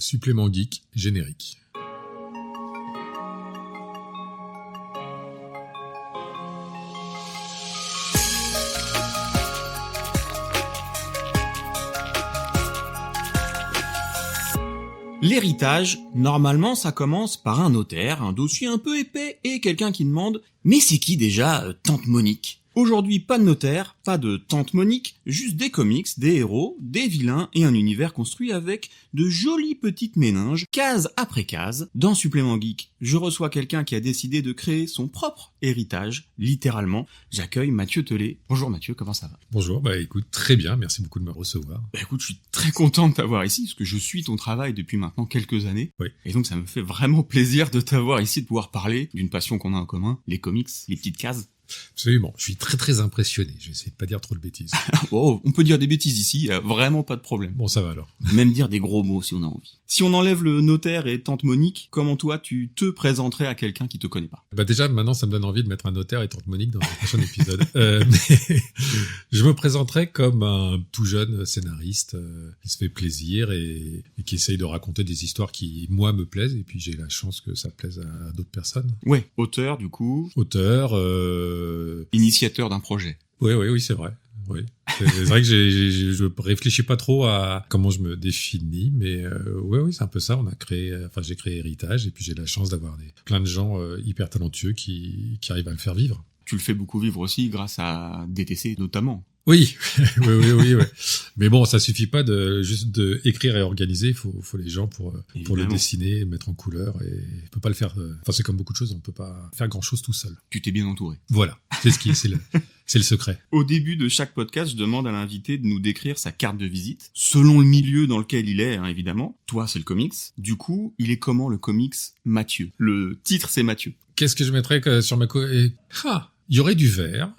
Supplément geek, générique. L'héritage, normalement, ça commence par un notaire, un dossier un peu épais et quelqu'un qui demande « Mais c'est qui déjà, Tante Monique ?» Aujourd'hui, pas de notaire, pas de Tante Monique, juste des comics, des héros, des vilains et un univers construit avec de jolies petites méninges, case après case. Dans Supplément Geek, je reçois quelqu'un qui a décidé de créer son propre héritage, littéralement. J'accueille Mathieu Tellet. Bonjour Mathieu, comment ça va ? Bonjour, écoute, très bien, merci beaucoup de me recevoir. Écoute, je suis très content de t'avoir ici, parce que je suis ton travail depuis maintenant quelques années. Oui. Et donc ça me fait vraiment plaisir de t'avoir ici, de pouvoir parler d'une passion qu'on a en commun, les comics, les petites cases. Absolument, je suis très très impressionné, je vais essayer de pas dire trop de bêtises. Oh, on peut dire des bêtises ici, vraiment pas de problème. Bon, ça va alors. Même dire des gros mots si on a envie. Si on enlève le notaire et Tante Monique, comment toi tu te présenterais à quelqu'un qui te connaît pas ? Déjà, maintenant, ça me donne envie de mettre un notaire et Tante Monique dans le prochain épisode. Mais je me présenterais comme un tout jeune scénariste qui se fait plaisir et qui essaye de raconter des histoires qui, moi, me plaisent. Et puis, j'ai la chance que ça plaise à d'autres personnes. Ouais, auteur du coup. Auteur. Initiateur d'un projet. Oui, c'est vrai. Oui. C'est vrai que je réfléchis pas trop à comment je me définis, mais oui, c'est un peu ça. J'ai créé Héritage et puis j'ai la chance d'avoir plein de gens hyper talentueux qui arrivent à le faire vivre. Tu le fais beaucoup vivre aussi grâce à DTC notamment. Oui. Oui. Mais bon, ça suffit pas juste de écrire et organiser. Il faut les gens pour le dessiner, mettre en couleur. Et on peut pas le faire. C'est comme beaucoup de choses, on peut pas faire grand chose tout seul. Tu t'es bien entouré. Voilà, c'est le secret. Au début de chaque podcast, je demande à l'invité de nous décrire sa carte de visite, selon le milieu dans lequel il est, évidemment. Toi, c'est le comics. Du coup, il est comment le comics Mathieu ? Le titre, c'est Mathieu. Qu'est-ce que je mettrais sur ma il y aurait du vert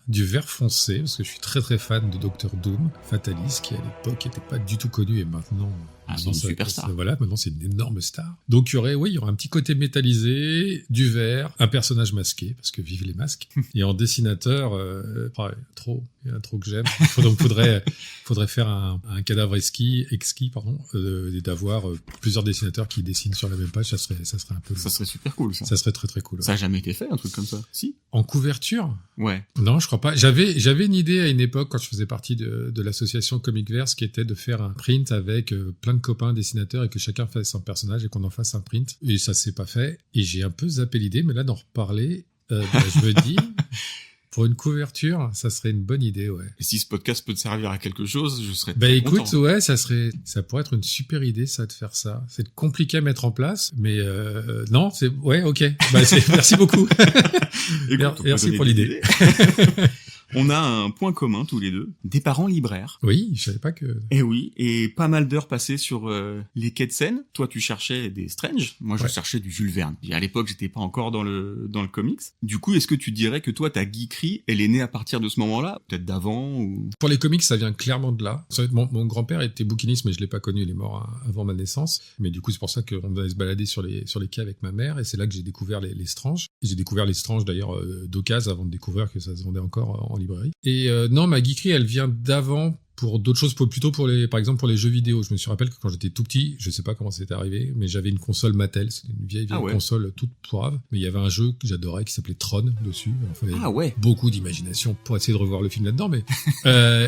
foncé, parce que je suis très très fan de Dr Doom, Fatalis, qui à l'époque était pas du tout connu et maintenant... c'est une superstar. Maintenant c'est une énorme star. Donc il y aurait un petit côté métallisé, du vert, un personnage masqué, parce que vive les masques. Et en dessinateur, il y en a trop que j'aime. Donc faudrait faire un cadavre exquis, et d'avoir plusieurs dessinateurs qui dessinent sur la même page, ça serait un peu... Ça serait super cool, ça. Ça serait très très cool. Ça a jamais été fait, un truc comme ça, si ? En couverture ? Ouais. Non, je crois pas. J'avais une idée à une époque quand je faisais partie de l'association Comicverse qui était de faire un print avec plein de copains dessinateurs et que chacun fasse un personnage et qu'on en fasse un print. Et ça s'est pas fait. Et j'ai un peu zappé l'idée, mais là d'en reparler, je me dis, pour une couverture, ça serait une bonne idée, ouais. Et si ce podcast peut te servir à quelque chose, je serais très content. Écoute, ouais, ça pourrait être une super idée, ça, de faire ça. C'est compliqué à mettre en place, mais non, ok. Merci beaucoup. Écoute, merci pour l'idée. On a un point commun tous les deux, des parents libraires. Oui, je savais pas que... Eh oui, et pas mal d'heures passées sur les quais de Seine. Toi, tu cherchais des Strange, moi je cherchais du Jules Verne. Et à l'époque, j'étais pas encore dans le comics. Du coup, est-ce que tu dirais que toi, ta geekerie, elle est née à partir de ce moment-là ? Peut-être d'avant ou... Pour les comics, ça vient clairement de là. Mon grand-père était bouquiniste, mais je l'ai pas connu, il est mort avant ma naissance. Mais du coup, c'est pour ça qu'on allait se balader sur les quais avec ma mère, et c'est là que j'ai découvert les Strange. Et j'ai découvert les Strange d'ailleurs d'occasion avant de découvrir que ça se vendait encore en librairie. Et non, ma geekerie, elle vient d'avant pour d'autres choses, plutôt par exemple pour les jeux vidéo. Je me rappelle que quand j'étais tout petit, je sais pas comment c'était arrivé, mais j'avais une console Mattel, c'était une vieille console toute pourrave, mais il y avait un jeu que j'adorais qui s'appelait Tron dessus. Beaucoup d'imagination pour essayer de revoir le film là-dedans, mais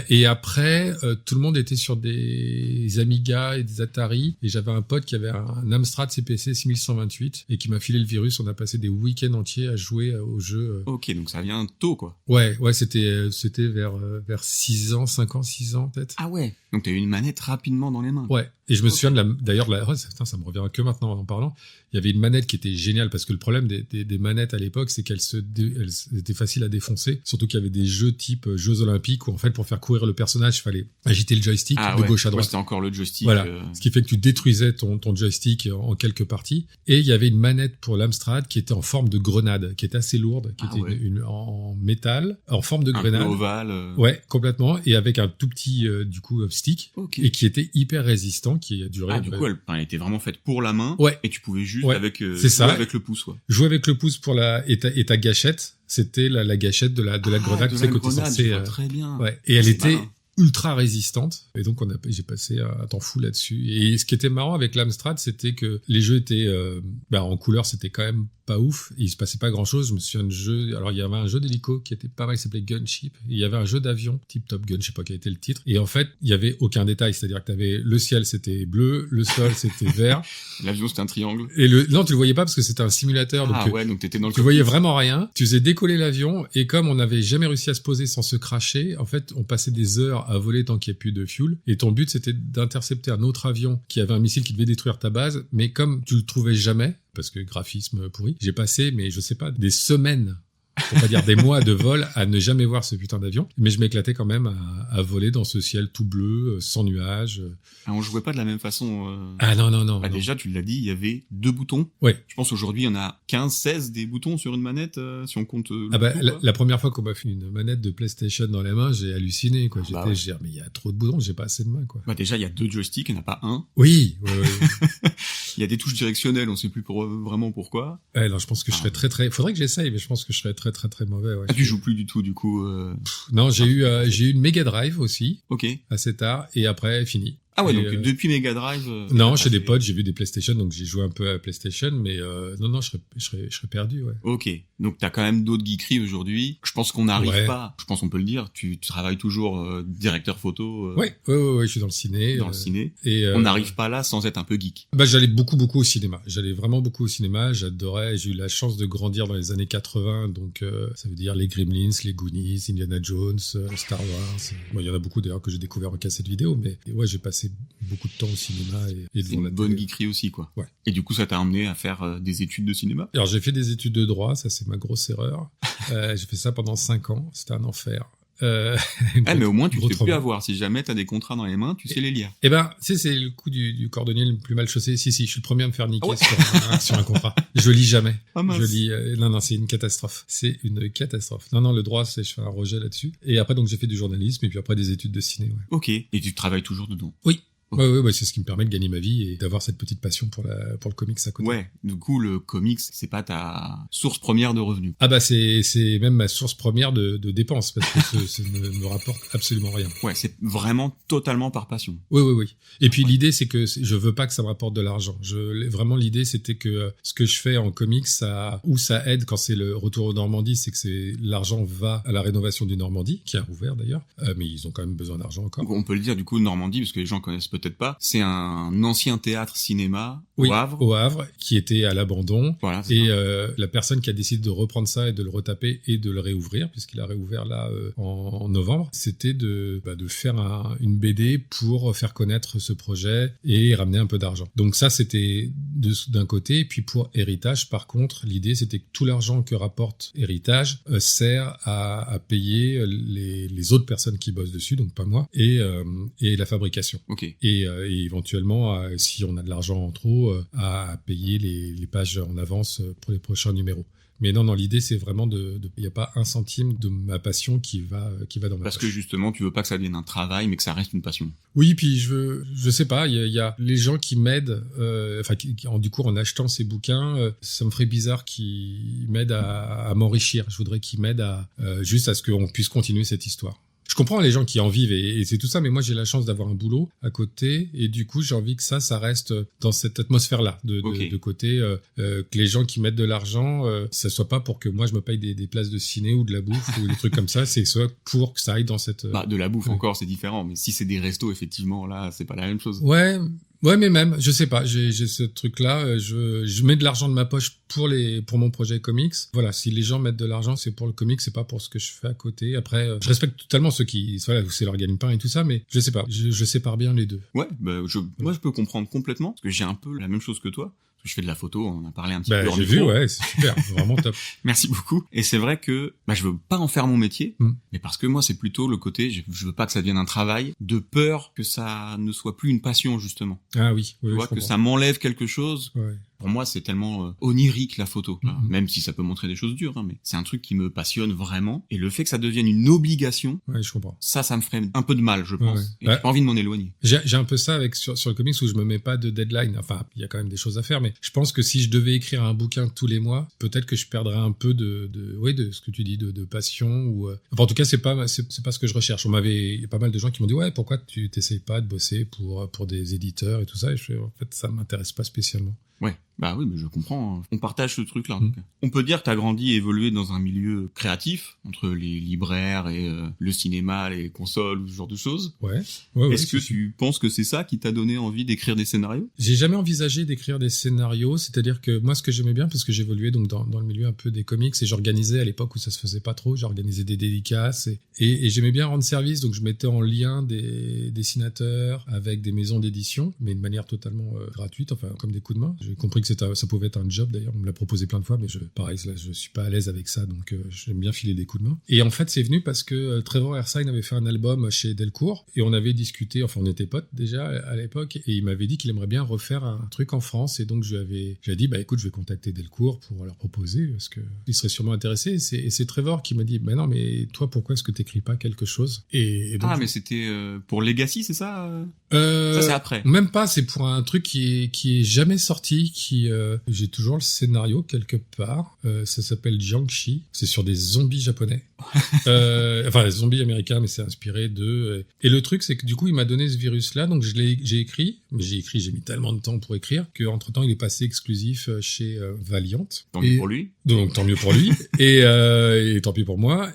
et après tout le monde était sur des Amiga et des Atari, et j'avais un pote qui avait un Amstrad CPC 6128 et qui m'a filé le virus. On a passé des week-ends entiers à jouer au jeu. Ok, donc ça vient tôt, quoi. Ouais, c'était vers 6 ans, 5 ans, 6 ans peut-être. Ah ouais. Donc t'as eu une manette rapidement dans les mains. Ouais. Et je me souviens d'ailleurs, ça me revient que maintenant en parlant. Il y avait une manette qui était géniale parce que le problème des manettes à l'époque, c'est qu'elles étaient faciles à défoncer. Surtout qu'il y avait des jeux type Jeux Olympiques où en fait pour faire courir le personnage, il fallait agiter le joystick de gauche à droite. C'était encore le joystick. Voilà. Ce qui fait que tu détruisais ton joystick en quelques parties. Et il y avait une manette pour l'Amstrad qui était en forme de grenade, qui était assez lourde, qui était en métal, en forme de grenade. Un peu ovale. Ouais, complètement. Et avec un tout petit stick, et qui était hyper résistant, qui a duré. Du coup, elle était vraiment faite pour la main. Ouais. Et tu pouvais juste avec le pouce. Ouais. Jouer avec le pouce pour et ta gâchette, c'était la gâchette de la grenade, tu sais, côté grenade, censé. très bien. Ouais. Et elle était ultra résistante. Et donc j'ai passé un temps fou là-dessus. Et ce qui était marrant avec l'Amstrad, c'était que les jeux étaient en couleur, c'était quand même pas ouf. Et il se passait pas grand-chose. Je me souviens de jeu. Alors il y avait un jeu d'hélico qui était pas mal, qui s'appelait Gunship. Et il y avait un jeu d'avion type Top Gun, je sais pas quel était le titre. Et en fait, il y avait aucun détail. C'est-à-dire que t'avais le ciel, c'était bleu, le sol, c'était vert. L'avion, c'était un triangle. Et non, tu le voyais pas parce que c'était un simulateur. Donc t'étais dans le. Tu voyais vraiment rien. Tu faisais décoller l'avion et comme on n'avait jamais réussi à se poser sans se cracher, en fait, on passait des heures à voler tant qu'il n'y a plus de fuel. Et ton but, c'était d'intercepter un autre avion qui avait un missile qui devait détruire ta base. Mais comme tu le trouvais jamais, parce que graphisme pourri, j'ai passé, mais je sais pas, des semaines, pour pas dire des mois de vol à ne jamais voir ce putain d'avion. Mais je m'éclatais quand même à voler dans ce ciel tout bleu, sans nuages. Ah, on jouait pas de la même façon. Ah non. Déjà, tu l'as dit, il y avait 2 boutons. Ouais. Je pense aujourd'hui, il y en a 15, 16 des boutons sur une manette, si on compte la première fois qu'on m'a fait une manette de PlayStation dans les mains, j'ai halluciné, quoi. Mais il y a trop de boutons, j'ai pas assez de mains, quoi. Déjà, il y a 2 joysticks, il n'y en a pas un. Oui. Il y a des touches directionnelles, on sait plus vraiment pourquoi. Non, je pense que je serais faudrait que j'essaye, mais je pense que je serais très mauvais, ouais. Tu joues plus du tout, du coup, Non, j'ai eu une Mega Drive aussi. Ok. Assez tard, et après, fini. Ah ouais, donc depuis Mega Drive... non, chez des potes, j'ai vu des PlayStation, donc j'ai joué un peu à PlayStation, mais non, je serais perdu, ouais. Ok, donc t'as quand même d'autres geekeries aujourd'hui. Je pense qu'on n'arrive pas, je pense qu'on peut le dire, tu travailles toujours directeur photo. Ouais, je suis dans le ciné. Dans le ciné. Et on n'arrive pas là sans être un peu geek. J'allais beaucoup au cinéma. J'allais vraiment beaucoup au cinéma, j'adorais, j'ai eu la chance de grandir dans les années 80, donc ça veut dire les Gremlins, les Goonies, Indiana Jones, Star Wars. Il y en a beaucoup d'ailleurs que j'ai découvert en cassette vidéo, mais ouais, j'ai passé beaucoup de temps au cinéma et c'est une bonne geekerie aussi, quoi. Ouais. Et du coup, ça t'a amené à faire des études de cinéma? Alors, j'ai fait des études de droit, ça c'est ma grosse erreur. J'ai fait ça pendant 5 ans, c'était un enfer. Mais au moins, tu te fais plus avoir. Si jamais t'as des contrats dans les mains, tu sais les lire. C'est le coup du cordonnier le plus mal chaussé. Si, je suis le premier à me faire niquer sur un contrat. Je lis jamais. Je lis, non, c'est une catastrophe. C'est une catastrophe. Non, le droit, je fais un rejet là-dessus. Et après, donc, j'ai fait du journalisme et puis après des études de ciné, ouais. Ok. Et tu travailles toujours dedans? Oui. Ouais, c'est ce qui me permet de gagner ma vie et d'avoir cette petite passion pour le comics à côté. Ouais, du coup, le comics, c'est pas ta source première de revenus. C'est même ma source première de dépenses parce que ça ne me rapporte absolument rien. Ouais, c'est vraiment totalement par passion. Oui. Et puis l'idée, c'est que je veux pas que ça me rapporte de l'argent. Vraiment, l'idée, c'était que ce que je fais en comics, ça aide quand c'est le retour aux Normandies, c'est que l'argent va à la rénovation du Normandie, qui a rouvert d'ailleurs, mais ils ont quand même besoin d'argent encore. Donc, on peut le dire du coup, Normandie, parce que les gens connaissent peut-être pas, c'est un ancien théâtre-cinéma au Havre. Au Havre, qui était à l'abandon. Voilà, et la personne qui a décidé de reprendre ça et de le retaper et de le réouvrir, puisqu'il a réouvert là en novembre, c'était de faire une BD pour faire connaître ce projet et ramener un peu d'argent. Donc ça, c'était d'un côté. Et puis pour Héritage, par contre, l'idée, c'était que tout l'argent que rapporte Héritage sert à payer les autres personnes qui bossent dessus, donc pas moi, et la fabrication. Ok. Et éventuellement, si on a de l'argent en trop, à payer les pages en avance pour les prochains numéros. Mais non, l'idée, c'est vraiment il n'y a pas un centime de ma passion qui va dans ma Parce poche. que justement, tu veux pas que ça devienne un travail, mais que ça reste une passion. Oui, puis je sais pas, il y a les gens qui m'aident, du coup, en achetant ces bouquins, ça me ferait bizarre qu'ils m'aident à m'enrichir. Je voudrais qu'ils m'aident juste à ce qu'on puisse continuer cette histoire. Je comprends les gens qui en vivent et c'est tout ça, mais moi j'ai la chance d'avoir un boulot à côté et du coup j'ai envie que ça reste dans cette atmosphère-là de côté, que les gens qui mettent de l'argent, ça soit pas pour que moi je me paye des places de ciné ou de la bouffe ou des trucs comme ça, c'est soit pour que ça aille dans cette... de la bouffe encore c'est différent, mais si c'est des restos effectivement là c'est pas la même chose. Ouais, mais même, je sais pas, j'ai ce truc-là, je mets de l'argent de ma poche pour mon projet comics. Voilà, si les gens mettent de l'argent, c'est pour le comics, c'est pas pour ce que je fais à côté. Après, je respecte totalement ceux qui, c'est leur gagne-pain et tout ça, mais je sais pas, je sépare bien les deux. Ouais, moi je peux comprendre complètement, parce que j'ai un peu la même chose que toi. Je fais de la photo, on en a parlé un petit peu hors micro. J'ai vu, ouais, c'est super, vraiment top. Merci beaucoup. Et c'est vrai que je veux pas en faire mon métier, mais parce que moi c'est plutôt le côté, je veux pas que ça devienne un travail, de peur que ça ne soit plus une passion justement. Ah oui, tu vois, que ça m'enlève quelque chose. Ouais. Pour moi, c'est tellement onirique la photo. Mhm. Même si ça peut montrer des choses dures, hein, mais c'est un truc qui me passionne vraiment. Et le fait que ça devienne une obligation, Ouais, je comprends. ça me ferait un peu de mal, je pense. Ouais. Et j'ai pas envie de m'en éloigner. J'ai un peu ça avec sur le comics où je me mets pas de deadline. Enfin, il y a quand même des choses à faire, mais je pense que si je devais écrire un bouquin tous les mois, peut-être que je perdrais un peu de ce que tu dis, de passion ou. Enfin, en tout cas, c'est pas ce que je recherche. Il y a pas mal de gens qui m'ont dit ouais, pourquoi tu t'essayes pas de bosser pour des éditeurs et tout ça. Et je fais, en fait, ça m'intéresse pas spécialement. Ouais, bah oui, mais je comprends. On partage ce truc-là. Mm. On peut dire que t'as grandi et évolué dans un milieu créatif, entre les libraires et le cinéma, les consoles, ou ce genre de choses. Ouais. Est-ce que tu penses que c'est ça qui t'a donné envie d'écrire des scénarios? J'ai jamais envisagé d'écrire des scénarios, c'est-à-dire que moi, ce que j'aimais bien, parce que j'évoluais donc dans le milieu un peu des comics, et j'organisais à l'époque où ça se faisait pas trop, j'organisais des dédicaces, et j'aimais bien rendre service, donc je mettais en lien des dessinateurs avec des maisons d'édition, mais de manière totalement gratuite, enfin comme des coups de main. J'ai compris que ça pouvait être un job d'ailleurs, on me l'a proposé plein de fois, mais pareil, là, je suis pas à l'aise avec ça, donc j'aime bien filer des coups de main. Et en fait, c'est venu parce que Trevor Hairsine avait fait un album chez Delcourt, et on avait discuté, enfin on était potes déjà à l'époque, et il m'avait dit qu'il aimerait bien refaire un truc en France, et donc j'ai dit bah écoute, je vais contacter Delcourt pour leur proposer, parce que ils seraient sûrement intéressés. Et c'est Trevor qui m'a dit bah non, mais toi pourquoi est-ce que t'écris pas quelque chose? Et donc, mais c'était pour Legacy, c'est ça? Ça c'est après. Même pas, c'est pour un truc qui est jamais sorti, j'ai toujours le scénario quelque part. Ça s'appelle Jiangxi. C'est sur des zombies japonais. Enfin, des zombies américains, mais c'est inspiré d'eux. Et le truc, c'est que du coup, il m'a donné ce virus-là, donc j'ai écrit. Mais j'ai mis tellement de temps pour écrire qu'entre temps, il est passé exclusif chez Valiant. Tant mieux pour lui. Donc tant mieux pour lui et tant pis pour moi.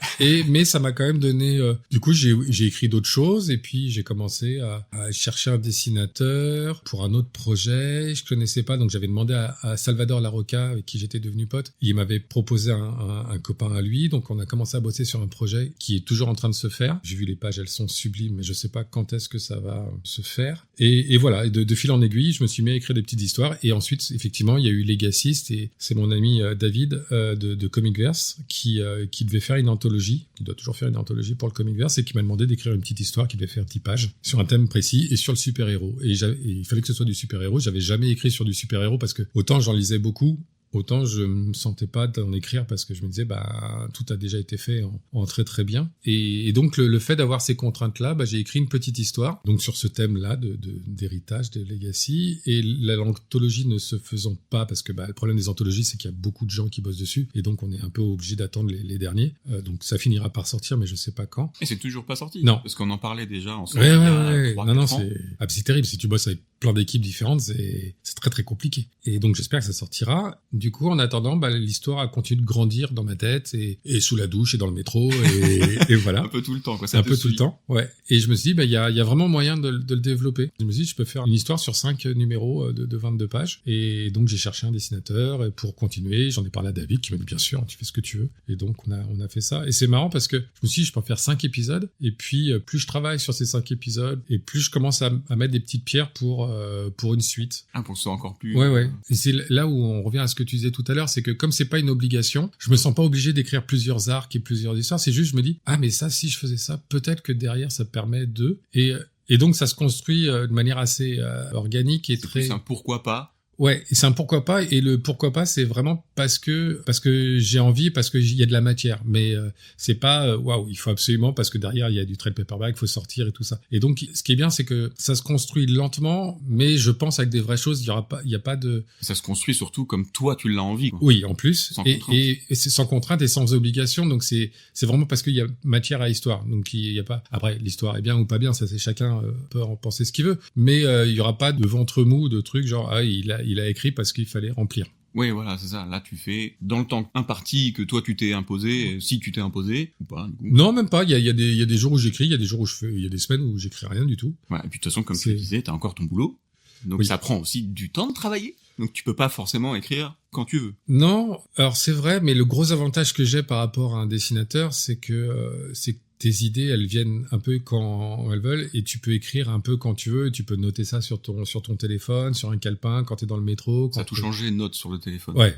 Mais ça m'a quand même donné. Du coup, j'ai écrit d'autres choses et puis j'ai commencé à chercher un dessinateur pour un autre projet. Je connaissais pas, donc j'avais demandé à Salvador Larroca, avec qui j'étais devenu pote. Il m'avait proposé un copain à lui, donc on a commencé à bosser sur un projet qui est toujours en train de se faire. J'ai vu les pages, elles sont sublimes, mais je sais pas quand est-ce que ça va se faire. Et voilà, de fil en aiguille, je me suis mis à écrire des petites histoires. Et ensuite, effectivement, il y a eu Legacist et c'est mon ami David de Comicverse qui devait faire une anthologie. Il doit toujours faire une anthologie pour le Comicverse et qui m'a demandé d'écrire une petite histoire qui devait faire 10 pages sur un thème précis et sur le super-héros. Et il fallait que ce soit du super-héros. J'avais jamais écrit sur du super-héros parce que autant j'en lisais beaucoup, autant je me sentais pas d'en écrire parce que je me disais bah tout a déjà été fait en très très bien et donc le fait d'avoir ces contraintes là, bah j'ai écrit une petite histoire donc sur ce thème là d'héritage, de legacy, et l'anthologie ne se faisant pas parce que bah le problème des anthologies c'est qu'il y a beaucoup de gens qui bossent dessus et donc on est un peu obligé d'attendre les derniers, donc ça finira par sortir mais je sais pas quand. Et c'est toujours pas sorti. Non, parce qu'on en parlait déjà ensemble. Ouais. Non, c'est terrible. Si tu bosses avec plein d'équipes différentes, c'est très très compliqué. Et donc j'espère que ça sortira. Du coup, en attendant, bah, l'histoire a continué de grandir dans ma tête et sous la douche et dans le métro et voilà. Un peu tout le temps, quoi. C'est un peu tout le temps, ouais. Et je me suis dit, bah, il y a vraiment moyen de le développer. Je me suis dit, je peux faire une histoire sur 5 numéros de 22 pages. Et donc, j'ai cherché un dessinateur pour continuer. J'en ai parlé à David qui m'a dit, bien sûr, tu fais ce que tu veux. Et donc, on a fait ça. Et c'est marrant parce que je me suis dit, je peux en faire 5 épisodes. Et puis, plus je travaille sur ces 5 épisodes et plus je commence à mettre des petites pierres pour une suite. Ah, pour que ce soit encore plus... Ouais. Et c'est là où on revient à ce que tu disais tout à l'heure, c'est que comme c'est pas une obligation, je me sens pas obligé d'écrire plusieurs arcs et plusieurs histoires. C'est juste, je me dis, ah, mais ça, si je faisais ça, peut-être que derrière, ça permet de... Et donc, ça se construit de manière assez organique et très... C'est un pourquoi pas. Ouais, et c'est un pourquoi pas, et le pourquoi pas, c'est vraiment parce que j'ai envie, parce que il y a de la matière, mais c'est pas waouh, il faut absolument, parce que derrière il y a du trade paperback, il faut sortir et tout ça. Et donc ce qui est bien, c'est que ça se construit lentement, mais je pense avec des vraies choses, il y a pas de... Ça se construit surtout comme toi tu l'as envie, quoi. Oui, en plus, sans et c'est sans contrainte et sans obligation, donc c'est vraiment parce qu'il y a matière à histoire, donc il y a pas... Après, l'histoire est bien ou pas bien, ça c'est chacun peut en penser ce qu'il veut, mais il y aura pas de ventre mou, de trucs genre ah il a écrit parce qu'il fallait remplir. Oui, voilà, c'est ça. Là, tu fais dans le temps imparti que toi tu t'es imposé, si tu t'es imposé ou pas. Du coup. Non, même pas. Il y a des jours où j'écris, il y a des jours où il y a des semaines où j'écris rien du tout. Ouais, et puis de toute façon, comme tu le disais, t'as encore ton boulot, donc ça prend aussi du temps de travailler. Donc tu peux pas forcément écrire quand tu veux. Non, alors c'est vrai, mais le gros avantage que j'ai par rapport à un dessinateur, c'est que tes idées, elles viennent un peu quand elles veulent et tu peux écrire un peu quand tu veux. Tu peux noter ça sur ton téléphone, sur un calepin, quand t'es dans le métro. Ça a tout changé, notes sur le téléphone. Ouais.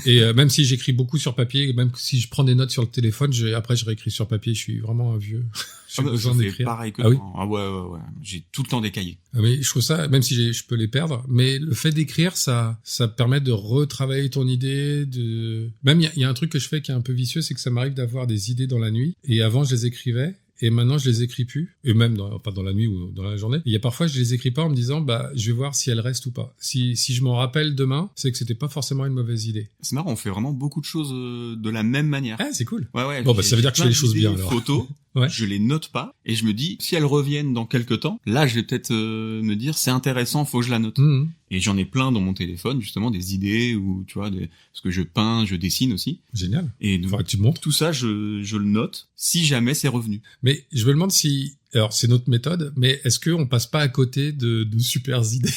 Et même si j'écris beaucoup sur papier, même si je prends des notes sur le téléphone, après je réécris sur papier. Je suis vraiment un vieux. J'ai besoin d'écrire. Pareil que toi. toi. Ah ouais. J'ai tout le temps des cahiers. Ah, mais je trouve ça, même si je peux les perdre, mais le fait d'écrire, ça permet de retravailler ton idée. Même il y a un truc que je fais qui est un peu vicieux, c'est que ça m'arrive d'avoir des idées dans la nuit. Et avant, je les écrivais. Et maintenant, je les écris plus. Et même pas dans la nuit ou dans la journée. Il y a parfois, je les écris pas en me disant, je vais voir si elles restent ou pas. Si je m'en rappelle demain, c'est que c'était pas forcément une mauvaise idée. C'est marrant, on fait vraiment beaucoup de choses de la même manière. Ah, c'est cool. Ouais. Bon, ça veut dire que je fais les choses bien, alors. Photos. Ouais. Je les note pas et je me dis si elles reviennent dans quelques temps, là je vais peut-être me dire c'est intéressant, faut que je la note. Mmh. Et j'en ai plein dans mon téléphone justement des idées ou tu vois parce que je peins, je dessine aussi. Génial. Et faudra que tu me montres. Tout ça je le note si jamais c'est revenu. Mais je me demande si alors c'est notre méthode, mais est-ce que on passe pas à côté de super idées?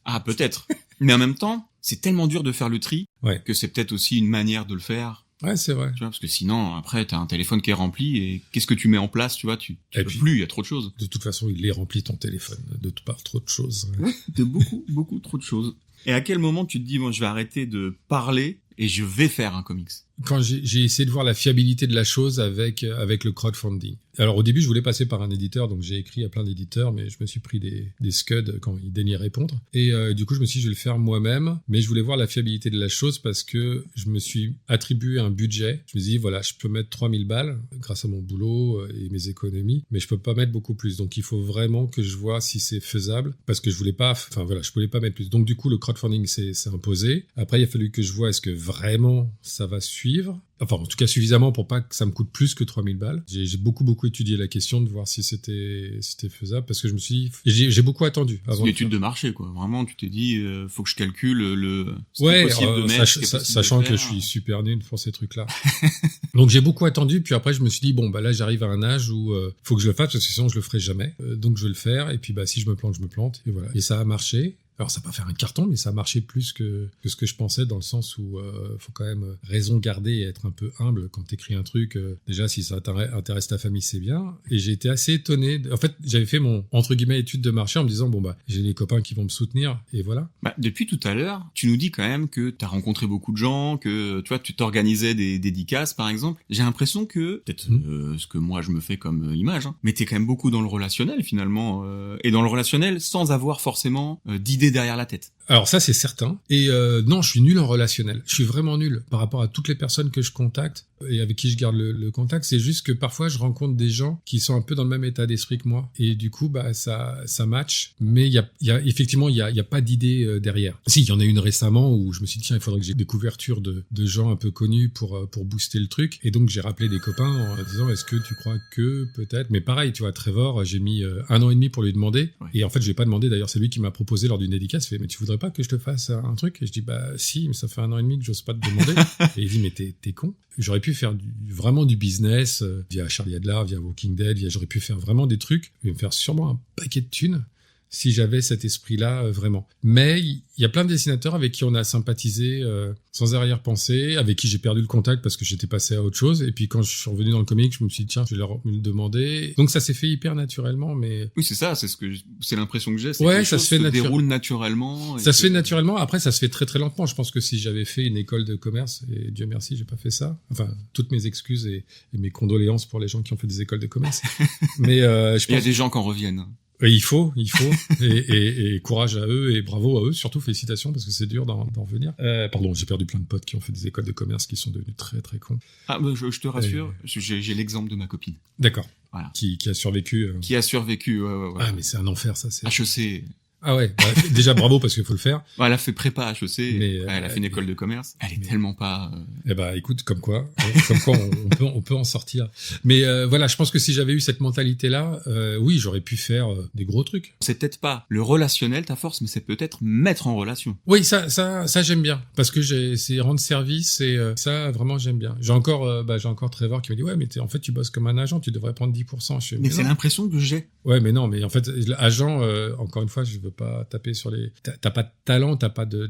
Ah peut-être. Mais en même temps, c'est tellement dur de faire le tri que c'est peut-être aussi une manière de le faire. Ouais, c'est vrai. Tu vois, parce que sinon, après, t'as un téléphone qui est rempli et qu'est-ce que tu mets en place, tu vois, tu peux plus, il y a trop de choses. De toute façon, il est rempli ton téléphone, par trop de choses. De beaucoup trop de choses. Et à quel moment tu te dis, bon, je vais arrêter de parler et je vais faire un comics? Quand j'ai essayé de voir la fiabilité de la chose avec le crowdfunding. Alors au début, je voulais passer par un éditeur, donc j'ai écrit à plein d'éditeurs, mais je me suis pris des scuds quand ils daignaient répondre. Et du coup, je me suis dit, je vais le faire moi-même, mais je voulais voir la fiabilité de la chose parce que je me suis attribué un budget. Je me suis dit, voilà, je peux mettre 3000 balles grâce à mon boulot et mes économies, mais je peux pas mettre beaucoup plus. Donc il faut vraiment que je vois si c'est faisable parce que je voulais pas mettre plus. Donc du coup, le crowdfunding s'est imposé. Après, il a fallu que je vois est-ce que vraiment ça va suivre. Enfin, en tout cas, suffisamment pour pas que ça me coûte plus que 3000 balles. J'ai beaucoup étudié la question de voir si c'était faisable parce que je me suis dit, j'ai beaucoup attendu. C'est une étude de marché, quoi. Vraiment, tu t'es dit, faut que je calcule ce qui est possible de mettre, sachant que je suis super nul pour ces trucs-là. Donc, j'ai beaucoup attendu. Puis après, je me suis dit, bon, là, j'arrive à un âge où faut que je le fasse parce que sinon, je le ferai jamais. Donc, je vais le faire. Et puis, si je me plante, je me plante. Et voilà. Et ça a marché. Alors ça va pas faire un carton, mais ça a marché plus que ce que je pensais, dans le sens où faut quand même raison garder et être un peu humble quand t'écris un truc. Déjà, si ça intéresse ta famille, c'est bien. Et j'ai été assez étonné. En fait, j'avais fait mon entre guillemets étude de marché en me disant j'ai des copains qui vont me soutenir et voilà. Depuis tout à l'heure, tu nous dis quand même que t'as rencontré beaucoup de gens, que tu vois, tu t'organisais des dédicaces par exemple. J'ai l'impression que peut-être ce que moi je me fais comme image, mais t'es quand même beaucoup dans le relationnel finalement, et dans le relationnel sans avoir forcément d'idées derrière la tête. Alors ça, c'est certain. Et non, je suis nul en relationnel. Je suis vraiment nul par rapport à toutes les personnes que je contacte et avec qui je garde le contact. C'est juste que parfois, je rencontre des gens qui sont un peu dans le même état d'esprit que moi. Et du coup, ça match. Mais il y a effectivement, il y a pas d'idée derrière. Si, il y en a une récemment où je me suis dit, tiens, il faudrait que j'ai des couvertures de gens un peu connus pour booster le truc. Et donc, j'ai rappelé des copains en disant, est-ce que tu crois que peut-être? Mais pareil, tu vois, Trevor, j'ai mis 1 an et demi pour lui demander. Ouais. Et en fait, je l'ai pas demandé. D'ailleurs, c'est lui qui m'a proposé lors d'une dédicace. Il fait, mais tu voudrais pas que je te fasse un truc? Et je dis, si, mais ça fait 1 an et demi que j'ose pas te demander. Et il dit, mais t'es con. J'aurais pu faire vraiment du business via Charlie Adler, via Walking Dead, j'aurais pu faire vraiment des trucs et me faire sûrement un paquet de thunes si j'avais cet esprit-là vraiment. Mais il y a plein de dessinateurs avec qui on a sympathisé sans arrière-pensée, avec qui j'ai perdu le contact parce que j'étais passé à autre chose. Et puis quand je suis revenu dans le comic, je me suis dit tiens, je vais leur le demander. Donc ça s'est fait hyper naturellement, mais oui, c'est ça, c'est l'impression que j'ai. C'est ouais, que ça se fait déroule naturellement. Ça se fait naturellement. Après, ça se fait très très lentement. Je pense que si j'avais fait une école de commerce, et Dieu merci, j'ai pas fait ça. Enfin, toutes mes excuses et mes condoléances pour les gens qui ont fait des écoles de commerce. Mais je pense il y a des gens qui en reviennent. Et il faut, et courage à eux, et bravo à eux, surtout félicitations, parce que c'est dur d'en revenir. Pardon, j'ai perdu plein de potes qui ont fait des écoles de commerce qui sont devenus très très cons. Ah, je te rassure, j'ai l'exemple de ma copine. D'accord. Voilà. Qui a survécu. Qui a survécu, ouais. Ah, mais c'est un enfer, ça, c'est. HEC. Ah ouais, déjà bravo parce qu'il faut le faire. Ouais, elle a fait prépa HEC, mais elle a fait une école de commerce. Elle est tellement pas. Écoute, comme quoi on peut en sortir. Mais voilà, je pense que si j'avais eu cette mentalité-là, oui, j'aurais pu faire des gros trucs. C'est peut-être pas le relationnel ta force, mais c'est peut-être mettre en relation. Oui, ça j'aime bien parce que c'est rendre service et ça vraiment j'aime bien. J'ai encore Trevor qui me dit ouais, mais en fait tu bosses comme un agent, tu devrais prendre 10%. Mais c'est l'impression que j'ai. Ouais, mais non, mais en fait agent, encore une fois, je veux veux pas taper sur les... T'as pas de talent,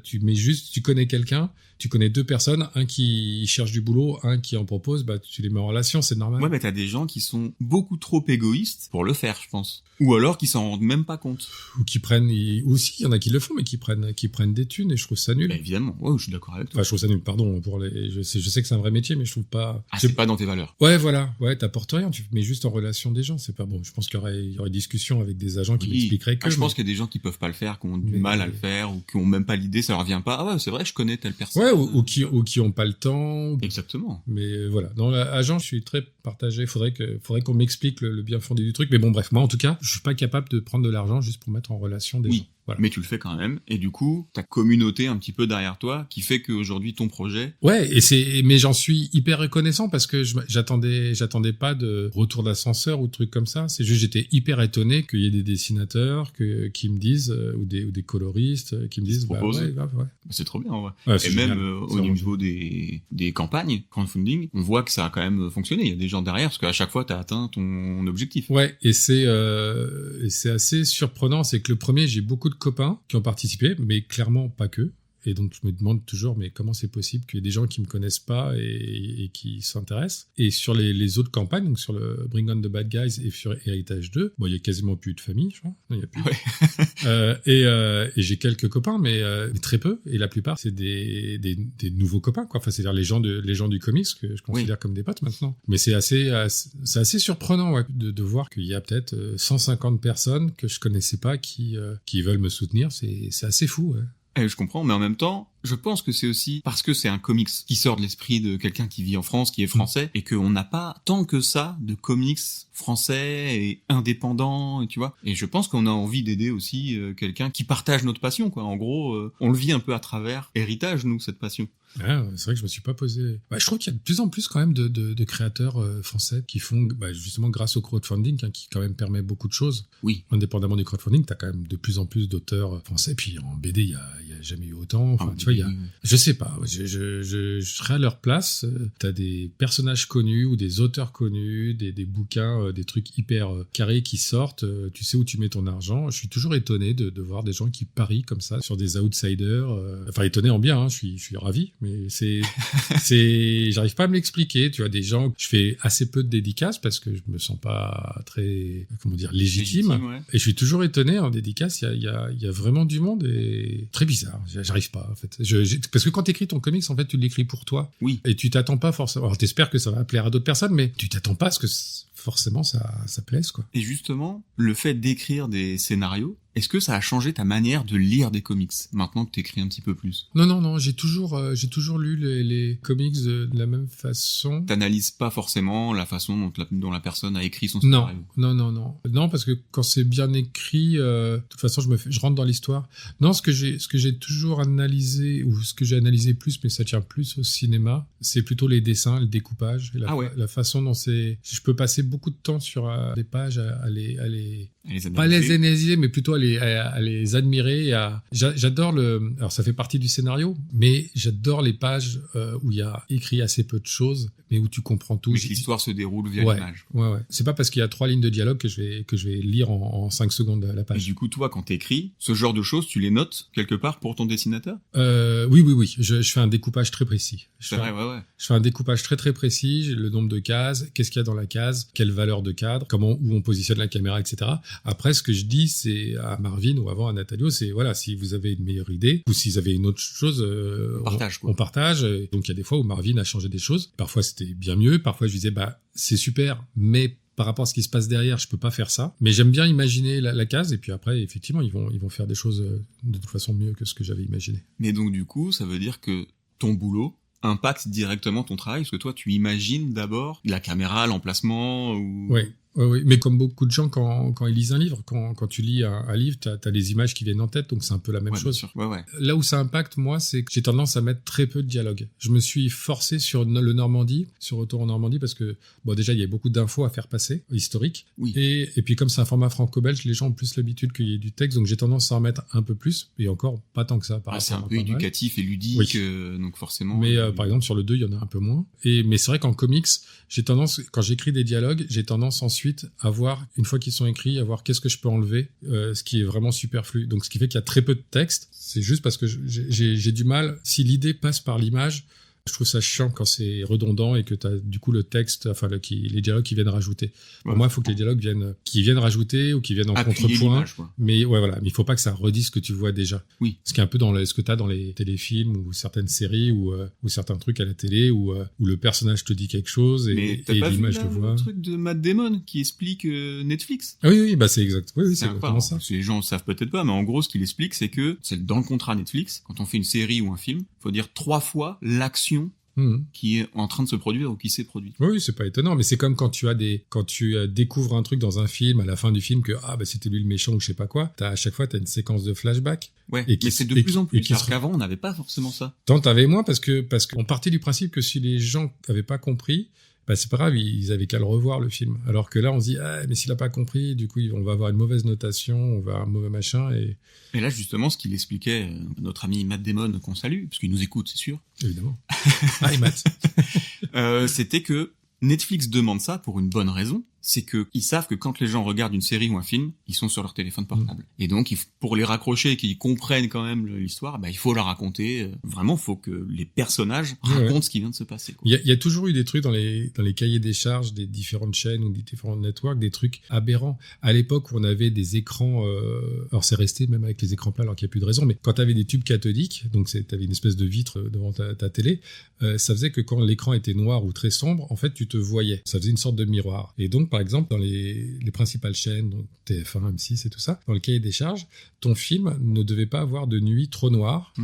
tu connais quelqu'un, tu connais 2 personnes, un qui cherche du boulot, un qui en propose, bah tu les mets en relation, c'est normal. Ouais, mais t'as des gens qui sont beaucoup trop égoïstes pour le faire, je pense. Ou alors qui s'en rendent même pas compte. Ou qui aussi, il y en a qui le font, mais qui prennent des thunes, et je trouve ça nul. Bah, évidemment, ouais, je suis d'accord avec toi. Enfin, je trouve ça nul, pardon, je sais que c'est un vrai métier, mais je trouve pas... c'est pas dans tes valeurs. Ouais, voilà, ouais, t'apportes rien, tu mets juste en relation des gens, c'est pas bon. Je pense qu'il y aurait discussion avec des agents qui m'expliqueraient que... je pense qu'il y a des gens qui peuvent pas le faire, qui ont du mal à le faire, ou qui ont même pas l'idée, ça leur vient pas. Ah ouais, c'est vrai, je connais telle personne. Ouais, ou qui ont pas le temps. Exactement. Mais voilà, dans l'agent, je suis très partagé. Faudrait qu'on m'explique le bien fondé du truc. Mais bon, bref, moi, en tout cas, je suis pas capable de prendre de l'argent juste pour mettre en relation des gens. Voilà. Mais tu le fais quand même, et du coup, ta communauté un petit peu derrière toi, qui fait qu'aujourd'hui ton projet... Ouais, mais j'en suis hyper reconnaissant parce que j'attendais pas de retour d'ascenseur ou de trucs comme ça. C'est juste, j'étais hyper étonné qu'il y ait des dessinateurs qui me disent, ou des coloristes qui me disent, ouais. C'est trop bien, en vrai. Ouais, et même au niveau des campagnes, crowdfunding, on voit que ça a quand même fonctionné. Il y a des gens derrière, parce qu'à chaque fois, t'as atteint ton objectif. Ouais, et c'est assez surprenant, c'est que le premier, j'ai beaucoup de copains qui ont participé, mais clairement pas que. Et donc, je me demande toujours, mais comment c'est possible qu'il y ait des gens qui me connaissent pas et qui s'intéressent. Et sur les autres campagnes, donc sur le Bring on the Bad Guys et sur Héritage 2, bon, il y a quasiment plus de famille, je crois. Non, il y a plus. Ouais. Et j'ai quelques copains, mais très peu. Et la plupart, c'est des nouveaux copains, quoi. Enfin, c'est-à-dire les gens du comics que je considère comme des potes maintenant. Mais c'est assez surprenant, ouais, de voir qu'il y a peut-être 150 personnes que je connaissais pas qui veulent me soutenir. C'est assez fou, ouais. Je comprends, mais en même temps, je pense que c'est aussi parce que c'est un comics qui sort de l'esprit de quelqu'un qui vit en France, qui est français, et qu'on n'a pas tant que ça de comics français et indépendants, tu vois. Et je pense qu'on a envie d'aider aussi quelqu'un qui partage notre passion, quoi. En gros, on le vit un peu à travers Héritage, nous, cette passion. Ah, c'est vrai que je me suis pas posé... je trouve qu'il y a de plus en plus quand même de créateurs français qui font, justement grâce au crowdfunding, qui quand même permet beaucoup de choses. Oui. Indépendamment du crowdfunding, t'as quand même de plus en plus d'auteurs français. Puis en BD, il y a jamais eu autant. Enfin, tu vois, je sais pas. Je serais à leur place. T'as des personnages connus ou des auteurs connus, des bouquins, des trucs hyper carrés qui sortent. Tu sais où tu mets ton argent. Je suis toujours étonné de voir des gens qui parient comme ça sur des outsiders. Enfin, étonné en bien. Hein, je suis ravi. Mais j'arrive pas à me l'expliquer. Tu vois, des gens, je fais assez peu de dédicaces parce que je me sens pas très, légitime. Ouais. Et je suis toujours étonné en dédicace. Il y a vraiment du monde et très bizarre. J'arrive pas, en fait. Parce que quand t'écris ton comics, en fait, tu l'écris pour toi. Oui. Et tu t'attends pas forcément. Alors, t'espères que ça va plaire à d'autres personnes, mais tu t'attends pas à ce que forcément ça plaise, quoi. Et justement, le fait d'écrire des scénarios, est-ce que ça a changé ta manière de lire des comics maintenant que t'écris un petit peu plus? Non, j'ai toujours lu les comics de la même façon. T'analyses pas forcément la façon dont la personne a écrit son scénario? Non, parce que quand c'est bien écrit, de toute façon, je rentre dans l'histoire. Non, ce que j'ai toujours analysé, ou ce que j'ai analysé plus, mais ça tient plus au cinéma, c'est plutôt les dessins, le découpage, et la façon dont c'est... Je peux passer beaucoup de temps sur des pages à les pas les analyser, mais plutôt à les admirer. J'adore alors ça fait partie du scénario, mais j'adore les pages où il y a écrit assez peu de choses, mais où tu comprends tout. Oui, l'histoire se déroule via l'image. Ouais. C'est pas parce qu'il y a 3 lignes de dialogue que je vais lire en 5 secondes la page. Et du coup, toi, quand t'écris, ce genre de choses, tu les notes quelque part pour ton dessinateur? Oui. Je fais un découpage très précis. C'est vrai, ouais. Je fais un découpage très très précis, le nombre de cases, qu'est-ce qu'il y a dans la case, quelle valeur de cadre, où on positionne la caméra, etc. Après, ce que je dis, c'est à Marvin ou avant à Natalio, c'est voilà, si vous avez une meilleure idée ou si vous avez une autre chose, on partage. Donc il y a des fois où Marvin a changé des choses. Parfois c'était bien mieux. Parfois je disais c'est super, mais par rapport à ce qui se passe derrière, je peux pas faire ça. Mais j'aime bien imaginer la case et puis après effectivement ils vont faire des choses de toute façon mieux que ce que j'avais imaginé. Mais donc du coup, ça veut dire que ton boulot impacte directement ton travail, parce que toi tu imagines d'abord la caméra, l'emplacement ou... Oui, mais comme beaucoup de gens quand ils lisent un livre, quand tu lis un livre, t'as des images qui viennent en tête, donc c'est un peu la même chose. Bien sûr. Ouais. Là où ça impacte, moi, c'est que j'ai tendance à mettre très peu de dialogue. Je me suis forcé sur le Normandie, sur Retour en Normandie, parce que déjà il y a beaucoup d'infos à faire passer, historiques. Oui. Et puis comme c'est un format franco-belge, les gens ont plus l'habitude qu'il y ait du texte, donc j'ai tendance à en mettre un peu plus, et encore pas tant que ça. C'est un peu éducatif et ludique, donc forcément. Mais par exemple sur le 2, il y en a un peu moins. Mais c'est vrai qu'en comics, j'ai tendance, quand j'écris des dialogues, j'ai tendance ensuite ensuite à voir, une fois qu'ils sont écrits, à voir qu'est-ce que je peux enlever, ce qui est vraiment superflu. Donc ce qui fait qu'il y a très peu de texte. C'est juste parce que j'ai du mal, si l'idée passe par l'image, je trouve ça chiant quand c'est redondant et que t'as du coup le texte, enfin les dialogues qui viennent rajouter. Pour moi, il faut que les dialogues viennent rajouter ou qui viennent en contrepoint. Mais ouais, voilà. Mais il faut pas que ça redise ce que tu vois déjà. Oui. Ce qui est un peu dans ce que t'as dans les téléfilms ou certaines séries ou certains trucs à la télé où le personnage te dit quelque chose et l'image le voit. Le truc de Matt Damon qui explique Netflix. Ah oui, bah c'est exact. Oui, c'est exactement ça. Les gens savent peut-être pas, mais en gros, ce qu'il explique, c'est que c'est dans le contrat Netflix, quand on fait une série ou un film, faut dire 3 fois l'action qui est en train de se produire ou qui s'est produite. Oui, c'est pas étonnant, mais c'est comme quand tu découvres un truc dans un film, à la fin du film, que c'était lui le méchant ou je sais pas quoi, à chaque fois t'as une séquence de flashback. Ouais, mais c'est de plus en plus, parce qu'avant on n'avait pas forcément ça. Tant t'avais moins parce qu'on partait du principe que si les gens avaient pas compris, c'est pas grave, ils avaient qu'à le revoir le film. Alors que là, on se dit, mais s'il a pas compris, du coup, on va avoir une mauvaise notation, on va avoir un mauvais machin. Et là, justement, ce qu'il expliquait, notre ami Matt Damon, qu'on salue, parce qu'il nous écoute, c'est sûr. Évidemment. Hi Matt. C'était que Netflix demande ça pour une bonne raison, c'est que ils savent que quand les gens regardent une série ou un film, ils sont sur leur téléphone portable. Et donc, pour les raccrocher et qu'ils comprennent quand même l'histoire, il faut la raconter. Vraiment, il faut que les personnages racontent ce qui vient de se passer. Il y a toujours eu des trucs dans les cahiers des charges des différentes chaînes ou des différents networks, des trucs aberrants. À l'époque où on avait des écrans, alors c'est resté même avec les écrans plats alors qu'il n'y a plus de raison, mais quand tu avais des tubes cathodiques, donc t'avais une espèce de vitre devant ta télé, ça faisait que quand l'écran était noir ou très sombre, en fait, tu te voyais. Ça faisait une sorte de miroir. Et donc, par exemple, dans les principales chaînes, donc TF1, M6 et tout ça, dans le cahier des charges, ton film ne devait pas avoir de nuit trop noire,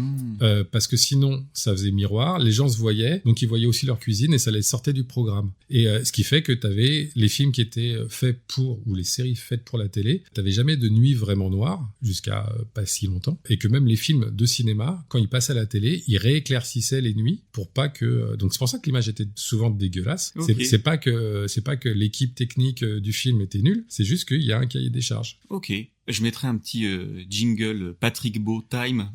parce que sinon, ça faisait miroir, les gens se voyaient, donc ils voyaient aussi leur cuisine et ça les sortait du programme. Et ce qui fait que t'avais les films qui étaient faits ou les séries faites pour la télé, t'avais jamais de nuit vraiment noire, jusqu'à pas si longtemps, et que même les films de cinéma, quand ils passaient à la télé, ils rééclaircissaient les nuits pour pas que... Donc c'est pour ça que l'image était souvent dégueulasse. Okay. C'est pas que l'équipe technique du film était nulle, c'est juste qu'il y a un cahier des charges. Ok. Je mettrai un petit jingle Patrick Beau Time.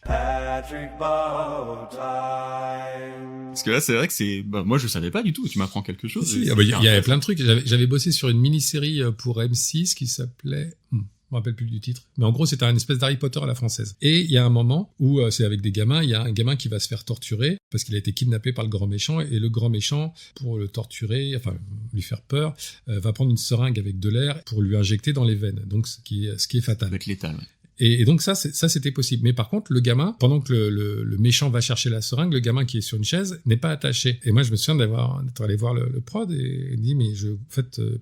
Patrick Beau Time. Parce que là, c'est vrai que moi, je savais pas du tout. Tu m'apprends quelque chose. Si, il y avait plein de trucs. J'avais bossé sur une mini-série pour M6 qui s'appelait... Je me rappelle plus du titre. Mais en gros, c'était un espèce d'Harry Potter à la française. Et il y a un moment où c'est avec des gamins, il y a un gamin qui va se faire torturer parce qu'il a été kidnappé par le grand méchant et le grand méchant, pour le torturer, enfin lui faire peur, va prendre une seringue avec de l'air pour lui injecter dans les veines. Donc ce qui est fatal. Avec létal, ouais. Et donc ça c'était possible. Mais par contre, le gamin, pendant que le méchant va chercher la seringue, le gamin qui est sur une chaise n'est pas attaché. Et moi, je me souviens d'être allé voir le prod et il dit, mais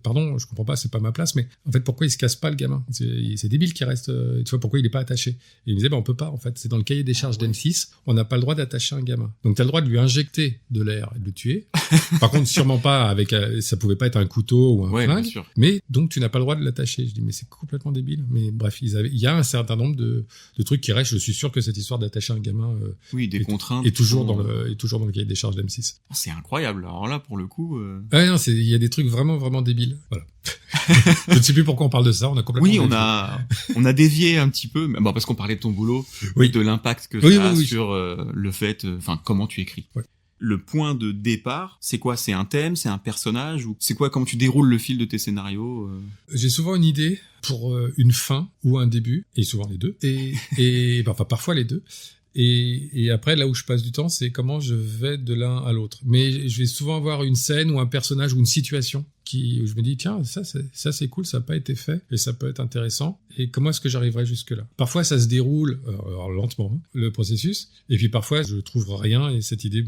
pardon, je comprends pas, c'est pas ma place, mais en fait, pourquoi il se casse pas le gamin? C'est débile qu'il reste, tu vois, pourquoi il est pas attaché? Et il me disait, on peut pas, en fait, c'est dans le cahier des charges d'M6, on n'a pas le droit d'attacher un gamin. Donc t'as le droit de lui injecter de l'air et de le tuer. Par contre, sûrement pas ça pouvait pas être un couteau ou un flingue. Mais donc tu n'as pas le droit de l'attacher. Je dis, mais c'est complètement débile. Mais bref, il y a un certain nombre de trucs qui restent. Je suis sûr que cette histoire d'attacher un gamin des contraintes est toujours dans le cahier des charges d'M6. C'est incroyable. Alors là, pour le coup... Ouais, non, il y a des trucs vraiment, vraiment débiles. Voilà. Je ne sais plus pourquoi on parle de ça. On a complètement on a dévié un petit peu, parce qu'on parlait de ton boulot, de l'impact que ça a sur le fait, comment tu écris. Ouais. Le point de départ, c'est quoi? C'est un thème, c'est un personnage, ou c'est quoi? Comment tu déroules le fil de tes scénarios? J'ai souvent une idée pour une fin ou un début, et souvent les deux, et parfois les deux. Et après, là où je passe du temps, c'est comment je vais de l'un à l'autre. Mais je vais souvent avoir une scène ou un personnage ou une situation où je me dis, tiens, ça c'est cool, ça n'a pas été fait, et ça peut être intéressant. Et comment est-ce que j'arriverai jusque-là? Parfois, ça se déroule alors lentement, le processus. Et puis parfois, je trouve rien et cette idée,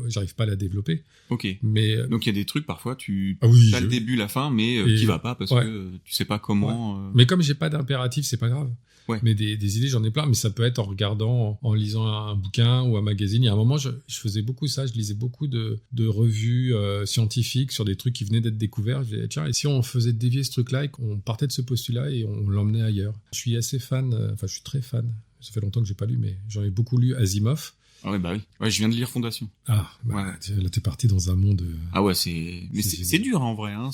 j'arrive pas à la développer. Ok. Mais donc il y a des trucs, parfois, t'as le début, la fin, mais qui va pas parce que tu sais pas comment. Ouais. Mais comme j'ai pas d'impératif, c'est pas grave. Ouais. Mais des idées, j'en ai plein, mais ça peut être en regardant, en lisant un bouquin ou un magazine. Il y a un moment, je faisais beaucoup ça, je lisais beaucoup de revues scientifiques sur des trucs qui venaient d'être découverts. Je disais, tiens, et si on faisait dévier ce truc-là et qu'on partait de ce postulat et on l'emmenait ailleurs? Je suis assez fan, je suis très fan. Ça fait longtemps que j'ai pas lu, mais j'en ai beaucoup lu Asimov. Ah ouais, oui. Ouais, je viens de lire Fondation. Ah, là, t'es parti dans un monde... Ah ouais, c'est dur, en vrai, hein,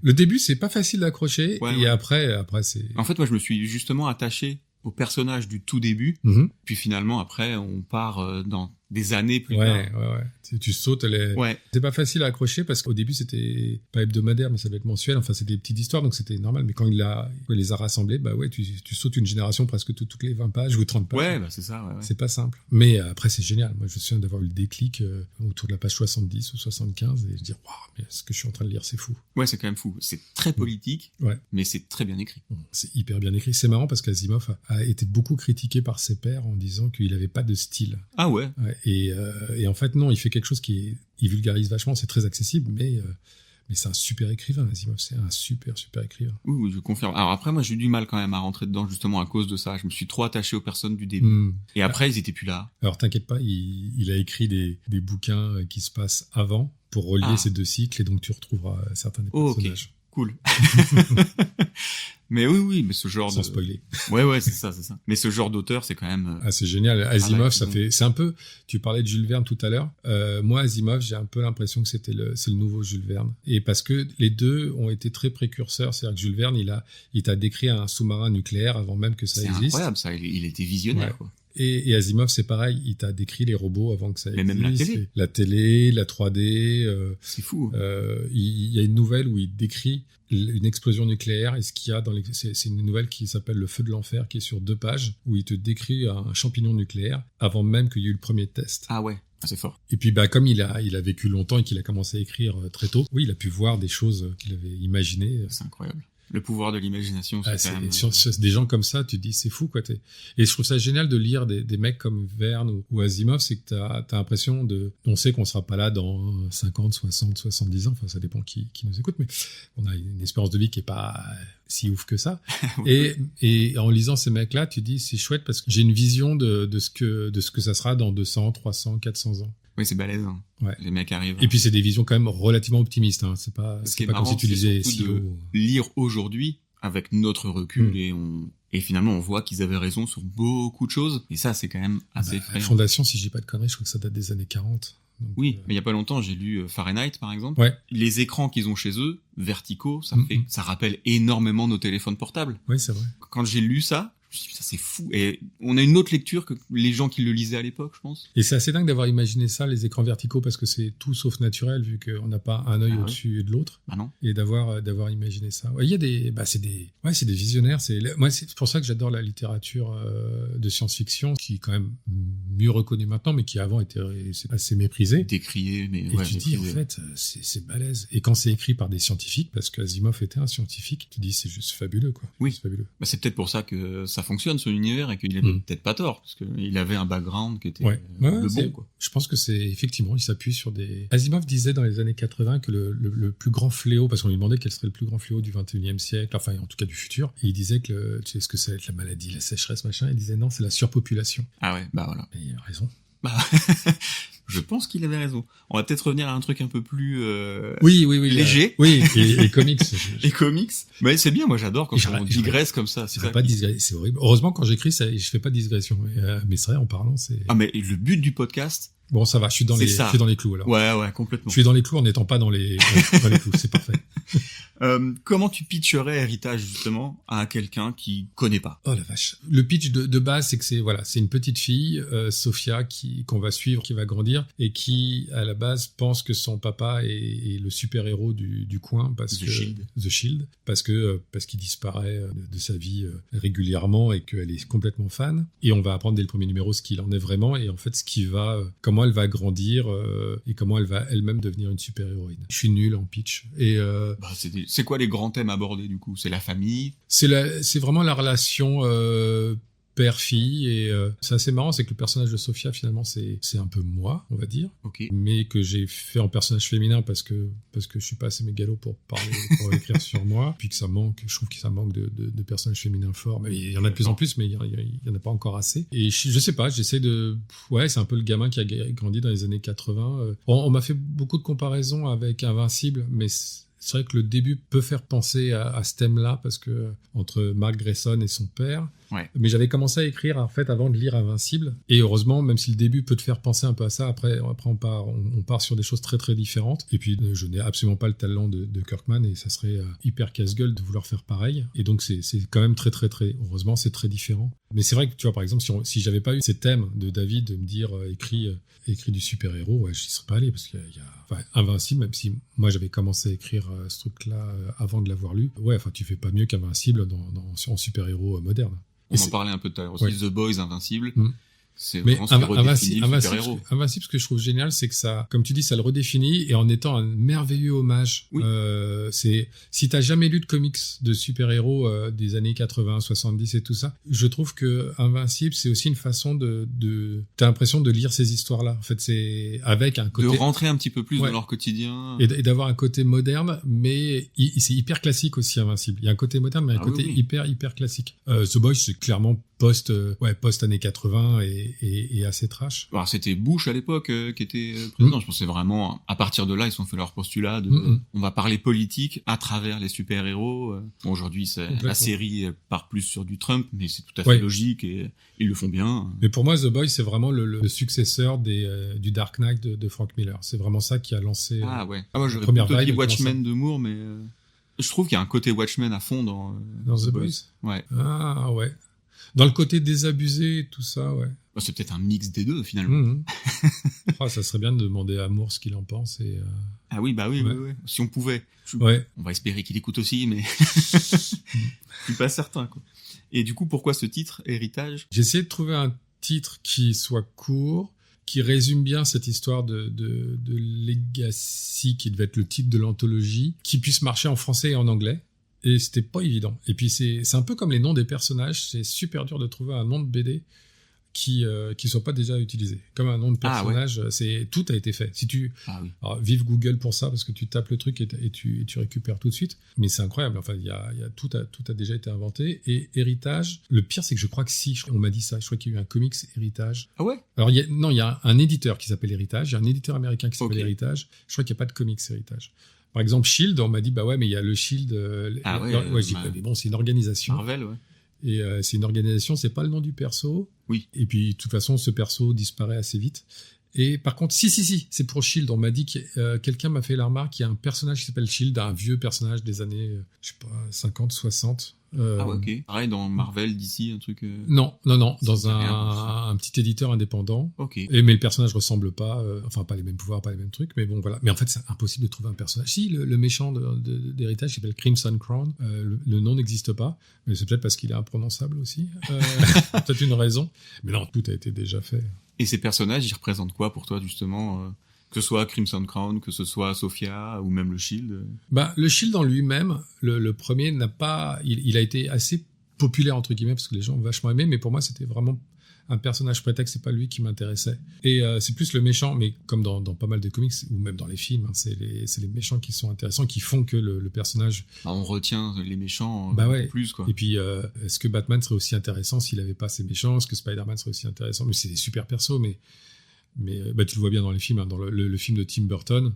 Le début, c'est pas facile d'accrocher, et après, c'est... En fait, moi, je me suis justement attaché au personnage du tout début, Puis finalement, après, on part dans des années plus tard. Ouais. Tu sautes, Ouais. C'est pas facile à accrocher parce qu'au début, c'était pas hebdomadaire, mais ça devait être mensuel. Enfin, c'était des petites histoires, donc c'était normal. Mais quand il les a rassemblés, bah ouais, tu sautes une génération presque toutes les 20 pages ou 30 pages. Ouais, bah c'est ça, ouais. C'est pas simple. Mais après, c'est génial. Moi, je me souviens d'avoir eu le déclic autour de la page 70 ou 75 et je dire, waouh, mais ce que je suis en train de lire, c'est fou. Ouais, c'est quand même fou. C'est très politique, mais c'est très bien écrit. C'est hyper bien écrit. C'est marrant parce qu'Asimov a été beaucoup critiqué par ses pairs en disant qu'il avait pas de style. Ah ouais. Et en fait, non, il fait quelque chose il vulgarise vachement, c'est très accessible, mais c'est un super écrivain, Asimov, c'est un super écrivain. Oui, je confirme. Alors après, moi, j'ai eu du mal quand même à rentrer dedans, justement, à cause de ça. Je me suis trop attaché aux personnes du début. Et après, ils étaient plus là. Alors, t'inquiète pas, il a écrit des bouquins qui se passent avant pour relier ces deux cycles, et donc tu retrouveras certains des personnages. Ok, cool. Mais oui, mais ce genre Sans spoiler. Ouais, c'est ça. Mais ce genre d'auteur, c'est quand même... c'est génial. Asimov, c'est un peu... Tu parlais de Jules Verne tout à l'heure. Moi, Asimov, j'ai un peu l'impression que c'est le nouveau Jules Verne. Et parce que les deux ont été très précurseurs. C'est-à-dire que Jules Verne, il t'a décrit un sous-marin nucléaire avant même que ça existe. C'est incroyable, ça. Il était visionnaire, quoi. Et Asimov, c'est pareil, il t'a décrit les robots avant que ça existe. Mais même la télé. La télé, la 3D. C'est fou. Il y a une nouvelle où il décrit une explosion nucléaire et ce qu'il y a c'est une nouvelle qui s'appelle Le Feu de l'Enfer, qui est sur 2 pages, où il te décrit un champignon nucléaire avant même qu'il y ait eu le premier test. Ah ouais. C'est fort. Et puis comme il a vécu longtemps et qu'il a commencé à écrire très tôt, oui, il a pu voir des choses qu'il avait imaginées. C'est incroyable. Le pouvoir de l'imagination, c'est des gens comme ça, tu te dis, c'est fou, quoi. Et je trouve ça génial de lire des mecs comme Verne ou Asimov, c'est que t'as l'impression on sait qu'on sera pas là dans 50, 60, 70 ans, enfin, ça dépend qui nous écoute, mais on a une espérance de vie qui est pas si ouf que ça. Et en lisant ces mecs-là, tu te dis, c'est chouette parce que j'ai une vision de ce que ça sera dans 200, 300, 400 ans. Oui, c'est balèze. Hein. Ouais. Les mecs arrivent. Et puis c'est des visions quand même relativement optimistes. Hein. C'est pas comme si tu lisais de lire aujourd'hui avec notre recul et finalement on voit qu'ils avaient raison sur beaucoup de choses. Et ça, c'est quand même assez effrayant. La Fondation, si je dis pas de conneries, je crois que ça date des années 40. Donc, oui, mais il y a pas longtemps, j'ai lu Fahrenheit par exemple. Ouais. Les écrans qu'ils ont chez eux, verticaux, ça rappelle énormément nos téléphones portables. Oui, c'est vrai. Quand j'ai lu ça, je me suis dit, ça c'est fou. Et on a une autre lecture que les gens qui le lisaient à l'époque, je pense. Et c'est assez dingue d'avoir imaginé ça, les écrans verticaux, parce que c'est tout sauf naturel, vu qu'on n'a pas un œil au-dessus de l'autre. Bah non. Et d'avoir imaginé ça. Ouais, il y a c'est des visionnaires. Moi, c'est pour ça que j'adore la littérature de science-fiction, qui est quand même mieux reconnue maintenant, mais qui avant était assez méprisée. Décriée, mais et tu te dis, en fait, c'est balèze. Et quand c'est écrit par des scientifiques, parce qu'Asimov était un scientifique, tu te dis, c'est juste fabuleux, quoi. Oui. C'est fabuleux. Bah, c'est peut-être pour ça que ça fonctionne, son univers, et qu'il avait peut-être pas tort, parce qu'il avait un background qui était bon, quoi. Je pense que c'est, effectivement, il s'appuie sur des... Asimov disait dans les années 80 que le plus grand fléau, parce qu'on lui demandait quel serait le plus grand fléau du 21e siècle, enfin, en tout cas du futur, et il disait que, tu sais ce que ça va être la maladie, la sécheresse, machin, il disait non, c'est la surpopulation. Ah ouais, bah voilà. Et il a raison. Bah, je pense qu'il avait raison. On va peut-être revenir à un truc un peu plus oui, léger. Oui, et comics. Et comics. Mais c'est bien, moi j'adore quand on digresse comme ça. C'est pas digresser, c'est horrible. Heureusement, quand j'écris, je fais pas de digression. Mais c'est vrai, en parlant, c'est... Ah, mais le but du podcast... Bon, ça va, je suis dans les clous, alors. Ouais, complètement. Je suis dans les clous en n'étant pas dans les clous, c'est parfait. Comment tu pitcherais Héritage, justement, à quelqu'un qui connaît pas? Oh la vache. Le pitch de base, c'est que c'est une petite fille, Sophia, qu'on va suivre, qui va grandir, et qui, à la base, pense que son papa est le super-héros du coin, The Shield, parce qu'il disparaît de sa vie régulièrement et qu'elle est complètement fan. Et on va apprendre dès le premier numéro ce qu'il en est vraiment, et en fait, comment elle va grandir, et comment elle va elle-même devenir une super-héroïne. Je suis nul en pitch. Et, c'est quoi les grands thèmes abordés, du coup? C'est la famille? C'est vraiment la relation père-fille, et c'est assez marrant, c'est que le personnage de Sophia, finalement, c'est un peu moi, on va dire, mais que j'ai fait en personnage féminin parce que je suis pas assez mégalo pour écrire sur moi, puis que je trouve que ça manque de personnages féminins forts, mais il y en a de plus en plus, mais il y en a pas encore assez, et je sais pas, j'essaie c'est un peu le gamin qui a grandi dans les années 80. On m'a fait beaucoup de comparaisons avec Invincible, mais c'est vrai que le début peut faire penser à ce thème-là, parce que entre Mark Grayson et son père, Ouais. Mais j'avais commencé à écrire en fait avant de lire Invincible. Et heureusement, même si le début peut te faire penser un peu à ça, après on part sur des choses très très différentes. Et puis je n'ai absolument pas le talent de Kirkman et ça serait hyper casse-gueule de vouloir faire pareil. Et donc c'est quand même très très très, heureusement c'est très différent. Mais c'est vrai que tu vois, par exemple, si j'avais pas eu ces thèmes de David de me dire écrit du super-héros, ouais, j'y serais pas allé parce qu'il y a enfin, Invincible, même si moi j'avais commencé à écrire ce truc-là avant de l'avoir lu. Ouais, enfin tu fais pas mieux qu'Invincible en super-héros moderne. On en parlait un peu tout à l'heure aussi, ouais. The Boys, Invincible. C'est vraiment ce qui redéfinit le super-héros. Invincible, ce que je trouve génial, c'est que ça, comme tu dis, ça le redéfinit et en étant un merveilleux hommage. Oui. Si t'as jamais lu de comics de super-héros des années 80, 70 et tout ça, je trouve que Invincible, c'est aussi une façon t'as l'impression de lire ces histoires-là. En fait, c'est avec un côté... De rentrer un petit peu plus dans leur quotidien. Et d'avoir un côté moderne, mais c'est hyper classique aussi, Invincible. Il y a un côté moderne, mais un côté hyper classique. The Boys, c'est clairement post années 80 et assez trash. Alors c'était Bush à l'époque qui était président. Je pensais vraiment à partir de là ils ont fait leur postulat de on va parler politique à travers les super-héros. Bon, aujourd'hui la série part plus sur du Trump, mais c'est tout à fait logique et ils le font bien. Mais pour moi The Boys c'est vraiment le successeur du Dark Knight de Frank Miller. C'est vraiment ça qui a lancé moi j'aurais plutôt dit Watchmen de Moore, mais je trouve qu'il y a un côté Watchmen à fond dans The Boys. Ouais. Ah ouais. Dans le côté désabusé, tout ça, ouais. C'est peut-être un mix des deux, finalement. Ça serait bien de demander à Moore ce qu'il en pense. Ah oui, oui. Si on pouvait. On va espérer qu'il écoute aussi, mais je suis pas certain, quoi. Et du coup, pourquoi ce titre, Héritage ? J'ai essayé de trouver un titre qui soit court, qui résume bien cette histoire de Legacy, qui devait être le titre de l'anthologie, qui puisse marcher en français et en anglais. Et c'était pas évident. Et puis c'est un peu comme les noms des personnages, c'est super dur de trouver un nom de BD qui soit pas déjà utilisé. Comme un nom de personnage, tout a été fait. Si alors, vive Google pour ça parce que tu tapes le truc et tu récupères tout de suite. Mais c'est incroyable. Enfin, tout a déjà été inventé. Et Héritage, le pire c'est que je crois que on m'a dit ça. Je crois qu'il y a eu un comics Héritage. Ah ouais. Alors il y a un éditeur qui s'appelle Héritage. Il y a un éditeur américain qui s'appelle Héritage. Je crois qu'il y a pas de comics Héritage. Par exemple, Shield, on m'a dit, mais il y a le Shield. Mais bon, c'est une organisation. Marvel, ouais. Et c'est une organisation, c'est pas le nom du perso. Oui. Et puis, de toute façon, ce perso disparaît assez vite. Et par contre, si, c'est pour Shield. On m'a dit que quelqu'un m'a fait la remarque qu'il y a un personnage qui s'appelle Shield, un vieux personnage des années, 50, 60. Ok. Pareil dans Marvel, DC, un truc... Non. Dans un petit éditeur indépendant. Ok. Mais le personnage ressemble pas, pas les mêmes pouvoirs, pas les mêmes trucs, mais bon, voilà. Mais en fait, c'est impossible de trouver un personnage. Si, le méchant d'Héritage s'appelle Crimson Crown. Le nom n'existe pas, mais c'est peut-être parce qu'il est imprononçable aussi. Peut-être une raison. Mais non, tout a été déjà fait. Et ces personnages, ils représentent quoi pour toi, justement que ce soit Crimson Crown, que ce soit Sophia, ou même le Shield. Le Shield en lui-même, le premier n'a pas... Il a été assez populaire, entre guillemets, parce que les gens ont vachement aimé, mais pour moi, c'était vraiment un personnage prétexte, c'est pas lui qui m'intéressait. Et c'est plus le méchant, mais comme dans pas mal de comics, ou même dans les films, c'est les méchants qui sont intéressants, qui font que le personnage... On retient les méchants plus, quoi. Et puis, est-ce que Batman serait aussi intéressant s'il avait pas ces méchants ? Est-ce que Spider-Man serait aussi intéressant ? Mais c'est des super persos, mais tu le vois bien dans les films, dans le film de Tim Burton,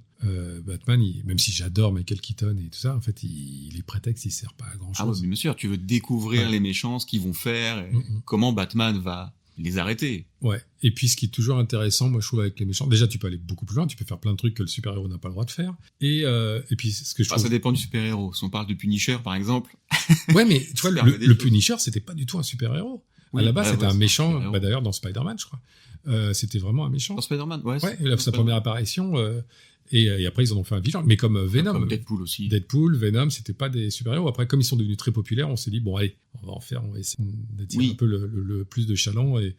Batman, même si j'adore Michael Keaton et tout ça, en fait, les prétextes, ils servent pas à grand chose. Ah oui, bien sûr, tu veux découvrir les méchants, ce qu'ils vont faire, et comment Batman va les arrêter. Ouais. Et puis, ce qui est toujours intéressant, moi, je trouve, avec les méchants, déjà, tu peux aller beaucoup plus loin, tu peux faire plein de trucs que le super-héros n'a pas le droit de faire. Et puis, ce que je trouve... Ça dépend du super-héros. Si on parle de Punisher, par exemple. Ouais, mais tu vois, le Punisher, c'était pas du tout un super-héros. À la base, c'était un méchant, d'ailleurs, dans Spider-Man, je crois. C'était vraiment un méchant. Dans Spider-Man, sa première apparition. Et après, ils en ont fait un vilain. Mais comme Venom. Comme Deadpool aussi. Deadpool, Venom, c'était pas des super-héros. Après, comme ils sont devenus très populaires, on s'est dit, bon, allez, on va essayer d'attirer un peu le plus de chaland. Et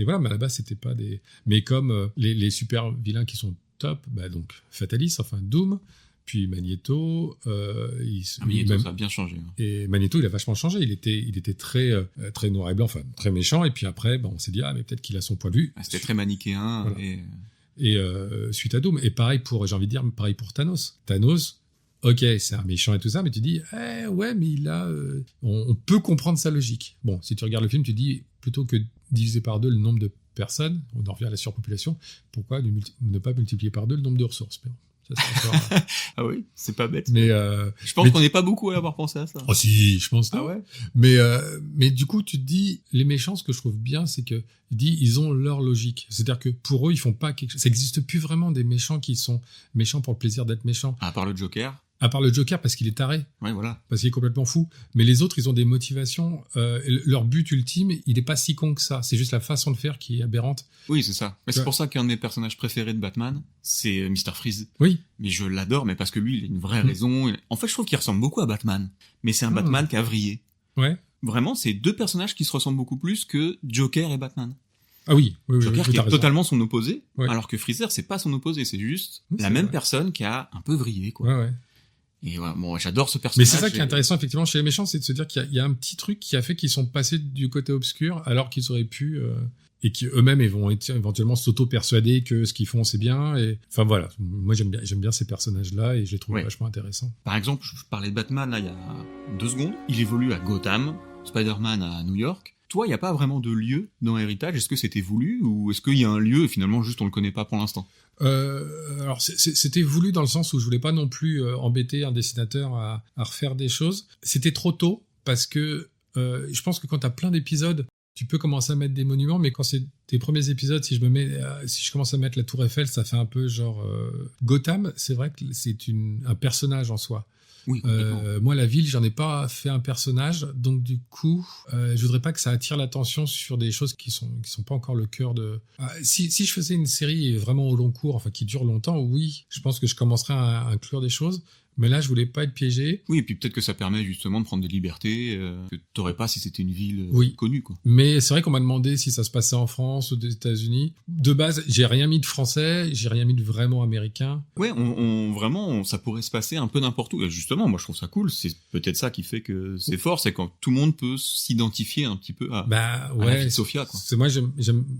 voilà, mais à la base, c'était pas des... Mais comme les super vilains qui sont top, donc Fatalis, enfin Doom, puis Magneto, Magneto, ça a bien changé. Et Magneto, il a vachement changé. Il était très très noir et blanc, enfin très méchant. Et puis après, on s'est dit mais peut-être qu'il a son point de vue. C'était très manichéen. Voilà. Et suite à Doom. Et pareil pour Thanos. Thanos, ok, c'est un méchant et tout ça, mais tu dis ouais, mais il a, on peut comprendre sa logique. Bon, si tu regardes le film, tu dis plutôt que diviser par 2 le nombre de personnes, on en revient à la surpopulation. Pourquoi ne pas multiplier par 2 le nombre de ressources? Ça, c'est encore, Ah oui, c'est pas bête. mais Je pense qu'on n'est pas beaucoup à avoir pensé à ça. oh si, je pense. Ah Non. ouais. Mais du coup, tu te dis, les méchants, ce que je trouve bien, c'est que ils ont leur logique. C'est-à-dire que pour eux, ils font pas quelque chose. Ça n'existe plus vraiment des méchants qui sont méchants pour le plaisir d'être méchants. À part le Joker. À part le Joker, parce qu'il est taré. Ouais, voilà. Parce qu'il est complètement fou. Mais les autres, ils ont des motivations. Leur but ultime, il n'est pas si con que ça. C'est juste la façon de faire qui est aberrante. Oui, c'est ça. Mais c'est Ouais. pour ça qu'un de mes personnages préférés de Batman, c'est Mr. Freeze. Oui. Mais je l'adore, mais parce que lui, il a une vraie Mm. raison. En fait, je trouve qu'il ressemble beaucoup à Batman. Mais c'est un Batman qui a vrillé. Ouais. Vraiment, c'est deux personnages qui se ressemblent beaucoup plus que Joker et Batman. Ah oui. Oui, Joker oui, qui t'as est raison. totalement son opposé, Ouais. alors que Freezer, c'est pas son opposé, c'est juste Oui, la c'est même vrai. personne qui a un peu vrillé, quoi. Ouais, ouais. Et voilà, bon, j'adore ce Mais personnage. c'est ça qui est et- intéressant, effectivement, chez les méchants, c'est de se dire qu'il y a un petit truc qui a fait qu'ils sont passés du côté obscur, alors qu'ils auraient pu, et qui eux-mêmes ils vont éventuellement s'auto-persuader que ce qu'ils font, c'est bien. Et enfin voilà, moi j'aime bien ces personnages-là et je les trouve Ouais. vachement intéressants. Par exemple, je parlais de Batman, là, il y a 2 secondes. Il évolue à Gotham, Spider-Man à New York. Toi, il n'y a pas vraiment de lieu dans Héritage. Est-ce que c'était voulu ou est-ce qu'il y a un lieu et finalement juste on le connaît pas pour l'instant? Alors c'était voulu dans le sens où je voulais pas non plus embêter un dessinateur à refaire des choses. C'était trop tôt parce que je pense que quand t'as plein d'épisodes, tu peux commencer à mettre des monuments, mais quand c'est tes premiers épisodes, si je commence à mettre la Tour Eiffel, ça fait un peu genre Gotham. C'est vrai que c'est un personnage en soi. Oui, complètement. Moi, la ville, j'en ai pas fait un personnage, donc du coup, je voudrais pas que ça attire l'attention sur des choses qui sont pas encore le cœur de. Si je faisais une série vraiment au long cours, enfin qui dure longtemps, oui, je pense que je commencerais à inclure des choses. Mais là, je voulais pas être piégé. Oui, et puis peut-être que ça permet justement de prendre des libertés que t'aurais pas si c'était une ville Oui. connue, quoi. Mais c'est vrai qu'on m'a demandé si ça se passait en France ou aux États-Unis. De base, j'ai rien mis de français, j'ai rien mis de vraiment américain. Ouais, vraiment, ça pourrait se passer un peu n'importe où. Et justement, moi je trouve ça cool. C'est peut-être ça qui fait que c'est fort, c'est quand tout le monde peut s'identifier un petit peu à Bah la ouais. fille Sophia, quoi. Moi,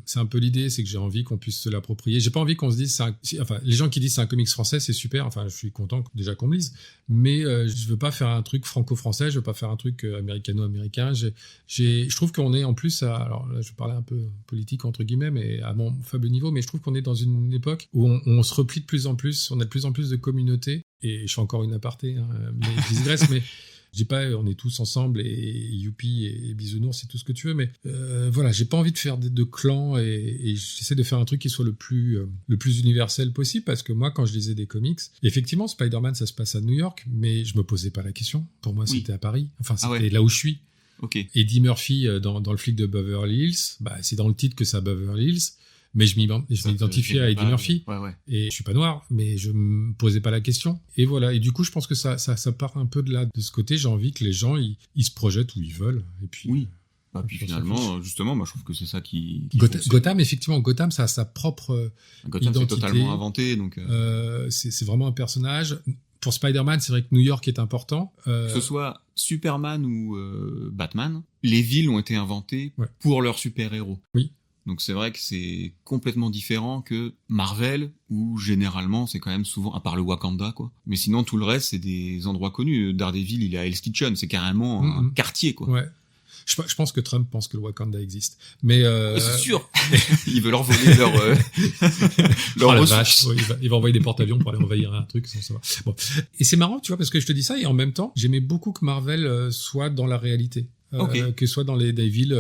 c'est un peu l'idée, c'est que j'ai envie qu'on puisse se l'approprier. J'ai pas envie qu'on se dise, enfin, les gens qui disent c'est un comics français, c'est super. Enfin, je suis content déjà qu'on me lise. Mais je veux pas faire un truc franco-français, je veux pas faire un truc américano-américain. Je trouve qu'on est en plus alors là, je parlais un peu politique entre guillemets, mais à mon faible niveau, mais je trouve qu'on est dans une époque où on se replie de plus en plus, on a de plus en plus de communautés. Et je fais encore une aparté, hein, mais je digresse, mais je dis pas on est tous ensemble et youpi et bisounours, c'est tout ce que tu veux, mais voilà, j'ai pas envie de faire de clans et j'essaie de faire un truc qui soit le plus universel possible, parce que moi, quand je lisais des comics, effectivement, Spider-Man, ça se passe à New York, mais je me posais pas la question. Pour moi, Oui. c'était à Paris. Enfin, c'était ouais. là où je suis. Ok. Eddie Murphy dans le flic de Beverly Hills, bah, c'est dans le titre que c'est à Beverly Hills, mais je m'identifiais à Eddie Murphy. Ouais, ouais. Et je suis pas noir, mais je me posais pas la question. Et voilà. Et du coup, je pense que ça part un peu de ce côté. J'ai envie que les gens, ils se projettent où ils veulent. Et puis. Oui. Bah, puis on s'en finalement, justement, moi je trouve que c'est ça qui Gotham, effectivement, Gotham, ça a sa propre Gotham, c'est identité. totalement inventé, donc c'est vraiment un personnage. Pour Spider-Man, c'est vrai que New York est important. que ce soit Superman ou Batman, les villes ont été inventées Ouais. pour leurs super-héros. Oui. Donc c'est vrai que c'est complètement différent que Marvel, où généralement c'est quand même souvent, à part le Wakanda, quoi. Mais sinon tout le reste c'est des endroits connus. Daredevil, il est à Hell's Kitchen, c'est carrément un quartier, quoi. Ouais. Je pense que Trump pense que le Wakanda existe. Mais C'est sûr. Il veut leur voler leur oh la ressources. vache, ouais, il va envoyer des porte-avions pour aller envahir un truc sans savoir. Bon. Et c'est marrant, tu vois, parce que je te dis ça et en même temps, j'aimais beaucoup que Marvel soit dans la réalité. Ok. Que soit dans des villes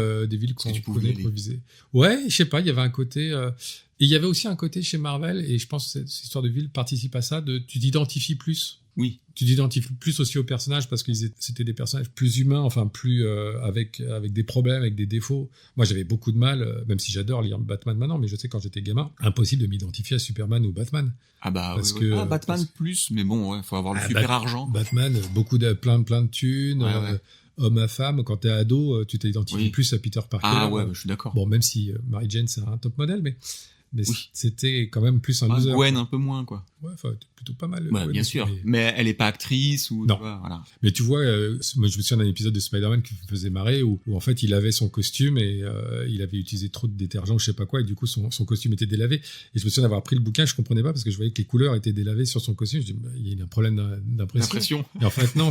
qu'on que tu pouvais connaît, aller. improviser. Ouais, je sais pas, il y avait un côté et il y avait aussi un côté chez Marvel, et je pense que cette histoire de ville participe à ça, tu t'identifies plus. Oui. Tu t'identifies plus aussi aux personnages parce que c'était des personnages plus humains, enfin plus avec des problèmes, avec des défauts. Moi, j'avais beaucoup de mal, même si j'adore lire Batman maintenant, mais je sais quand j'étais gamin, impossible de m'identifier à Superman ou Batman. Ah bah Parce oui, que- oui. Ah, Batman plus, mais bon, ouais, faut avoir le Ah, super argent. Batman, plein de thunes, Ouais. homme à femme. Quand t'es ado, tu t'identifies Oui. plus à Peter Parker. Ah ouais, bah, je suis d'accord. Bon, même si Mary Jane c'est un top modèle, mais Oui. c'était quand même plus un Ah, loser. Gwen un peu moins, quoi. Ouais, enfin, plutôt pas mal. Ouais, Gwen bien aussi, sûr. mais- Mais elle est pas actrice ou Non. tu vois, voilà. Mais tu vois, moi je me souviens d'un épisode de Spider-Man qui me faisait marrer où en fait il avait son costume et il avait utilisé trop de détergent, je sais pas quoi, et du coup son costume était délavé. Et je me souviens d'avoir pris le bouquin, je comprenais pas parce que je voyais que les couleurs étaient délavées sur son costume. Je dis, bah, il y a un problème d'impression. L'impression. Et en fait non,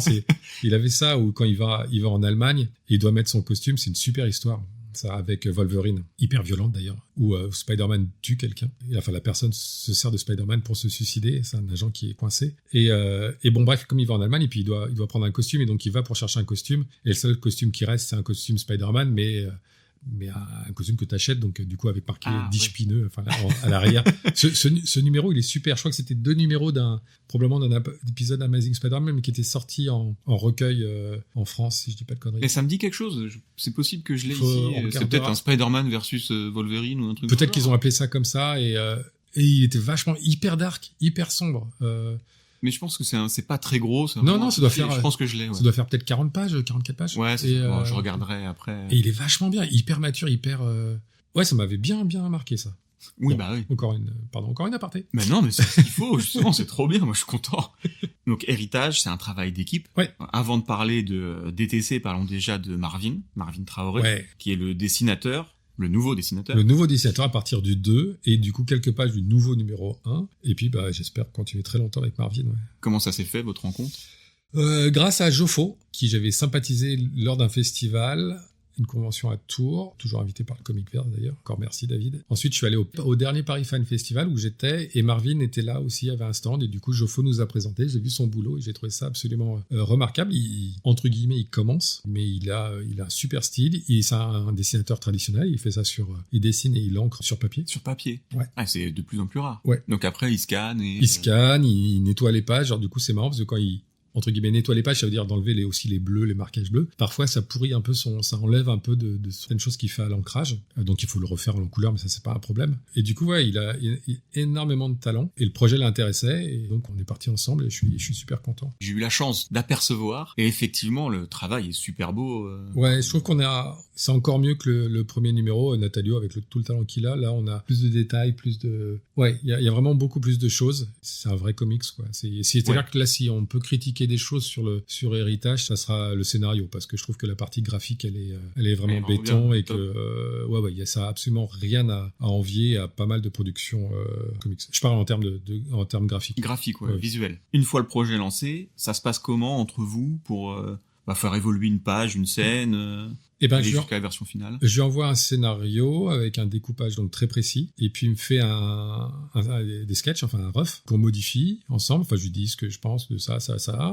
il avait ça où quand il va en Allemagne, et il doit mettre son costume, c'est une super histoire. ça avec Wolverine, hyper violente d'ailleurs, où Spider-Man tue quelqu'un. Et, enfin, la personne se sert de Spider-Man pour se suicider, c'est un agent qui est coincé. Et bon, bref, comme il va en Allemagne, et puis il doit prendre un costume, et donc il va pour chercher un costume, et le seul costume qui reste, c'est un costume Spider-Man, mais un costume que t'achètes, donc du coup avec marqué Dish-Pineux, enfin à l'arrière. ce numéro, il est super. Je crois que c'était 2 numéros probablement d'un épisode Amazing Spider-Man, mais qui était sorti en recueil en France, si je dis pas de conneries. Et ça me dit quelque chose. C'est possible que je l'ai ici. C'est peut-être un Spider-Man versus Wolverine ou un truc. Peut-être qu'ils ont appelé ça comme ça, et il était vachement hyper dark, hyper sombre. Mais je pense que c'est pas très gros. Non, ça doit faire. Je pense que je l'ai. Ouais. Ça doit faire peut-être 40 pages, 44 pages. Ouais, bon, je regarderai après. Et il est vachement bien, hyper mature, hyper. Ouais, ça m'avait bien marqué ça. Oui, bon, bah oui. Encore une aparté. Mais non, mais c'est ce qu'il faut, justement, c'est trop bien, moi je suis content. Donc Héritage, c'est un travail d'équipe. Ouais. Avant de parler de DTC, parlons déjà de Marvin Traoré, qui est le dessinateur. Le nouveau dessinateur. Le nouveau dessinateur à partir du 2, et du coup quelques pages du nouveau numéro 1. Et puis j'espère continuer très longtemps avec Marvin. Ouais. Comment ça s'est fait, votre rencontre ? Grâce à Joffo, qui j'avais sympathisé lors d'un festival, une convention à Tours, toujours invité par le Comic Verse d'ailleurs. Encore merci David. Ensuite je suis allé au dernier Paris Fan Festival où j'étais, et Marvin était là aussi, avait un stand, et du coup Joffo nous a présenté, j'ai vu son boulot et j'ai trouvé ça absolument remarquable. Entre guillemets, il commence, mais il a un super style. C'est un dessinateur traditionnel, il fait ça il dessine et il encre sur papier. Sur papier. Ouais. Ah, c'est de plus en plus rare. Ouais. Donc après il scanne il nettoie les pages. Genre du coup c'est marrant parce que quand il entre guillemets nettoie les pages, ça veut dire d'enlever aussi les bleus, les marquages bleus. Parfois, ça pourrit un peu ça enlève un peu de certaines choses qu'il fait à l'ancrage. Donc, il faut le refaire en couleur, mais ça, c'est pas un problème. Et du coup, ouais, il a énormément de talent. Et le projet l'intéressait. Et donc, on est partis ensemble et je suis super content. J'ai eu la chance d'apercevoir. Et effectivement, le travail est super beau. Ouais, je trouve c'est encore mieux que le premier numéro, Natalio, avec tout le talent qu'il a. Là, on a plus de détails, ouais, il y a vraiment beaucoup plus de choses. C'est un vrai comics, quoi. C'est-à-dire que là, si on peut critiquer des choses sur Héritage, ça sera le scénario, parce que je trouve que la partie graphique elle est vraiment béton bien, et top. Que il y a ça absolument rien à envier à pas mal de productions comics. Je parle en termes graphiques. Graphique, ouais, visuel. Une fois le projet lancé, ça se passe comment entre vous pour faire évoluer une page, une scène jusqu'à la version finale? Je lui envoie un scénario avec un découpage donc très précis, et puis il me fait des sketchs, enfin un rough, qu'on modifie ensemble. Enfin, je lui dis ce que je pense de ça,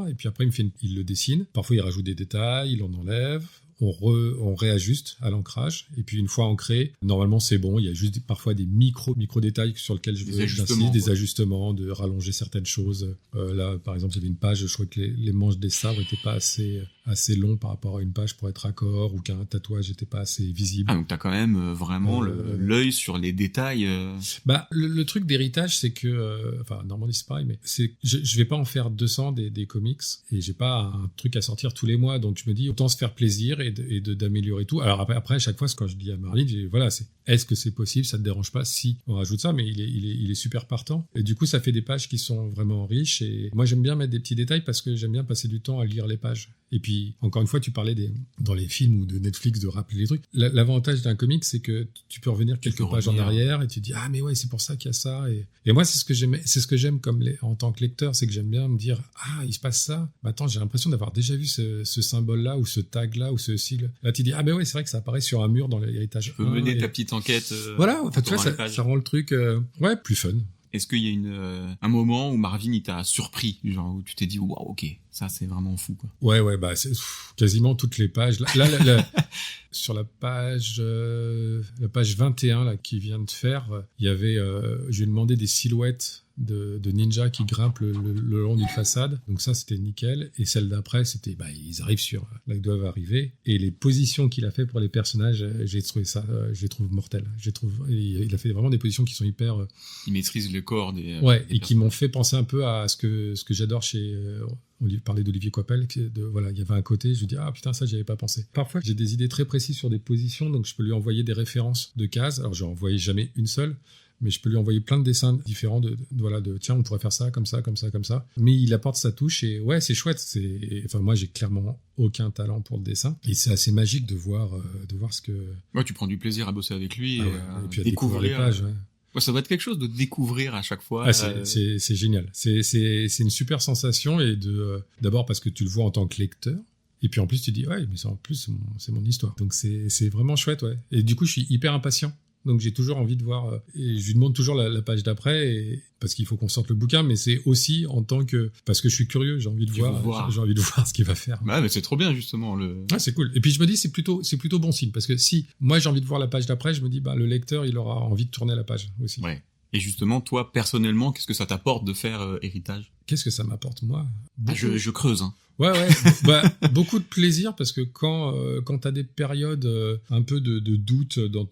et puis après il le dessine. Parfois il rajoute des détails, il en enlève. On réajuste à l'ancrage, et puis une fois ancré, normalement c'est bon. Il y a juste parfois des micro détails sur lesquels je veux insister, des ajustements, de rallonger certaines choses. Là, par exemple, j'avais une page, je crois que les manches des sabres n'étaient pas assez longs par rapport à une page pour être raccord, ou qu'un tatouage n'était pas assez visible. Ah, donc t'as quand même vraiment l'œil sur les détails. Le truc d'Héritage, c'est que, normalement c'est pareil, mais je vais pas en faire 200 des comics, et j'ai pas un truc à sortir tous les mois, donc je me dis autant se faire plaisir et d'améliorer tout. Alors après, à chaque fois, quand je dis à Marlene, est-ce que c'est possible, ça te dérange pas si on rajoute ça, mais il est super partant. Et du coup, ça fait des pages qui sont vraiment riches, et moi j'aime bien mettre des petits détails parce que j'aime bien passer du temps à lire les pages. Et puis, encore une fois, tu parlais dans les films ou de Netflix de rappeler les trucs. L'avantage d'un comic, c'est que tu peux revenir quelques pages en arrière et tu te dis, ah, mais ouais, c'est pour ça qu'il y a ça. Et moi, c'est ce que j'aime en tant que lecteur, c'est que j'aime bien me dire, ah, il se passe ça. Bah, attends, j'ai l'impression d'avoir déjà vu ce symbole-là, ou ce tag-là, ou ce sigle. Là, tu dis, ah, ben ouais, c'est vrai que ça apparaît sur un mur dans l'héritage. Tu peux mener ta petite enquête. Voilà, en fait, tu vois, ça rend le truc, plus fun. Est-ce qu'il y a un moment où Marvin il t'a surpris, genre où tu t'es dit waouh, ok, ça c'est vraiment fou, quoi. Ouais, c'est quasiment toutes les pages. Là, sur la page 21 là qu'il vient de faire, il y avait, je lui ai demandé des silhouettes de ninjas qui grimpent le long d'une façade. Donc ça, c'était nickel. Et celle d'après, c'était, ils arrivent là ils doivent arriver. Et les positions qu'il a fait pour les personnages, j'ai trouvé ça, je les trouve mortelles. Il a fait vraiment des positions qui sont hyper. Il maîtrise le corps des. Ouais, et qui m'ont fait penser un peu à ce que j'adore chez. On parlait d'Olivier Coipel, il y avait un côté, je lui dis, ah putain, ça, j'y avais pas pensé. Parfois, j'ai des idées très précises sur des positions, donc je peux lui envoyer des références de cases. Alors, je n'en envoyais jamais une seule, mais je peux lui envoyer plein de dessins différents de tiens, on pourrait faire ça, comme ça, comme ça, comme ça. Mais il apporte sa touche, et ouais, c'est chouette. Moi, j'ai clairement aucun talent pour le dessin, et c'est assez magique de voir ce que. Ouais, tu prends du plaisir à bosser avec lui, et puis à découvrir les pages. Ouais. Ouais, ça doit être quelque chose de découvrir à chaque fois. Ah, c'est génial. C'est une super sensation, et d'abord parce que tu le vois en tant que lecteur, Et puis en plus, tu dis, ouais, mais ça, en plus, c'est mon histoire. Donc c'est vraiment chouette, ouais. Et du coup, je suis hyper impatient. Donc j'ai toujours envie de voir, et je lui demande toujours la page d'après, parce qu'il faut qu'on sorte le bouquin, mais c'est aussi parce que je suis curieux, j'ai envie de voir ce qu'il va faire. Ouais, mais c'est trop bien justement Ouais, c'est cool. Et puis je me dis c'est plutôt bon signe, parce que si moi j'ai envie de voir la page d'après, je me dis le lecteur il aura envie de tourner la page aussi. Ouais. Et justement, toi personnellement, qu'est-ce que ça t'apporte de faire Héritage ? Qu'est-ce que ça m'apporte moi ? Je creuse. Hein. Ouais, beaucoup de plaisir, parce que quand t'as des périodes un peu de doute dans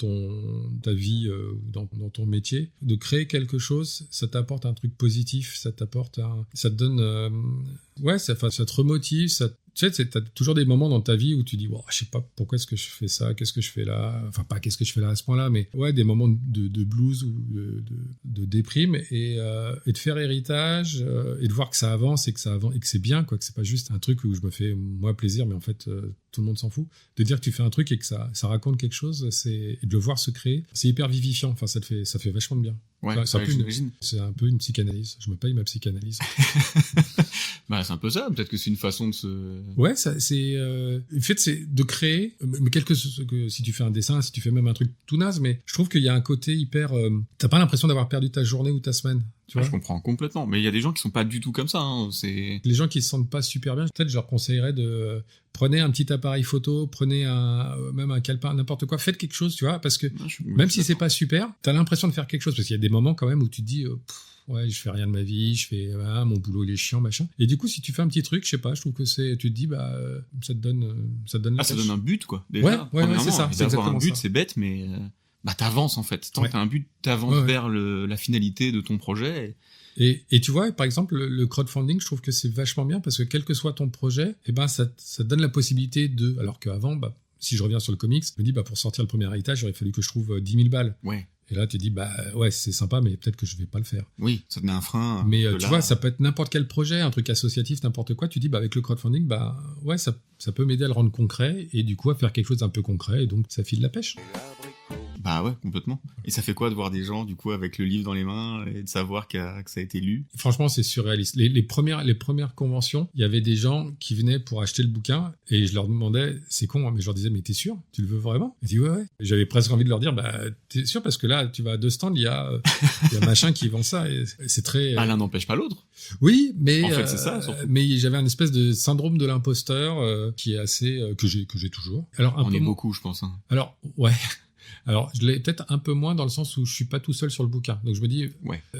ta vie, dans ton métier, de créer quelque chose, ça t'apporte un truc positif, ça te donne, ça te remotive, tu sais, t'as toujours des moments dans ta vie où tu dis, je sais pas pourquoi est-ce que je fais ça, qu'est-ce que je fais là, enfin pas qu'est-ce que je fais là à ce point-là, mais ouais, des moments de blues ou de déprime, et de faire Héritage, et de voir que ça avance et que c'est bien, quoi, que c'est pas juste un truc où je me fais moi plaisir, mais en fait tout le monde s'en fout. De dire que tu fais un truc et que ça raconte quelque chose, et de le voir se créer, c'est hyper vivifiant. Enfin, ça fait vachement de bien. Ouais, j'imagine. C'est un peu une psychanalyse. Je me paye ma psychanalyse. C'est un peu ça. Peut-être que c'est une façon de se... Ouais, en fait, c'est de créer, mais si tu fais un dessin, si tu fais même un truc tout naze, mais je trouve qu'il y a un côté hyper... t'as pas l'impression d'avoir perdu ta journée ou ta semaine. Tu vois, je comprends complètement. Mais il y a des gens qui sont pas du tout comme ça. Hein. Les gens qui se sentent pas super bien, peut-être je leur conseillerais de... Prenez un petit appareil photo, prenez même un calepin, n'importe quoi, faites quelque chose, tu vois, parce que même si c'est pas super, t'as l'impression de faire quelque chose, parce qu'il y a des moments quand même où tu te dis, je fais rien de ma vie, je fais mon boulot il est chiant, machin. Et du coup, si tu fais un petit truc, je sais pas, je trouve que tu te dis, ça te donne ça donne un but, quoi. Déjà, ouais, c'est ça. C'est d'avoir un but, ça. c'est bête, mais t'avances en fait. Tant que t'as un but, t'avances vers la finalité de ton projet. Et tu vois, par exemple, le crowdfunding, je trouve que c'est vachement bien, parce que quel que soit ton projet, ça te donne la possibilité alors qu'avant, si je reviens sur le comics, je me dis, pour sortir le premier Héritage, il aurait fallu que je trouve 10 000 balles. Ouais. Et là, tu te dis, c'est sympa, mais peut-être que je vais pas le faire. Oui, ça te met un frein. Mais tu vois, ça peut être n'importe quel projet, un truc associatif, n'importe quoi. Tu dis, avec le crowdfunding, ça peut m'aider à le rendre concret, et du coup, à faire quelque chose d'un peu concret, et donc ça file la pêche. Bah ouais, complètement. Et ça fait quoi de voir des gens, du coup, avec le livre dans les mains et de savoir que ça a été lu ? Franchement, c'est surréaliste. Les premières conventions, il y avait des gens qui venaient pour acheter le bouquin, et je leur demandais, c'est con, mais je leur disais, mais t'es sûr ? Tu le veux vraiment ? Ils disaient, ouais. Et j'avais presque envie de leur dire, t'es sûr ? Parce que là, tu vas à 2 stands, il y a machin qui vend ça, et c'est très... L'un n'empêche pas l'autre. Oui, mais... En fait, c'est ça, surtout. Mais j'avais un espèce de syndrome de l'imposteur qui est assez... que j'ai toujours. Alors, on est beaucoup, je pense. Hein. Alors, ouais... Alors, je l'ai peut-être un peu moins dans le sens où je suis pas tout seul sur le bouquin. Donc, je me dis,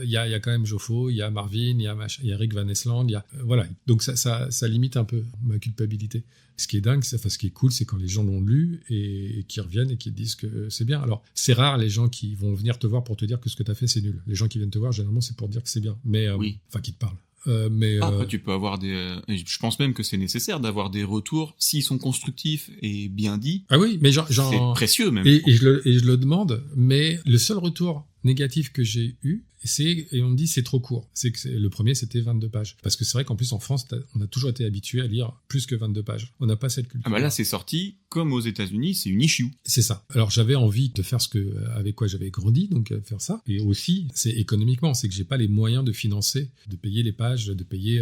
il y a quand même Joffo, il y a Marvin, il y a Rick Van Esland, voilà. Donc, ça limite un peu ma culpabilité. Ce qui est dingue, ce qui est cool, c'est quand les gens l'ont lu et qui reviennent et qui disent que c'est bien. Alors, c'est rare les gens qui vont venir te voir pour te dire que ce que t'as fait, c'est nul. Les gens qui viennent te voir, généralement, c'est pour dire que c'est bien. Mais, enfin, qui te parlent. Après, tu peux avoir je pense même que c'est nécessaire d'avoir des retours s'ils sont constructifs et bien dits. Ah oui, mais c'est précieux même. Et je le demande, mais le seul retour négatif que j'ai eu, et on me dit c'est trop court. C'est que le premier c'était 22 pages. Parce que c'est vrai qu'en plus en France, on a toujours été habitué à lire plus que 22 pages. On n'a pas cette culture. Là c'est sorti, comme aux États-Unis, c'est une issue. C'est ça. Alors j'avais envie de faire avec quoi j'avais grandi, donc faire ça. Et aussi, c'est économiquement, c'est que j'ai pas les moyens de financer, de payer les pages, de payer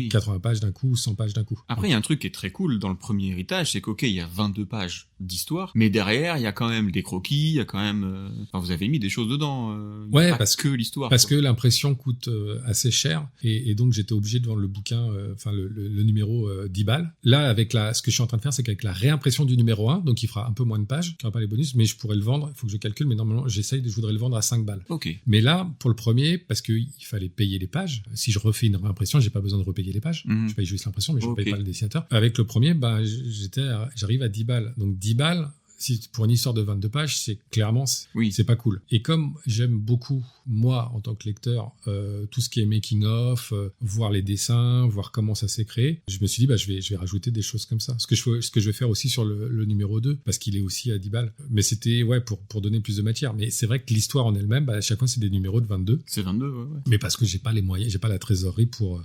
80 pages d'un coup ou 100 pages d'un coup. Après, il y a un truc qui est très cool dans le premier Héritage, c'est il y a 22 pages d'histoire, mais derrière, il y a quand même des croquis, il y a quand même... vous avez mis des choses dedans. Parce que l'histoire. Parce que l'impression coûte assez cher, et donc j'étais obligé de vendre le bouquin, le numéro 10 balles. Là, ce que je suis en train de faire, c'est qu'avec la réimpression du numéro 1, donc il fera un peu moins de pages, qui n'aura pas les bonus, mais je pourrais le vendre, il faut que je calcule, mais normalement, je voudrais le vendre à 5 balles. Ok. Mais là, pour le premier, parce qu'il fallait payer les pages, si je refais une réimpression, j'ai pas besoin de repayer les pages. Je paye juste l'impression, mais je ne paye pas le dessinateur. Avec le premier, j'arrive à 10 balles. Donc 10 balles, pour une histoire de 22 pages, c'est clairement, c'est pas cool. Et comme j'aime beaucoup, moi, en tant que lecteur, tout ce qui est making of, voir les dessins, voir comment ça s'est créé, je me suis dit, je vais rajouter des choses comme ça. Ce que je vais faire aussi sur le numéro 2, parce qu'il est aussi à 10 balles. Mais c'était, pour donner plus de matière. Mais c'est vrai que l'histoire en elle-même, à chaque fois, c'est des numéros de 22. C'est 22, ouais. Mais parce que j'ai pas les moyens, j'ai pas la trésorerie pour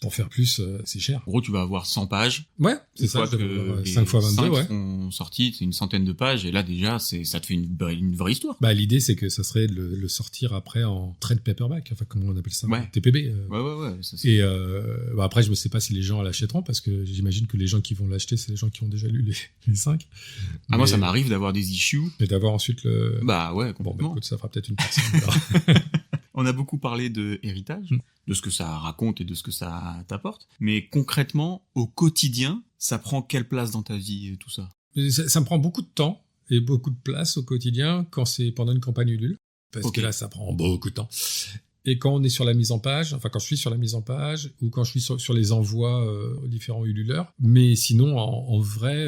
faire plus, c'est cher. En gros, tu vas avoir 100 pages. Ouais, c'est ça. 5 fois 22, sont sortis, c'est une centaine de pages, et là déjà, ça te fait une vraie histoire. Bah, l'idée, c'est que ça serait de le sortir après en trade paperback, enfin, comment on appelle ça? Ouais. TPB. Ouais. Ça, Et après, je ne sais pas si les gens l'achèteront, parce que j'imagine que les gens qui vont l'acheter, c'est les gens qui ont déjà lu les 5. Moi, ça m'arrive d'avoir des issues. Et d'avoir ensuite le... Bah ouais, Bon, complètement. écoute, ça fera peut-être une personne. On a beaucoup parlé de héritage, de ce que ça raconte et de ce que ça t'apporte. Mais concrètement, au quotidien, ça prend quelle place dans ta vie, tout ça? Ça me prend beaucoup de temps et beaucoup de place au quotidien quand c'est pendant une campagne Ulule. Parce que là, ça prend beaucoup de temps. Et quand on est sur la mise en page, enfin quand je suis sur la mise en page, ou quand je suis sur les envois aux différents ululeurs. Mais sinon, en vrai,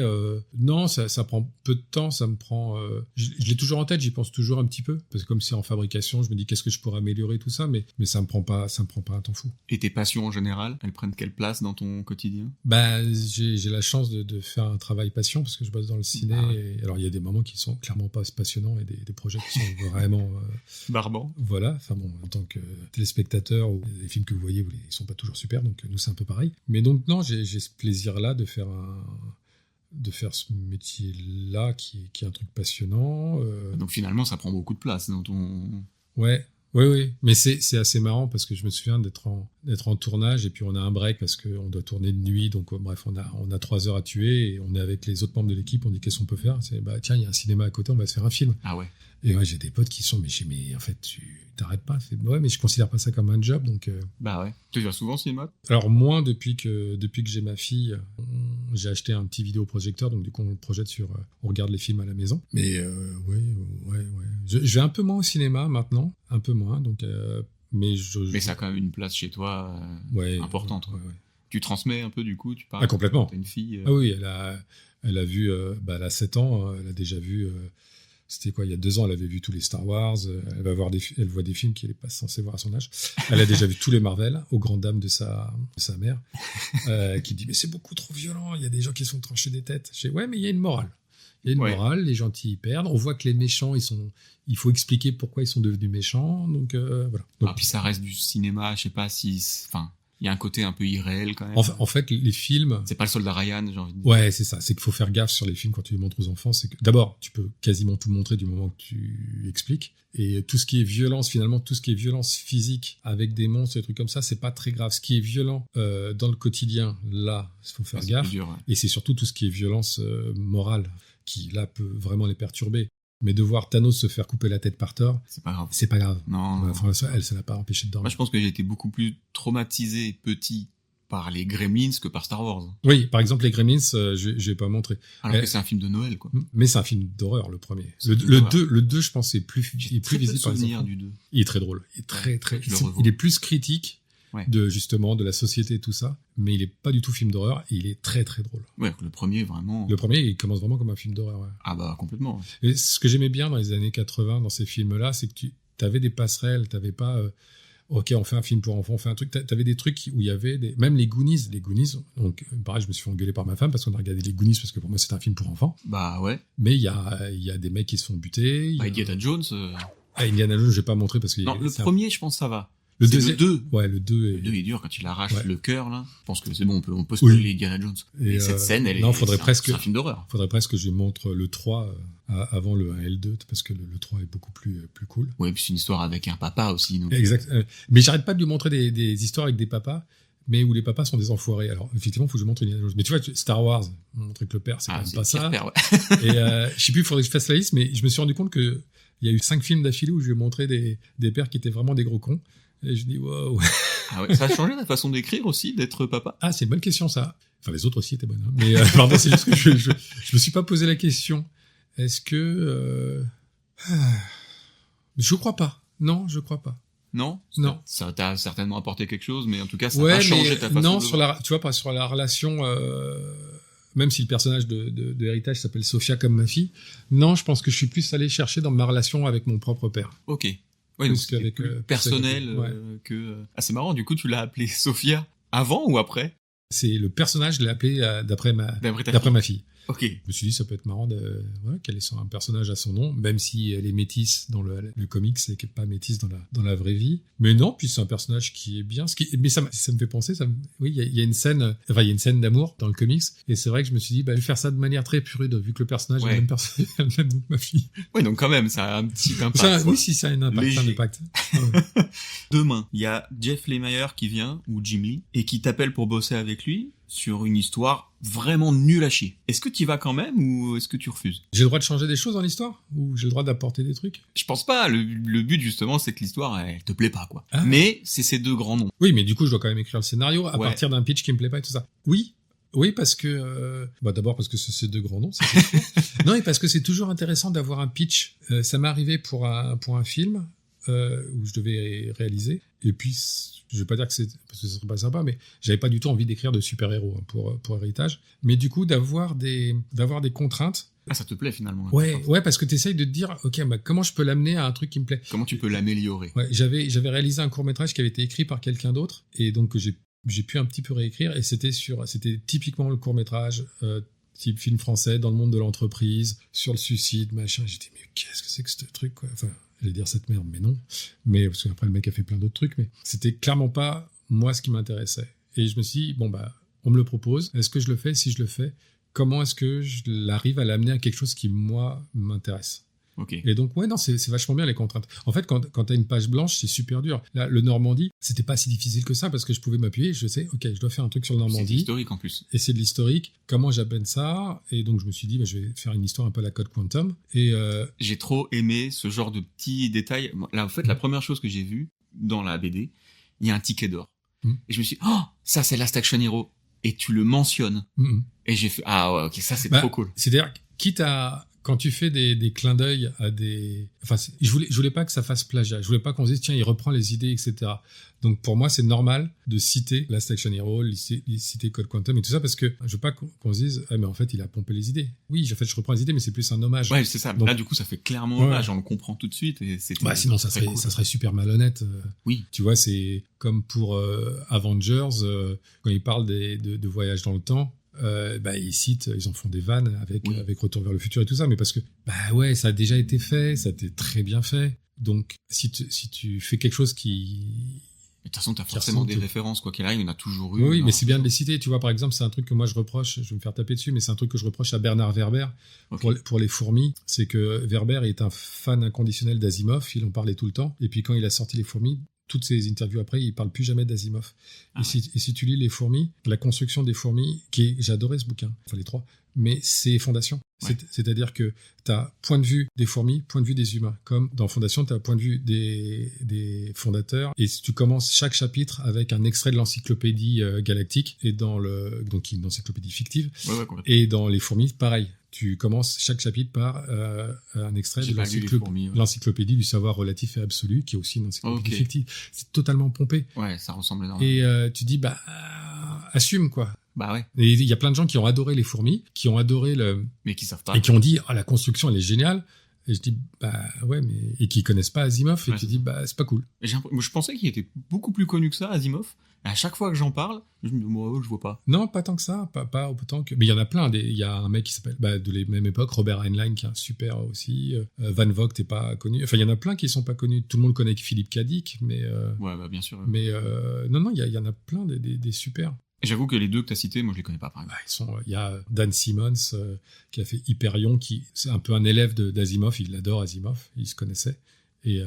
non, ça prend peu de temps, ça me prend... je l'ai toujours en tête, j'y pense toujours un petit peu. Parce que comme c'est en fabrication, je me dis qu'est-ce que je pourrais améliorer, tout ça, mais ça me prend pas un temps fou. Et tes passions en général, elles prennent quelle place dans ton quotidien? Bah, j'ai la chance de faire un travail passion, parce que je bosse dans le ciné. Et, alors, il y a des moments qui sont clairement pas passionnants et des projets qui sont vraiment... barbants. Voilà, enfin bon, en tant que téléspectateurs, ou les films que vous voyez, ils sont pas toujours super, donc nous c'est un peu pareil. Mais donc non, j'ai ce plaisir-là de faire ce métier-là qui est un truc passionnant. Donc finalement, ça prend beaucoup de place dans ton... Ouais. Oui, mais c'est assez marrant parce que je me souviens d'être en tournage et puis on a un break parce qu'on doit tourner de nuit, donc bref, on a 3 heures à tuer et on est avec les autres membres de l'équipe, on dit qu'est-ce qu'on peut faire? C'est tiens, il y a un cinéma à côté, on va se faire un film. Ah ouais. Et ouais, j'ai des potes qui sont mais en fait tu t'arrêtes pas. Ouais, mais je considère pas ça comme un job, donc. Bah ouais. Tu vas souvent au cinéma? Alors moins depuis que j'ai ma fille, j'ai acheté un petit vidéoprojecteur, donc du coup on le projette on regarde les films à la maison. Mais ouais. Je vais un peu moins au cinéma maintenant, un peu moins, donc. Mais ça a quand même une place chez toi importante. Ouais. Tu transmets un peu du coup, tu parles. Ah, complètement. T'as une fille. Ah oui, elle a vu, elle a 7 ans, elle a déjà vu. C'était quoi, il y a 2 ans, elle avait vu tous les Star Wars. Elle voit des films qu'elle n'est pas censée voir à son âge. Elle a déjà vu tous les Marvel, aux grandes dames de sa mère, qui dit mais c'est beaucoup trop violent. Il y a des gens qui se font trancher des têtes. Je dis ouais, mais il y a une morale. Il y a une morale. Les gentils y perdent. On voit que les méchants, il faut expliquer pourquoi ils sont devenus méchants. Donc voilà. Donc, puis ça reste du cinéma. Je sais pas si, enfin. Il y a un côté un peu irréel quand même. En fait, les films... C'est pas le soldat Ryan, j'ai envie de dire. Ouais, c'est ça. C'est qu'il faut faire gaffe sur les films quand tu les montres aux enfants. C'est que d'abord, tu peux quasiment tout montrer du moment que tu expliques. Et tout ce qui est violence, finalement, tout ce qui est violence physique avec des monstres et des trucs comme ça, c'est pas très grave. Ce qui est violent dans le quotidien, là, il faut faire gaffe. Dur, ouais. Et c'est surtout tout ce qui est violence morale qui, là, peut vraiment les perturber. Mais de voir Thanos se faire couper la tête par Thor, c'est pas grave. Non. Enfin, ça l'a pas empêché de dormir. Moi, je pense que j'ai été beaucoup plus traumatisé petit par les Gremlins que par Star Wars. Oui, par exemple, les Gremlins, je vais pas montrer. Alors que c'est un film de Noël, quoi. Mais c'est un film d'horreur, le premier. Le 2, je pense, est plus visible par les enfants. Du 2. Il est très drôle. Il est il est plus critique de la société et tout ça, mais il est pas du tout film d'horreur et il est très très drôle. Ouais, le premier vraiment. Le premier, il commence vraiment comme un film d'horreur. Ouais. Ah bah complètement. Et ce que j'aimais bien dans les années 80 dans ces films-là, c'est que tu avais des passerelles, t'avais pas ok, on fait un film pour enfants, on fait un truc. T'avais des trucs où il y avait même les Goonies. Les Goonies, donc pareil, je me suis fait engueuler par ma femme parce qu'on a regardé les Goonies parce que pour moi c'est un film pour enfants. Bah ouais. Mais il y a des mecs qui se font buter. Indiana Jones. Indiana Jones, je vais pas montrer parce que. Non, le premier, je pense ça va. Le deuxième. Le 2. Ouais, le 2 Le 2 est dur quand il arrache le cœur, là. Je pense que c'est bon, on peut spoiler les Indiana Jones. Et cette scène, c'est un film d'horreur. Faudrait presque que je montre le 3 avant le 1 et le 2, parce que le 3 est beaucoup plus cool. Ouais, puis c'est une histoire avec un papa aussi. Donc... Exact. Mais j'arrête pas de lui montrer des histoires avec des papas, mais où les papas sont des enfoirés. Alors, effectivement, faut que je montre Indiana Jones. Mais tu vois, Star Wars, montrer que le père, c'est quand même pas ça. Père, ouais. Et je sais plus, il faudrait que je fasse la liste, mais je me suis rendu compte que il y a eu 5 films d'affilée où je lui ai montré des pères qui étaient vraiment des gros cons. Et je dis, wow. Ah ouais, ça a changé la façon d'écrire aussi, d'être papa? Ah, c'est une bonne question, ça. Enfin, les autres aussi étaient bonnes. Hein. Mais, pardon, c'est juste que je me suis pas posé la question. Est-ce que, je crois pas. Non, je crois pas. Non? Non. Ça t'a certainement apporté quelque chose, mais en tout cas, ça a changé ta façon non, de voir. tu vois, pas sur la relation, même si le personnage de Héritage s'appelle Sophia comme ma fille. Non, je pense que je suis plus allé chercher dans ma relation avec mon propre père. Ok. Ouais, donc c'est plus personnel que... Ah, c'est marrant, du coup, tu l'as appelé Sophia avant ou après? C'est le personnage, je l'ai appelé d'après ma fille. Ok. Je me suis dit, ça peut être marrant qu'elle ait un personnage à son nom, même si elle est métisse dans le comics et qu'elle n'est pas métisse dans la vraie vie. Mais non, puis c'est un personnage qui est bien. Mais ça me fait penser, oui, il y a une scène, il y a une scène d'amour dans le comics, et c'est vrai que je me suis dit, je vais faire ça de manière très prude, vu que le personnage est le même personnage, même donc ma fille. Oui, donc quand même, ça a un petit impact. Oui, si, ça a un impact. Ouais. Demain, il y a Jeff Lemire qui vient, ou Jim Lee, et qui t'appelle pour bosser avec lui sur une histoire vraiment nulle à chier. Est-ce que tu y vas quand même, ou est-ce que tu refuses? J'ai le droit de changer des choses dans l'histoire? Ou j'ai le droit d'apporter des trucs? Je pense pas. Le but, justement, c'est que l'histoire, elle te plaît pas, quoi. Ah. Mais c'est ces deux grands noms. Oui, mais du coup, je dois quand même écrire le scénario à partir d'un pitch qui me plaît pas et tout ça. Oui, parce que... d'abord parce que c'est ces deux grands noms. Non, et parce que c'est toujours intéressant d'avoir un pitch. Ça m'est arrivé pour un film où je devais réaliser. Et puis, je vais pas dire parce que ce serait pas sympa, mais j'avais pas du tout envie d'écrire de super-héros pour Héritage. Mais du coup, d'avoir des contraintes. Ah, ça te plaît finalement. Ouais, parce que t'essayes de te dire, ok, comment je peux l'amener à un truc qui me plaît? Comment tu peux l'améliorer? Ouais, j'avais réalisé un court-métrage qui avait été écrit par quelqu'un d'autre, et donc que j'ai pu un petit peu réécrire, et c'était typiquement le court-métrage, type film français, dans le monde de l'entreprise, sur le suicide, machin. J'ai dit, mais qu'est-ce que c'est que ce truc, quoi? Enfin, j'allais dire cette merde, mais non. Mais, parce qu'après, le mec a fait plein d'autres trucs, mais c'était clairement pas, moi, ce qui m'intéressait. Et je me suis dit, on me le propose. Est-ce que je le fais? Si je le fais, comment est-ce que je l'arrive à l'amener à quelque chose qui, moi, m'intéresse? Okay. Et donc, non, c'est vachement bien les contraintes. En fait, quand t'as une page blanche, c'est super dur. Là, le Normandie, c'était pas si difficile que ça parce que je pouvais m'appuyer. Je sais, ok, je dois faire un truc sur le Normandie. C'est de l'historique en plus. Et c'est de l'historique. Comment j'appelle ça? Et donc, je me suis dit, je vais faire une histoire un peu à la Code Quantum. Et j'ai trop aimé ce genre de petits détails. Là, en fait, la première chose que j'ai vue dans la BD, il y a un ticket d'or. Et je me suis dit, ça, c'est Last Action Hero. Et tu le mentionnes. Et j'ai fait, ok, ça, c'est trop cool. C'est-à-dire, quitte à... Quand tu fais des clins d'œil à des... Enfin, je voulais pas que ça fasse plagiat. Je voulais pas qu'on se dise, tiens, il reprend les idées, etc. Donc, pour moi, c'est normal de citer Last Action Hero, citer Code Quantum et tout ça, parce que je veux pas qu'on se dise, mais en fait, il a pompé les idées. Oui, en fait, je reprends les idées, mais c'est plus un hommage. Ouais, c'est ça. Donc, là, du coup, ça fait clairement hommage. On le comprend tout de suite. Et sinon, ça serait super malhonnête. Oui. Tu vois, c'est comme pour Avengers, quand ils parlent de voyage dans le temps. Ils en font des vannes avec Retour vers le futur et tout ça, mais parce que ça a déjà été fait, ça a été très bien fait. Donc si tu fais quelque chose qui... De toute façon, t'as forcément des références, quoi qu'il arrive, il y en a toujours eu. Oui, mais c'est bien de les citer. Tu vois, par exemple, c'est un truc que moi je reproche, je vais me faire taper dessus, mais c'est un truc que je reproche à Bernard Werber pour les fourmis. C'est que Werber est un fan inconditionnel d'Asimov, il en parlait tout le temps. Et puis quand il a sorti les fourmis, toutes ces interviews après, il parle plus jamais d'Asimov. Et si tu lis les fourmis, la construction des fourmis, j'ai adoré ce bouquin, enfin les trois, mais c'est Fondation. Ouais. C'est-à-dire que tu as point de vue des fourmis, point de vue des humains. Comme dans Fondation, tu as point de vue des fondateurs. Et si tu commences chaque chapitre avec un extrait de l'encyclopédie galactique, et donc une encyclopédie fictive, et dans les fourmis, pareil. Tu commences chaque chapitre par un extrait de l'encyclopédie du savoir relatif et absolu, qui est aussi une encyclopédie fictive. C'est totalement pompé. Ouais, ça ressemble énormément. Et tu dis, assume, quoi. Bah ouais. Et il y a plein de gens qui ont adoré les fourmis, qui ont adoré mais qui savent pas. Et qui ont dit, la construction, elle est géniale. Et je dis, mais... Et qui connaissent pas Asimov, et tu dis, c'est pas cool. Moi, je pensais qu'il était beaucoup plus connu que ça, Asimov. À chaque fois que j'en parle, je me dis, moi, je vois pas. Non, pas tant que ça, pas autant que... Mais il y en a plein. Il y a un mec qui s'appelle, de la même époque, Robert Heinlein, qui est un super aussi. Van Vogt n'est pas connu. Enfin, il y en a plein qui sont pas connus. Tout le monde connaît Philippe K. Dick, mais... Ouais, bien sûr. Mais non, il y en a plein des super. J'avoue que les deux que t'as cités, moi je les connais pas, par exemple. Il y a Dan Simmons qui a fait Hyperion, qui c'est un peu un élève d'Asimov, il adore Asimov, il se connaissait, et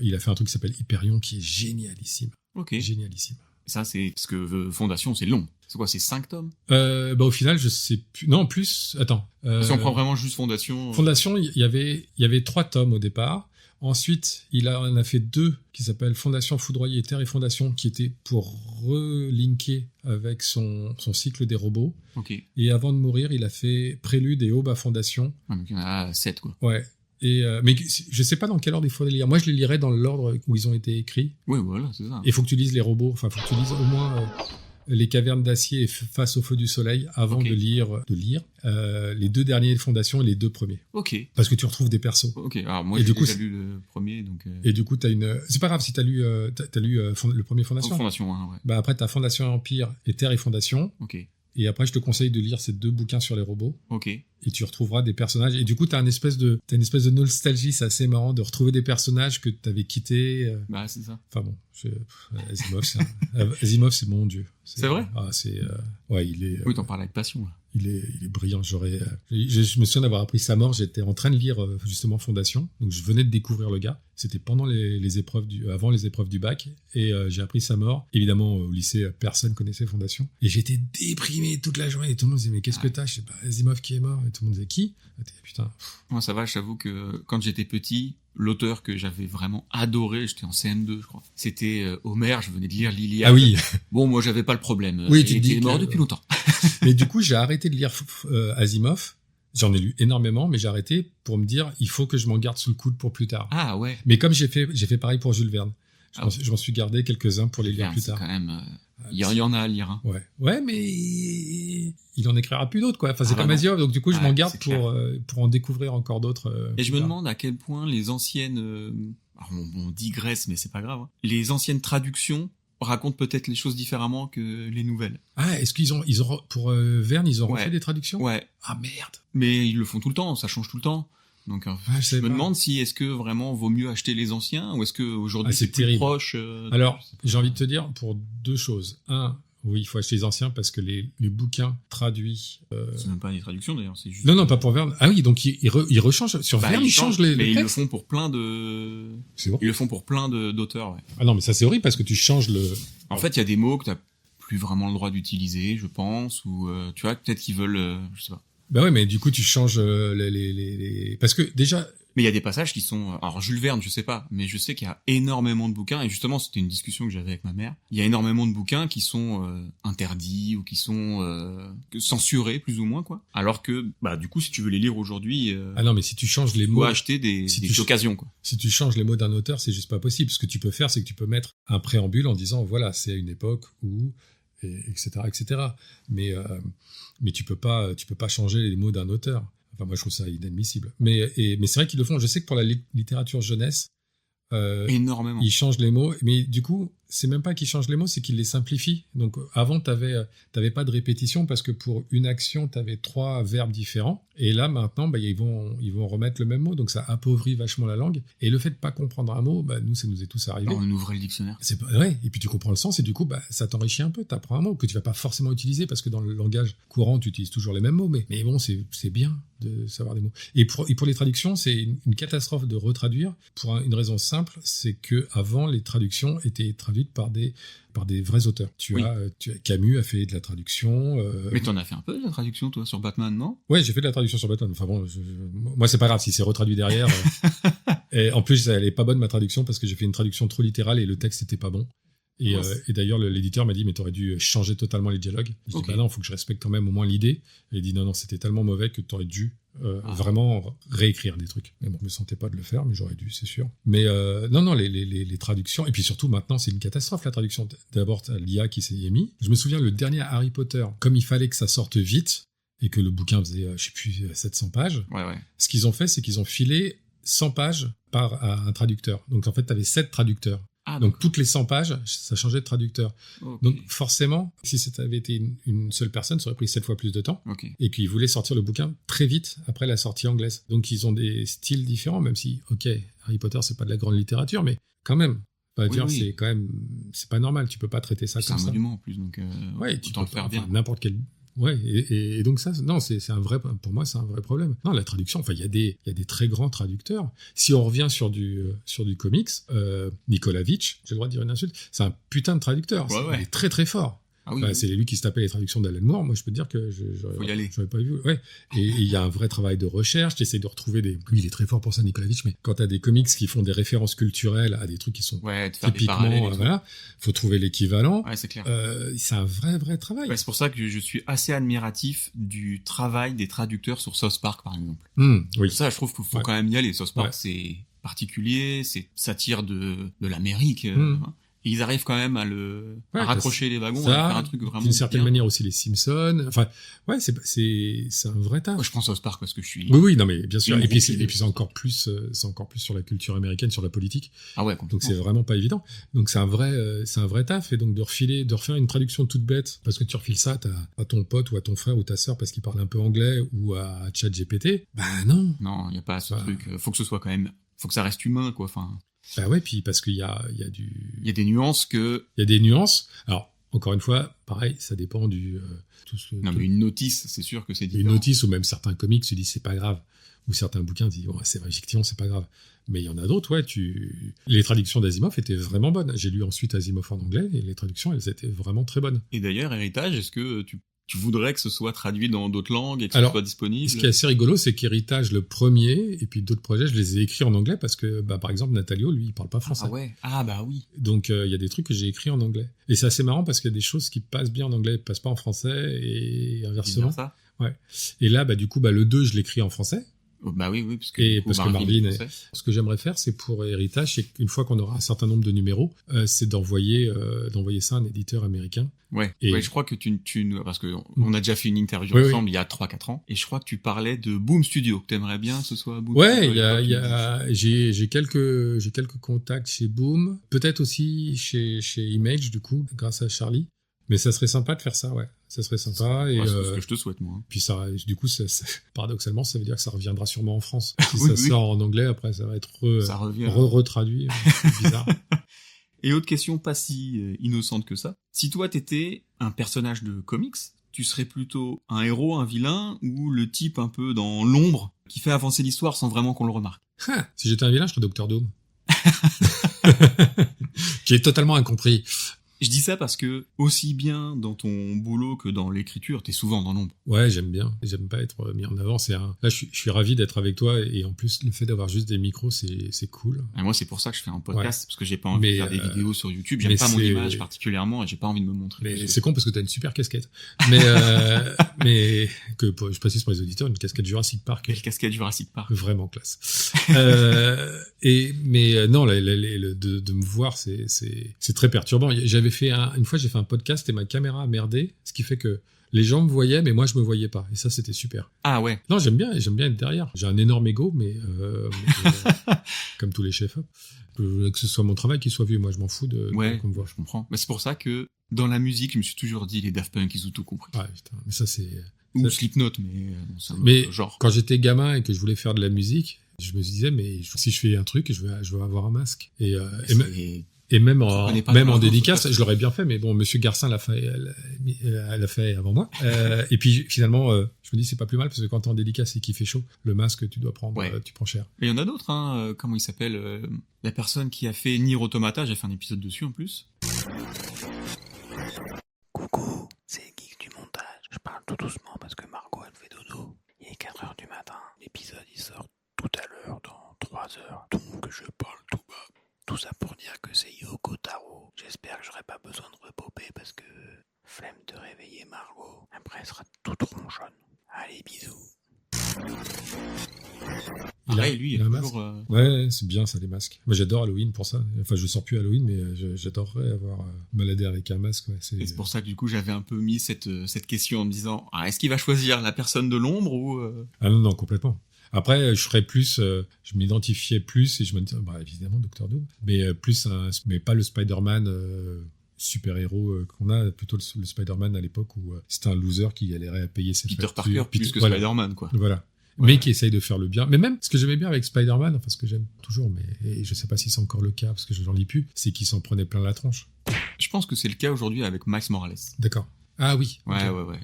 il a fait un truc qui s'appelle Hyperion, qui est génialissime. Ok. Génialissime. Ça, c'est parce que Fondation, c'est long. C'est quoi, c'est 5 tomes? Au final, je sais plus. Non, plus. Attends. Si on prend vraiment juste Fondation. Fondation, il y avait 3 tomes au départ. Ensuite, il en a fait 2 qui s'appellent Fondation Foudroyée et Terre et Fondation, qui étaient pour relinker avec son cycle des robots. Ok. Et avant de mourir, il a fait Prélude et Aube à Fondation. Ouais, donc il y en a 7, quoi. Ouais. Et mais je sais pas dans quel ordre il faut les lire. Moi, je les lirais dans l'ordre où ils ont été écrits. Oui, voilà, c'est ça. Il faut que tu lises les robots. Enfin, faut que tu lises au moins les cavernes d'acier et Face au feu du soleil avant de lire les 2 derniers Fondations et les 2 premiers. Ok. Parce que tu retrouves des persos. Ok. Alors moi, j'ai déjà lu le premier, donc. Et du coup, t'as une. C'est pas grave si t'as lu le premier Fondation. Fondation, ouais. Après, t'as Fondation et Empire et Terre et Fondation. Ok. Et après, je te conseille de lire ces 2 bouquins sur les robots. Ok. Et tu retrouveras des personnages. Et du coup, t'as une espèce de nostalgie. C'est assez marrant de retrouver des personnages que t'avais quittés. Bah, c'est ça. Enfin bon, Asimov, c'est mon dieu. C'est vrai? Ah, ouais, il est. Oui, t'en parles avec passion, là. Il est brillant. Je me souviens d'avoir appris sa mort. J'étais en train de lire justement Fondation. Donc je venais de découvrir le gars. C'était pendant avant les épreuves du bac. Et j'ai appris sa mort. Évidemment, au lycée, personne connaissait Fondation. Et j'étais déprimé toute la journée. Et tout le monde disait, mais qu'est-ce que t'as? Je sais pas, Asimov qui est mort. Et tout le monde disait, qui? Putain. Moi, ça va, j'avoue que quand j'étais petit, l'auteur que j'avais vraiment adoré, j'étais en CM2, je crois. C'était Homer, je venais de lire l'Iliade. Ah oui. Bon, moi, j'avais pas le problème. Oui, il était mort depuis longtemps. Mais du coup, j'ai arrêté de lire Asimov. J'en ai lu énormément, mais j'ai arrêté pour me dire, il faut que je m'en garde sous le coude pour plus tard. Ah ouais. Mais comme j'ai fait pareil pour Jules Verne. Je m'en suis gardé quelques-uns pour les lire plus tard. Quand même, il y en a à lire. Hein. Ouais, mais il en écrira plus d'autres, quoi. Enfin, c'est comme Asimov, donc du coup, je m'en garde pour en découvrir encore d'autres. Et je me demande à quel point les anciennes, alors on digresse, mais c'est pas grave. Hein. Les anciennes traductions racontent peut-être les choses différemment que les nouvelles. Ah, est-ce qu'ils ont pour Verne, ils ont refait des traductions? Ouais. Ah merde. Mais ils le font tout le temps, ça change tout le temps. Donc je me demande si est-ce que vraiment vaut mieux acheter les anciens ou est-ce que aujourd'hui c'est plus terrible. Proche. Alors, j'ai envie de te dire pour 2 choses. Un, oui, il faut acheter les anciens parce que les bouquins traduits. C'est même pas des traductions d'ailleurs, c'est juste. Non, pas pour Verne. Ah oui, donc ils rechangent sur Verne, ils changent les mais textes. Ils le font pour plein de. C'est bon. Ils le font pour plein d'auteurs. Ouais. Ah non, mais ça c'est horrible parce que tu changes le. En fait, il y a des mots que t'as plus vraiment le droit d'utiliser, je pense, ou tu vois, peut-être qu'ils veulent, je sais pas. Bah ouais, mais du coup tu changes parce que déjà. Mais il y a des passages qui sont... Alors, Jules Verne, je sais pas, mais je sais qu'il y a énormément de bouquins, et justement, c'était une discussion que j'avais avec ma mère. Il y a énormément de bouquins qui sont interdits, ou qui sont censurés, plus ou moins, quoi. Alors que, bah, du coup, si tu veux les lire aujourd'hui... Ah non, mais si tu changes les mots... Tu dois acheter des occasions, quoi. Si tu changes les mots d'un auteur, c'est juste pas possible. Ce que tu peux faire, c'est que tu peux mettre un préambule en disant, voilà, c'est à une époque où... etc. Mais tu peux pas changer les mots d'un auteur. Enfin, moi, je trouve ça inadmissible. Mais c'est vrai qu'ils le font. Je sais que pour la littérature jeunesse, énormément. Ils changent les mots. Mais du coup, c'est même pas qu'ils changent les mots, c'est qu'ils les simplifient. Donc, avant, t'avais pas de répétition parce que pour une action, t'avais 3 verbes différents. Et là, maintenant, bah, ils vont remettre le même mot. Donc, ça appauvrit vachement la langue. Et le fait de pas comprendre un mot, bah, nous, ça nous est tous arrivé. On ouvrait le dictionnaire. C'est pas vrai. Et puis, tu comprends le sens et du coup, bah, ça t'enrichit un peu. T'apprends un mot que tu vas pas forcément utiliser parce que dans le langage courant, tu utilises toujours les mêmes mots. Mais bon, c'est bien de savoir des mots. Et pour les traductions, c'est une catastrophe de retraduire pour une raison simple, c'est que avant les traductions étaient traduites par des vrais auteurs. Camus a fait de la traduction. Mais t'en as fait un peu de la traduction, toi, sur Batman, non? Ouais, j'ai fait de la traduction sur Batman. Enfin bon, moi c'est pas grave si c'est retraduit derrière. Et en plus, elle est pas bonne ma traduction parce que j'ai fait une traduction trop littérale et le texte était pas bon. Et d'ailleurs, l'éditeur m'a dit, mais t'aurais dû changer totalement les dialogues. Je dis, bah non, faut que je respecte quand même au moins l'idée. Et il dit, non, c'était tellement mauvais que t'aurais dû vraiment réécrire des trucs. Mais bon, je me sentais pas de le faire, mais j'aurais dû, c'est sûr. Mais non, les traductions. Et puis surtout, maintenant, c'est une catastrophe, la traduction. D'abord, l'IA qui s'y est mis. Je me souviens, le dernier Harry Potter, comme il fallait que ça sorte vite, et que le bouquin faisait, je sais plus, 700 pages, ce qu'ils ont fait, c'est qu'ils ont filé 100 pages à un traducteur. Donc en fait, t'avais 7 traducteurs. Donc toutes les 100 pages, ça changeait de traducteur. Okay. Donc forcément, si ça avait été une seule personne, ça aurait pris 7 fois plus de temps. Okay. Et puis ils voulaient sortir le bouquin très vite après la sortie anglaise. Donc ils ont des styles différents, même si, ok, Harry Potter, c'est pas de la grande littérature, mais quand même. C'est quand même, c'est pas normal. Tu peux pas traiter ça comme ça. C'est un monument en plus, donc tu peux le faire bien. N'importe quel. Ouais, et donc ça, non, c'est un vrai, pour moi, c'est un vrai problème. Non, la traduction, enfin, il y a des très grands traducteurs. Si on revient sur du comics, Nicolas Vitch, j'ai le droit de dire une insulte, c'est un putain de traducteur. Il est très très fort. Ah oui, c'est lui qui se tapait les traductions d'Alan Moore. Moi, je peux te dire que j'aurais pas vu. Ouais. Et il y a un vrai travail de recherche. Tu essaies de retrouver oui, il est très fort pour ça, Nicolas Vitch. Mais quand t'as des comics qui font des références culturelles à des trucs qui sont typiquement, faut trouver l'équivalent. Ouais, c'est clair. C'est un vrai travail. Ouais, c'est pour ça que je suis assez admiratif du travail des traducteurs sur South Park, par exemple. Oui. Ça, je trouve qu'il faut quand même y aller. South Park, c'est particulier, ça tire de l'Amérique. Et ils arrivent quand même à à raccrocher les wagons, ça, à faire un truc vraiment d'une certaine bien. manière aussi les Simpsons. Enfin, ouais, c'est un vrai taf. Moi, je pense à South Park parce que je suis... Oui, non, mais bien sûr. Une Et puis, grosse c'est encore plus sur la culture américaine, sur la politique. Ah ouais, Donc, complètement. c'est vraiment pas évident. Donc, c'est un vrai taf. Et donc, de refaire une traduction toute bête, parce que tu refiles ça à ton pote ou à ton frère ou ta sœur parce qu'il parle un peu anglais ou à ChatGPT. Bah, non. Non, il y a pas ce truc. Faut que ce soit quand même... Faut que ça reste humain, quoi. Enfin... Bah ouais, puis parce qu'il y a Il y a des nuances que... Il y a des nuances. Alors, encore une fois, pareil, ça dépend mais une notice, c'est sûr que c'est différent. Une notice ou même certains comics se disent c'est pas grave. Ou certains bouquins disent ouais, c'est vrai, effectivement, c'est pas grave. Mais il y en a d'autres, ouais, les traductions d'Asimov étaient vraiment bonnes. J'ai lu ensuite Asimov en anglais et les traductions, elles étaient vraiment très bonnes. Et d'ailleurs, Héritage, est-ce que tu voudrais que ce soit traduit dans d'autres langues et que ce soit disponible? Ce qui est assez rigolo, c'est qu'Héritage, le premier, et puis d'autres projets, je les ai écrits en anglais parce que, par exemple, Natalio, lui, il parle pas français. Ah ouais. Ah bah oui. Donc, il y a des trucs que j'ai écrits en anglais. Et c'est assez marrant parce qu'il y a des choses qui passent bien en anglais, passent pas en français, et inversement. Ça. Ouais. Et là, du coup, le 2, je l'écris en français. Bah oui, parce que Marvin ce que j'aimerais faire, c'est pour Héritage, c'est qu'une fois qu'on aura un certain nombre de numéros, c'est d'envoyer ça à un éditeur américain. Ouais, je crois que parce que on a déjà fait une interview ensemble il y a 3-4 ans, et je crois que tu parlais de Boom Studio, que t'aimerais bien que ce soit Boom Studio. J'ai quelques contacts chez Boom, peut-être aussi chez Image, du coup, grâce à Charlie. Mais ça serait sympa de faire ça, ouais. Ça serait sympa. C'est ce que je te souhaite, moi. Puis ça, du coup, paradoxalement, ça veut dire que ça reviendra sûrement en France. Si ça sort en anglais, après, ça va être retraduit. C'est bizarre. Et autre question pas si innocente que ça. Si toi, t'étais un personnage de comics, tu serais plutôt un héros, un vilain, ou le type un peu dans l'ombre qui fait avancer l'histoire sans vraiment qu'on le remarque? Si j'étais un vilain, je serais Dr. Doom. Qui est totalement incompris. Je dis ça parce que, aussi bien dans ton boulot que dans l'écriture, t'es souvent dans l'ombre. Ouais, j'aime bien. J'aime pas être mis en avant. Là, je suis ravi d'être avec toi, et en plus, le fait d'avoir juste des micros, c'est cool. Et moi, c'est pour ça que je fais un podcast, parce que j'ai pas envie de faire des vidéos sur YouTube. J'aime pas mon image particulièrement, et j'ai pas envie de me montrer. Mais c'est con parce que t'as une super casquette. Mais je précise pour les auditeurs, une casquette Jurassic Park. Une casquette Jurassic Park. Vraiment classe. Non, de me voir, c'est très perturbant. Une fois, j'ai fait un podcast et ma caméra a merdé, ce qui fait que les gens me voyaient, mais moi, je me voyais pas. Et ça, c'était super. Ah ouais. Non, j'aime bien être derrière. J'ai un énorme ego, mais comme tous les chefs-op, que ce soit mon travail qui soit vu, moi, je m'en fous qu'on me voit. Je comprends. Mais c'est pour ça que dans la musique, je me suis toujours dit, les Daft Punk, ils ont tout compris. Ouais, putain, mais ça, c'est... Ou Slipknot, mais c'est un autre genre. Quand j'étais gamin et que je voulais faire de la musique, je me disais, mais si je fais un truc, je vais avoir un masque. Et même en dédicace, je l'aurais bien fait, mais bon, Monsieur Garcin l'a fait avant moi. Et puis finalement, je me dis c'est pas plus mal parce que quand t'es en dédicace et qu'il fait chaud, le masque tu dois prendre, tu prends cher. Mais il y en a d'autres, hein. Comment il s'appelle la personne qui a fait Nier Automata, j'ai fait un épisode dessus en plus. Coucou, c'est Geek du montage. Je parle tout doucement parce que Margot elle fait dodo. Il est 4h du matin. L'épisode il sort tout à l'heure dans 3h. Donc je parle tout bas. Tout ça pour dire que c'est Yoko Taro. J'espère que j'aurai pas besoin de repoper parce que flemme de réveiller Margot. Après elle sera toute ronchonne. Allez, bisous. Lui, il a toujours... Ouais, c'est bien ça, les masques. Moi, j'adore Halloween pour ça. Enfin, je sors plus Halloween, mais j'adorerais avoir baladé avec un masque. Ouais, Et c'est pour ça que du coup, j'avais un peu mis cette question en me disant, est-ce qu'il va choisir la personne de l'ombre ou... Ah non, complètement. Après, je ferais plus, je m'identifiais plus et je me disais, évidemment, Dr. Doom, mais pas le Spider-Man super-héros qu'on a, plutôt le Spider-Man à l'époque où c'était un loser qui galérait à payer ses Peter Parker plus que Spider-Man, quoi. Voilà. Mais qui essaye de faire le bien. Mais même, ce que j'aimais bien avec Spider-Man, enfin, ce que j'aime toujours, et je sais pas si c'est encore le cas, parce que je n'en lis plus, c'est qu'il s'en prenait plein la tronche. Je pense que c'est le cas aujourd'hui avec Miles Morales. D'accord. Ah oui. Ouais,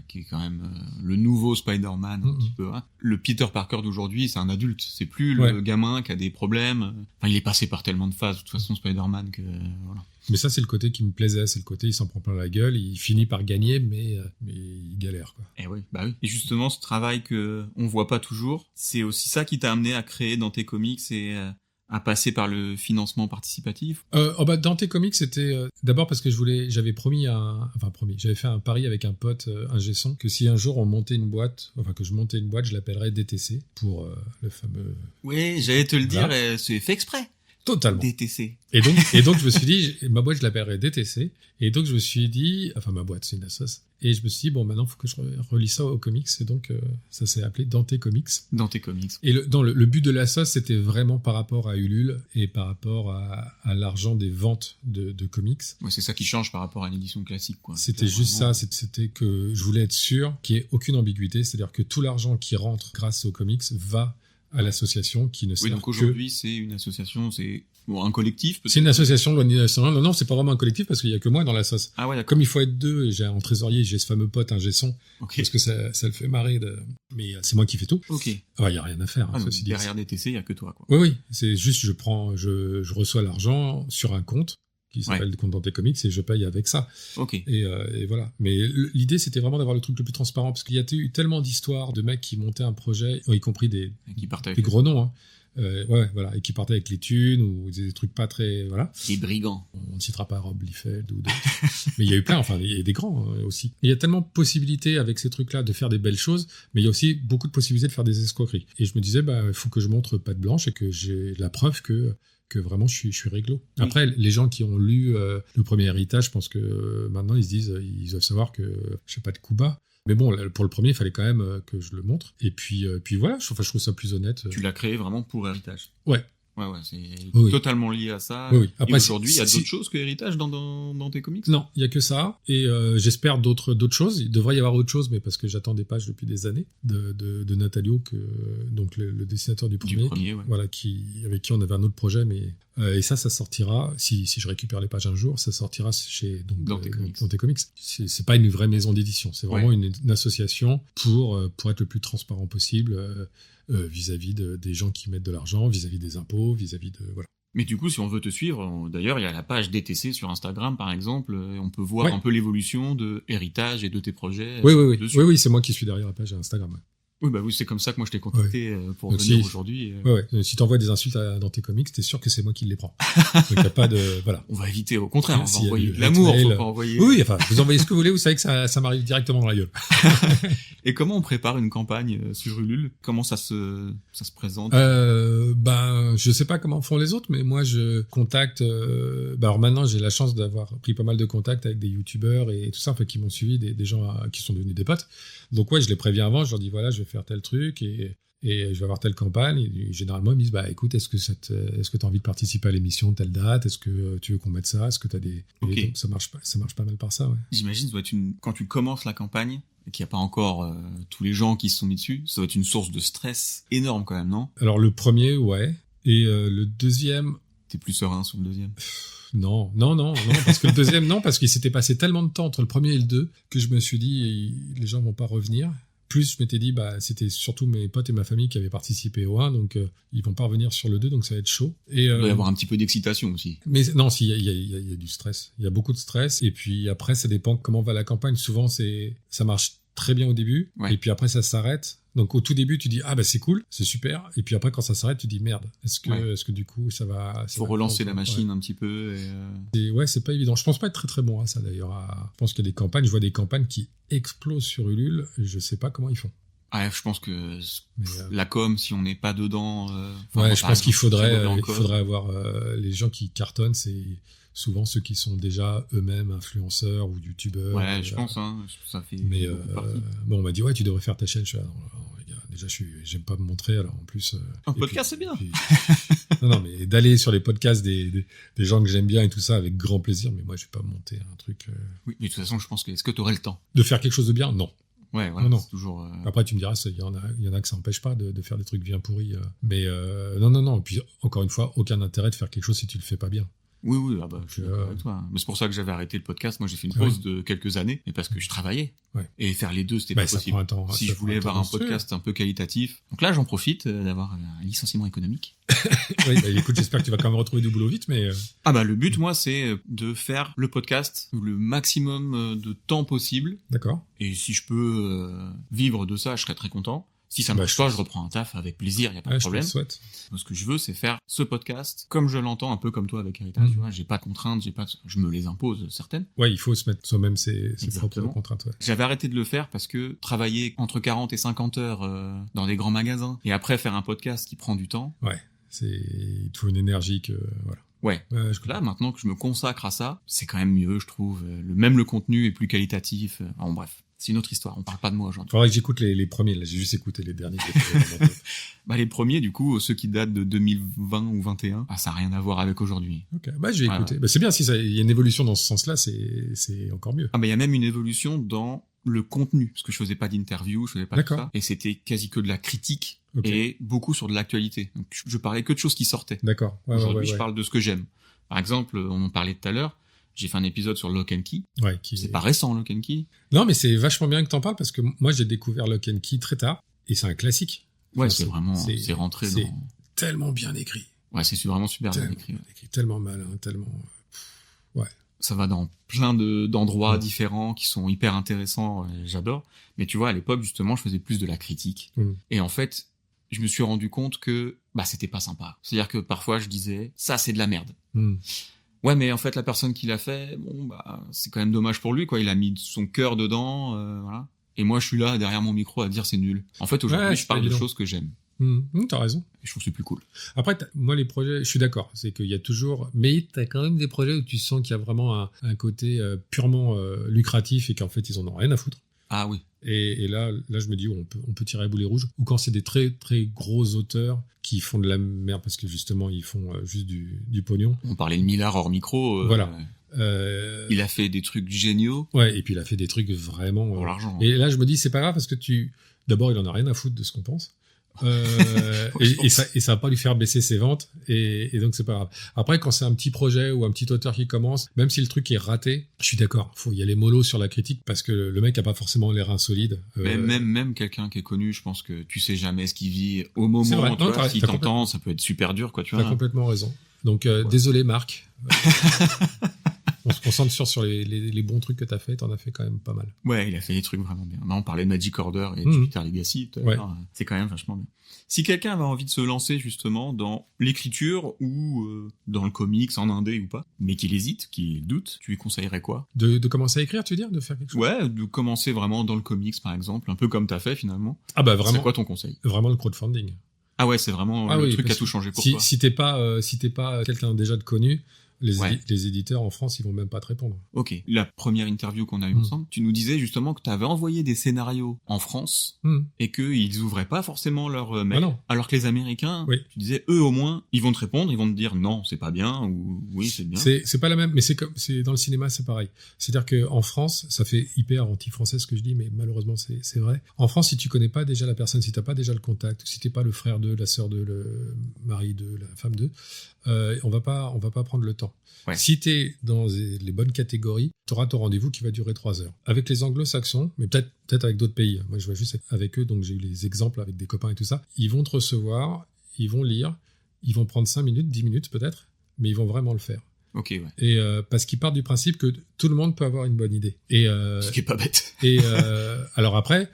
qui est quand même le nouveau Spider-Man, un petit peu. Hein. Le Peter Parker d'aujourd'hui, c'est un adulte. C'est plus le gamin qui a des problèmes. Enfin, il est passé par tellement de phases, de toute façon, Spider-Man, que voilà. Mais ça, c'est le côté qui me plaisait. C'est le côté, il s'en prend plein la gueule, il finit par gagner, mais il galère, quoi. Et oui. Et justement, ce travail que on voit pas toujours, c'est aussi ça qui t'a amené à créer dans tes comics et à passer par le financement participatif. Dans tes comics, c'était d'abord parce que j'avais fait un pari avec un pote, un G-son, que si un jour on montait une boîte, que je montais une boîte, je l'appellerais DTC pour le fameux. Oui, j'allais te le dire, c'est fait exprès. Totalement. DTC. Et donc je me suis dit, ma boîte je l'appellerais DTC. Et donc je me suis dit, enfin ma boîte c'est une assoce. Et je me suis dit, bon maintenant il faut que je relie ça aux comics. Et donc ça s'est appelé Dante Comics. Dante Comics. Et le but de l'assoce c'était vraiment par rapport à Ulule et par rapport à l'argent des ventes de comics. Ouais, c'est ça qui change par rapport à une édition classique, quoi. C'était juste vraiment... ça, c'était que je voulais être sûr qu'il n'y ait aucune ambiguïté. C'est-à-dire que tout l'argent qui rentre grâce aux comics va à l'association qui ne sert Oui, donc aujourd'hui, c'est une association, c'est un collectif peut-être. C'est une association de l'ONU nationale. Non, c'est pas vraiment un collectif parce qu'il y a que moi dans l'association. Ah ouais, d'accord. Comme il faut être deux, et j'ai en trésorier, j'ai ce fameux pote, un Gesson, Ok. parce que ça le fait marrer. Mais c'est moi qui fais tout. Ok. Ah, il y a rien à faire. Ah, donc ceci dit. derrière DTC, il y a que toi, quoi. Oui, c'est juste je reçois l'argent sur un compte qui s'appelle le compte Dante Comics et je paye avec ça. Ok. Et voilà. Mais l'idée, c'était vraiment d'avoir le truc le plus transparent parce qu'il y a eu tellement d'histoires de mecs qui montaient un projet, y compris des gros noms, hein. Voilà, et qui partaient avec les thunes ou des trucs pas très, voilà. Les brigands. On ne citera pas Rob Liefeld ou d'autres. Mais il y a eu plein, enfin, il y a des grands aussi. Il y a tellement de possibilités avec ces trucs-là de faire des belles choses, mais il y a aussi beaucoup de possibilités de faire des escroqueries. Et je me disais, il faut que je montre patte blanche et que j'ai la preuve que vraiment je suis réglo. Oui. Après, les gens qui ont lu le premier héritage, je pense que maintenant ils se disent, ils doivent savoir que je fais pas de coup bas. Mais bon, pour le premier, il fallait quand même que je le montre. Et puis voilà, je trouve ça plus honnête. Tu l'as créé vraiment pour Héritage. Ouais. Ouais, c'est Oui. totalement lié à ça. Oui. Après, et aujourd'hui, il y a d'autres choses que Héritage dans tes comics? Non, il y a que ça. Et j'espère d'autres choses. Il devrait y avoir autre chose, mais parce que j'attends des pages depuis des années de Natalio, donc le dessinateur du premier, ouais. voilà, avec qui on avait un autre projet, mais et ça sortira si je récupère les pages un jour, ça sortira chez Dante Comics. C'est pas une vraie maison d'édition, c'est vraiment une association pour être le plus transparent possible. Vis-à-vis des gens qui mettent de l'argent, vis-à-vis des impôts, vis-à-vis de... Voilà. Mais du coup, si on veut te suivre, d'ailleurs, il y a la page DTC sur Instagram, par exemple, et on peut voir un peu l'évolution de Héritage et de tes projets. Oui, c'est moi qui suis derrière la page Instagram. Ouais. Oui, c'est comme ça que moi je t'ai contacté pour venir aujourd'hui. Si t'envoies des insultes dans tes comics, t'es sûr que c'est moi qui les prends. Donc y a pas de... Voilà. On va éviter, au contraire, on va Si envoyer de l'amour, faut pas envoyer... Oui, enfin, vous envoyez ce que vous voulez, vous savez que ça m'arrive directement dans la gueule. Et comment on prépare une campagne sur Ulule? Comment ça se présente? Je sais pas comment font les autres, mais moi je contacte... alors maintenant, j'ai la chance d'avoir pris pas mal de contacts avec des youtubeurs et tout ça, en fait, qui m'ont suivi, des gens qui sont devenus des potes. Donc je les préviens avant, je leur dis voilà, je vais faire tel truc et je vais avoir telle campagne. Et généralement, ils me disent écoute, est-ce que tu as envie de participer à l'émission telle date? Est-ce que tu veux qu'on mette ça? Est-ce que tu as des... Okay. Donc, ça marche pas mal par ça, ouais. J'imagine ça doit être quand tu commences la campagne et qu'il n'y a pas encore tous les gens qui se sont mis dessus, ça doit être une source de stress énorme quand même, non? Alors le premier, ouais. Et le deuxième... T'es plus serein sur le deuxième? Non, parce que le deuxième, non, parce qu'il s'était passé tellement de temps entre le premier et le 2 que je me suis dit, les gens vont pas revenir. Plus, je m'étais dit, c'était surtout mes potes et ma famille qui avaient participé au 1, donc ils vont pas revenir sur le 2, donc ça va être chaud. Et, il doit y avoir un petit peu d'excitation aussi. Mais non, il y a du stress. Il y a beaucoup de stress, et puis après, ça dépend comment va la campagne. Souvent, ça marche très bien au début, et puis après, ça s'arrête. Donc au tout début, tu dis c'est cool, c'est super, et puis après quand ça s'arrête, tu dis merde. Est-ce que du coup ça va... Faut relancer la machine un petit peu. C'est pas évident. Je pense pas être très très bon à ça d'ailleurs. Je pense qu'il y a des campagnes, je vois des campagnes qui explosent sur Ulule, et je sais pas comment ils font. Je pense que la com, si on n'est pas dedans... je pense qu'il faudrait avoir les gens qui cartonnent, c'est souvent ceux qui sont déjà eux-mêmes influenceurs ou youtubeurs. Ouais, je pense, ça fait... Mais on m'a dit, tu devrais faire ta chaîne. Je suis les gars, déjà, j'aime pas me montrer, alors en plus... un podcast, c'est bien. Non, mais d'aller sur les podcasts des gens que j'aime bien et tout ça, avec grand plaisir, mais moi, je vais pas monter un truc... Oui, mais de toute façon, je pense que... Est-ce que tu aurais le temps? De faire quelque chose de bien? Non. Ouais, voilà, non. C'est toujours... Après, tu me diras, il y en a que ça n'empêche pas de faire des trucs bien pourris. Mais non. Et puis, encore une fois, aucun intérêt de faire quelque chose si tu le fais pas bien. Oui, je suis d'accord avec toi. Mais c'est pour ça que j'avais arrêté le podcast. Moi, j'ai fait une pause de quelques années, mais parce que je travaillais. Ouais. Et faire les deux, c'était pas possible. Si je voulais avoir un podcast un peu qualitatif. Donc là, j'en profite d'avoir un licenciement économique. Oui, écoute, j'espère que tu vas quand même retrouver du boulot vite, mais... le but, moi, c'est de faire le podcast le maximum de temps possible. D'accord. Et si je peux vivre de ça, je serais très content. Si ça me marche pas, je reprends un taf avec plaisir, il y a pas de problème. Je le souhaite. Ce que je veux, c'est faire ce podcast comme je l'entends, un peu comme toi avec Héritage. Tu vois, j'ai pas de contraintes, je me les impose certaines. Ouais, il faut se mettre soi-même ses propres contraintes. Ouais. J'avais arrêté de le faire parce que travailler entre 40 et 50 heures dans des grands magasins et après faire un podcast qui prend du temps. Ouais. Il te faut une énergie que voilà. Ouais. Ouais, Là, maintenant que je me consacre à ça, c'est quand même mieux, je trouve. Même le contenu est plus qualitatif. Bon, bref, c'est une autre histoire. On parle pas de moi aujourd'hui. Faudrait que j'écoute les premiers. Là, j'ai juste écouté les derniers. Les premiers, du coup, ceux qui datent de 2020 ou 21, ça n'a rien à voir avec aujourd'hui. Ok, je vais écouter. C'est bien si il y a une évolution dans ce sens-là, c'est encore mieux. Il y a même une évolution dans le contenu, parce que je faisais pas d'interview, je faisais pas tout ça, et c'était quasi que de la critique, et beaucoup sur de l'actualité. Donc je parlais que de choses qui sortaient. D'accord. Aujourd'hui, je parle de ce que j'aime. Par exemple, on en parlait tout à l'heure, j'ai fait un épisode sur Lock and Key. Ouais, c'est pas récent, Lock and Key. Non, mais c'est vachement bien que t'en parles, parce que moi, j'ai découvert Lock and Key très tard, et c'est un classique. Ouais, c'est vraiment, c'est rentré dans... C'est tellement bien écrit. Ouais, c'est vraiment super bien écrit. Tellement malin, tellement... Ouais. Ça va dans plein d'endroits différents qui sont hyper intéressants, j'adore. Mais tu vois, à l'époque, justement, je faisais plus de la critique. Et en fait, je me suis rendu compte que c'était pas sympa. C'est-à-dire que parfois, je disais, ça, c'est de la merde. Ouais, mais en fait, la personne qui l'a fait, c'est quand même dommage pour lui, quoi. Il a mis son cœur dedans, voilà. Et moi, je suis là, derrière mon micro, à dire c'est nul. En fait, aujourd'hui, je parle de choses que j'aime. T'as raison. Et je trouve que c'est plus cool. Après, moi, les projets, je suis d'accord. C'est qu'il y a toujours... Mais t'as quand même des projets où tu sens qu'il y a vraiment un côté purement lucratif et qu'en fait, ils en ont rien à foutre. Ah oui. Et là, je me dis, on peut tirer à boulet rouge. Ou quand c'est des très, très gros auteurs qui font de la merde parce que justement, ils font juste du pognon. On parlait de Millard hors micro. Voilà. Il a fait des trucs géniaux. Ouais, et puis il a fait des trucs vraiment... pour l'argent. Et là, je me dis, c'est pas grave parce que d'abord, il en a rien à foutre de ce qu'on pense. et ça va pas lui faire baisser ses ventes et donc c'est pas grave. Après, quand c'est un petit projet ou un petit auteur qui commence, même si le truc est raté, je suis d'accord, faut y aller mollo sur la critique parce que le mec a pas forcément les reins solides. Même quelqu'un qui est connu, je pense que tu sais jamais ce qu'il vit au moment. Si t'entends, ça peut être super dur, quoi. Tu vois. T'as complètement raison. Donc désolé, Marc. On se concentre sur les bons trucs que t'as fait, t'en as fait quand même pas mal. Ouais, il a fait des trucs vraiment bien. On parlait de Magic Order et Jupiter Legacy, c'est quand même vachement bien. Si quelqu'un avait envie de se lancer justement dans l'écriture ou dans le comics, en indé ou pas, mais qu'il hésite, qu'il doute, tu lui conseillerais quoi ? De commencer à écrire, tu veux dire ? De faire quelque chose ? Ouais, de commencer vraiment dans le comics par exemple, un peu comme t'as fait finalement. Ah bah vraiment. C'est quoi ton conseil ? Vraiment le crowdfunding. Ah ouais, c'est vraiment le truc qui a tout changé pour toi. Si t'es pas quelqu'un déjà de connu, les éditeurs en France, ils vont même pas te répondre. Ok. La première interview qu'on a eue ensemble, tu nous disais justement que tu avais envoyé des scénarios en France et qu'ils ouvraient pas forcément leur mail. Alors que les Américains, tu disais, eux au moins, ils vont te répondre, ils vont te dire non, c'est pas bien ou oui, c'est bien. C'est pas la même, mais c'est dans le cinéma, c'est pareil. C'est-à-dire que en France, ça fait hyper anti-français ce que je dis, mais malheureusement c'est vrai. En France, si tu connais pas déjà la personne, si t'as pas déjà le contact, si t'es pas le frère d'eux, la sœur d'eux, le mari d'eux, la femme d'eux, on va pas prendre le temps. Ouais. Si t'es dans les bonnes catégories, t'auras ton rendez-vous qui va durer 3 heures. Avec les anglo-saxons, mais peut-être avec d'autres pays. Moi, je vois juste avec eux, donc j'ai eu les exemples avec des copains et tout ça. Ils vont te recevoir, ils vont lire, ils vont prendre 5 minutes, 10 minutes peut-être, mais ils vont vraiment le faire. Ok, ouais. Et parce qu'ils partent du principe que tout le monde peut avoir une bonne idée. Ce qui est pas bête. Et alors après,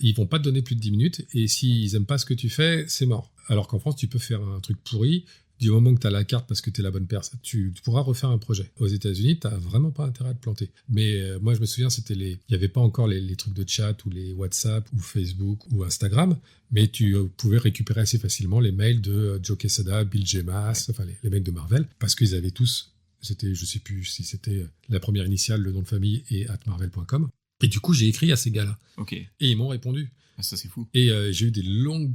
ils vont pas te donner plus de 10 minutes, et s'ils aiment pas ce que tu fais, c'est mort. Alors qu'en France, tu peux faire un truc pourri. Du moment que tu as la carte parce que tu es la bonne personne, tu pourras refaire un projet. Aux États-Unis, tu n'as vraiment pas intérêt à te planter. Mais moi, je me souviens, il n'y avait pas encore les trucs de chat ou les WhatsApp ou Facebook ou Instagram, mais tu pouvais récupérer assez facilement les mails de Joe Quesada, Bill Jemas, enfin les mecs de Marvel, parce qu'ils avaient tous, je sais plus si c'était la première initiale, le nom de famille et @marvel.com. Et du coup, j'ai écrit à ces gars-là. Ok. Et ils m'ont répondu. Ah, ça, c'est fou. Et j'ai eu des longs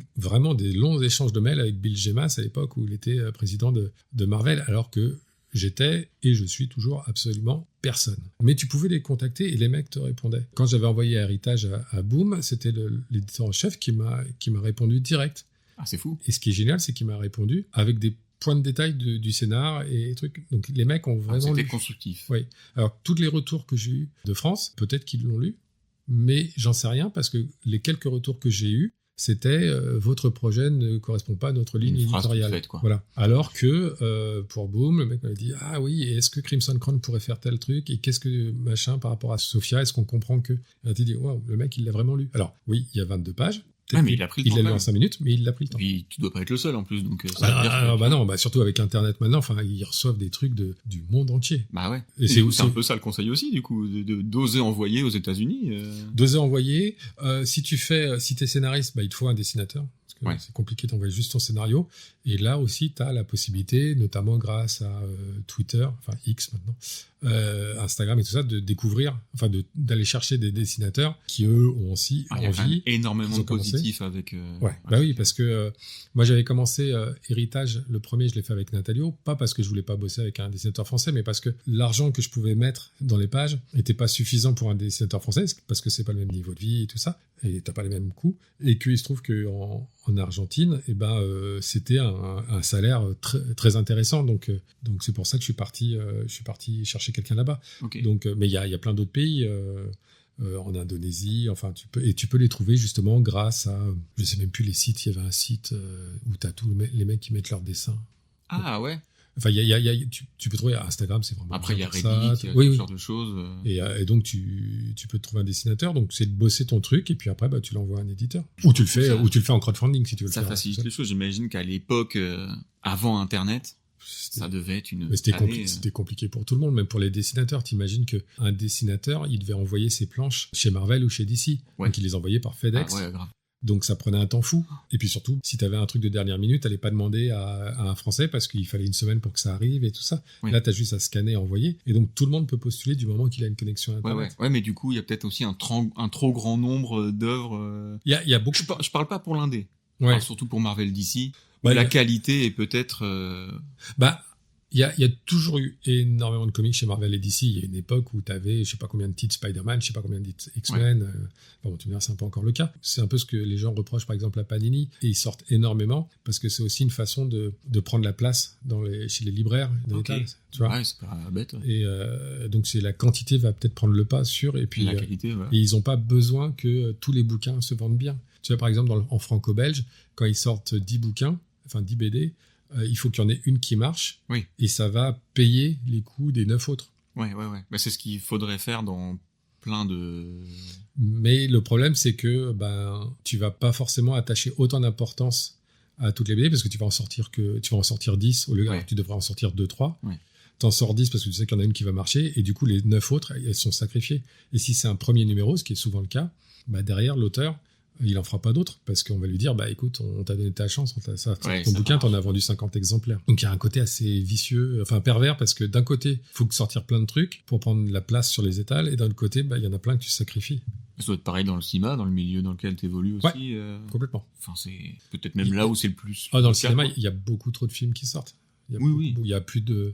échanges de mails avec Bill Jemas à l'époque où il était président de Marvel, alors que j'étais et je suis toujours absolument personne. Mais tu pouvais les contacter et les mecs te répondaient. Quand j'avais envoyé Héritage à Boom, c'était l'éditeur en chef qui m'a répondu direct. Ah, c'est fou. Et ce qui est génial, c'est qu'il m'a répondu avec des points de détail du scénar et trucs. Donc les mecs ont vraiment c'était constructif. Oui. Alors tous les retours que j'ai eus de France, peut-être qu'ils l'ont lu, mais j'en sais rien parce que les quelques retours que j'ai eus, c'était votre projet ne correspond pas à notre ligne éditoriale. Faite, quoi. Voilà. Alors que pour Boom, le mec m'avait dit ah oui, et est-ce que Crimson Crown pourrait faire tel truc et qu'est-ce que machin par rapport à Sophia, est-ce qu'on comprend que et tu dis wow, le mec il l'a vraiment lu. Alors oui, il y a 22 pages. Ouais, mais il a pris le temps. Il l'a lu en 5 minutes, mais il l'a pris le temps. Puis tu dois pas être le seul en plus, donc. Non, surtout avec Internet maintenant, enfin ils reçoivent des trucs du monde entier. Bah ouais. Et c'est un peu ça le conseil aussi, du coup, d'oser envoyer aux États-Unis. D'oser envoyer. Si t'es scénariste, il te faut un dessinateur. Parce Ouais. C'est compliqué d'envoyer juste ton scénario. Et là aussi, tu as la possibilité, notamment grâce à Twitter, enfin X maintenant, Instagram et tout ça, de découvrir, enfin d'aller chercher des dessinateurs qui, eux, ont aussi Il y a quand même envie. énormément Ils ont de positifs avec... Ouais, bah oui, parce que moi j'avais commencé Héritage, le premier je l'ai fait avec Natalio, pas parce que je voulais pas bosser avec un dessinateur français, mais parce que l'argent que je pouvais mettre dans les pages était pas suffisant pour un dessinateur français, parce que c'est pas le même niveau de vie et tout ça, et t'as pas les mêmes coûts, et qu'il se trouve qu'en Argentine, c'était un salaire très, très intéressant, donc c'est pour ça que je suis parti chercher quelqu'un là-bas. Ok. Donc, mais il y a plein d'autres pays. En Indonésie, enfin tu peux les trouver justement grâce à, je sais même plus les sites, il y avait un site où t'as tous les mecs qui mettent leurs dessins. Ah ouais. Enfin tu peux trouver Instagram, c'est vraiment Après il y a bien pour Reddit, ça. il y a Oui, ce oui. genre de choses. Et donc tu peux trouver un dessinateur, donc c'est de bosser ton truc et puis après tu l'envoies à un éditeur. Ou tu le fais en crowdfunding si tu veux le Ça faire. facilite les choses. J'imagine qu'à l'époque, avant Internet, ça devait être une... Mais c'était année, c'était compliqué pour tout le monde, même pour les dessinateurs. T'imagines qu'un dessinateur, il devait envoyer ses planches chez Marvel ou chez DC. Ouais. Donc il les envoyait par FedEx. Ah ouais, grave. Donc ça prenait un temps fou. Et puis surtout, si t'avais un truc de dernière minute, t'allais pas demander à un Français parce qu'il fallait une semaine pour que ça arrive et tout ça. Oui. Là, t'as juste à scanner et envoyer. Et donc tout le monde peut postuler du moment qu'il a une connexion Internet. Ouais, mais du coup, il y a peut-être aussi un trop grand nombre d'œuvres. Il y a beaucoup. Je parle pas pour l'indé. Ouais. Enfin, surtout pour Marvel DC. Ouais, La qualité est peut-être... Bah, il y a toujours eu énormément de comics chez Marvel et DC. Il y a une époque où t'avais, je sais pas combien de titres Spider-Man, je sais pas combien de titres X-Men. Bon, tu me diras, c'est un peu encore le cas. C'est un peu ce que les gens reprochent, par exemple, à Panini. Et ils sortent énormément parce que c'est aussi une façon de prendre la place chez les libraires, dans les tables, tu vois. Ouais, c'est pas bête. Ouais. Et donc, c'est la quantité va peut-être prendre le pas sur. Et puis, la qualité, ouais. et ils ont pas besoin que tous les bouquins se vendent bien. Tu vois, par exemple, en franco-belge, quand ils sortent 10 bouquins, enfin 10 BD, il faut qu'il y en ait une qui marche, Oui. et ça va payer les coûts des 9 autres. Ouais. Bah, c'est ce qu'il faudrait faire dans plein de... Mais le problème, c'est que tu vas pas forcément attacher autant d'importance à toutes les BD, parce que tu vas en sortir 10, au lieu alors que tu devrais en sortir 2-3. Ouais. T'en sors 10 parce que tu sais qu'il y en a une qui va marcher, et du coup, les 9 autres, elles sont sacrifiées. Et si c'est un premier numéro, ce qui est souvent le cas, derrière, l'auteur, il en fera pas d'autres parce qu'on va lui dire écoute, on t'a donné ta chance, ton bouquin, t'en as vendu 50 exemplaires. Donc il y a un côté assez vicieux, enfin pervers, parce que d'un côté, il faut sortir plein de trucs pour prendre la place sur les étals, et d'un autre côté, il y en a plein que tu sacrifies. Ça doit être pareil dans le cinéma, dans le milieu dans lequel t'évolues aussi. Complètement. Enfin, c'est peut-être même là où c'est le plus... Dans le cinéma, il y a beaucoup trop de films qui sortent. Oui. Il y a plus de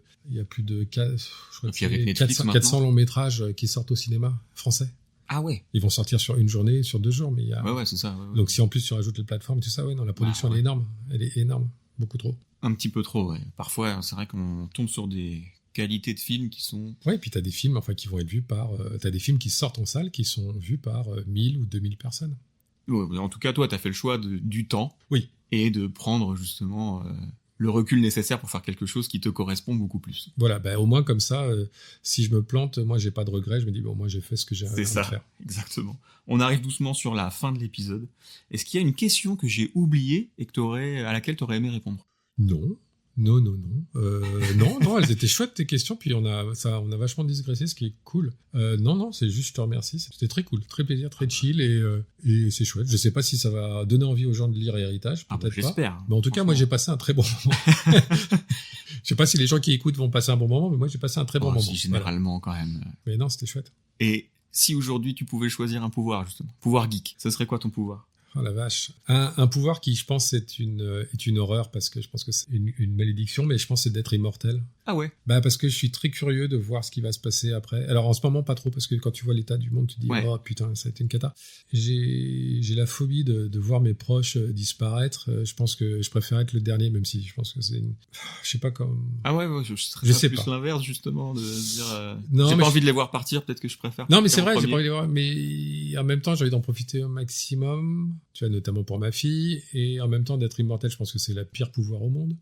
400 longs métrages qui sortent au cinéma français. Ah ouais. Ils vont sortir sur une journée, sur 2 jours, mais il y a... Ouais, c'est ça. Ouais. Donc si en plus tu rajoutes les plateformes, tout ça, la production elle est énorme. Elle est énorme. Beaucoup trop. Un petit peu trop, ouais. Parfois, c'est vrai qu'on tombe sur des qualités de films qui sont... Ouais, et puis t'as des films qui vont être vus par... t'as des films qui sortent en salle qui sont vus par 1000 ou 2000 personnes. Ouais, en tout cas, toi, t'as fait le choix du temps. Oui. Et de prendre justement... le recul nécessaire pour faire quelque chose qui te correspond beaucoup plus. Voilà, au moins comme ça, si je me plante, moi j'ai pas de regrets, je me dis moi j'ai fait ce que j'ai à faire. C'est ça, exactement. On arrive doucement sur la fin de l'épisode. Est-ce qu'il y a une question que j'ai oubliée et à laquelle tu aurais aimé répondre ? Non, elles étaient chouettes tes questions, puis on a vachement digressé, ce qui est cool. Non, c'est juste, je te remercie, c'était très cool, très plaisir, très chill, et c'est chouette. Je sais pas si ça va donner envie aux gens de lire Héritage, peut-être pas. J'espère. Mais en tout cas, moi j'ai passé un très bon moment. Je sais pas si les gens qui écoutent vont passer un bon moment, mais moi j'ai passé un très bon moment. Si, généralement quand même. Mais non, c'était chouette. Et si aujourd'hui tu pouvais choisir un pouvoir, justement, pouvoir geek, ce serait quoi ton pouvoir ? Oh la vache. Un pouvoir qui, je pense, est une horreur, parce que je pense que c'est une malédiction, mais je pense que c'est d'être immortel. Ah ouais. Parce que je suis très curieux de voir ce qui va se passer après. Alors en ce moment, pas trop, parce que quand tu vois l'état du monde, tu te dis oh putain, ça a été une cata. J'ai la phobie de voir mes proches disparaître. Je pense que je préfère être le dernier, même si je pense que c'est je sais pas comme... Ah ouais, je serais plus l'inverse, justement, de dire j'ai pas envie de les voir partir, peut-être que je préfère. Non, mais c'est vrai, j'ai pas envie de les voir, mais en même temps, j'ai envie d'en profiter au maximum, tu vois, notamment pour ma fille, et en même temps d'être immortel, je pense que c'est le pire pouvoir au monde.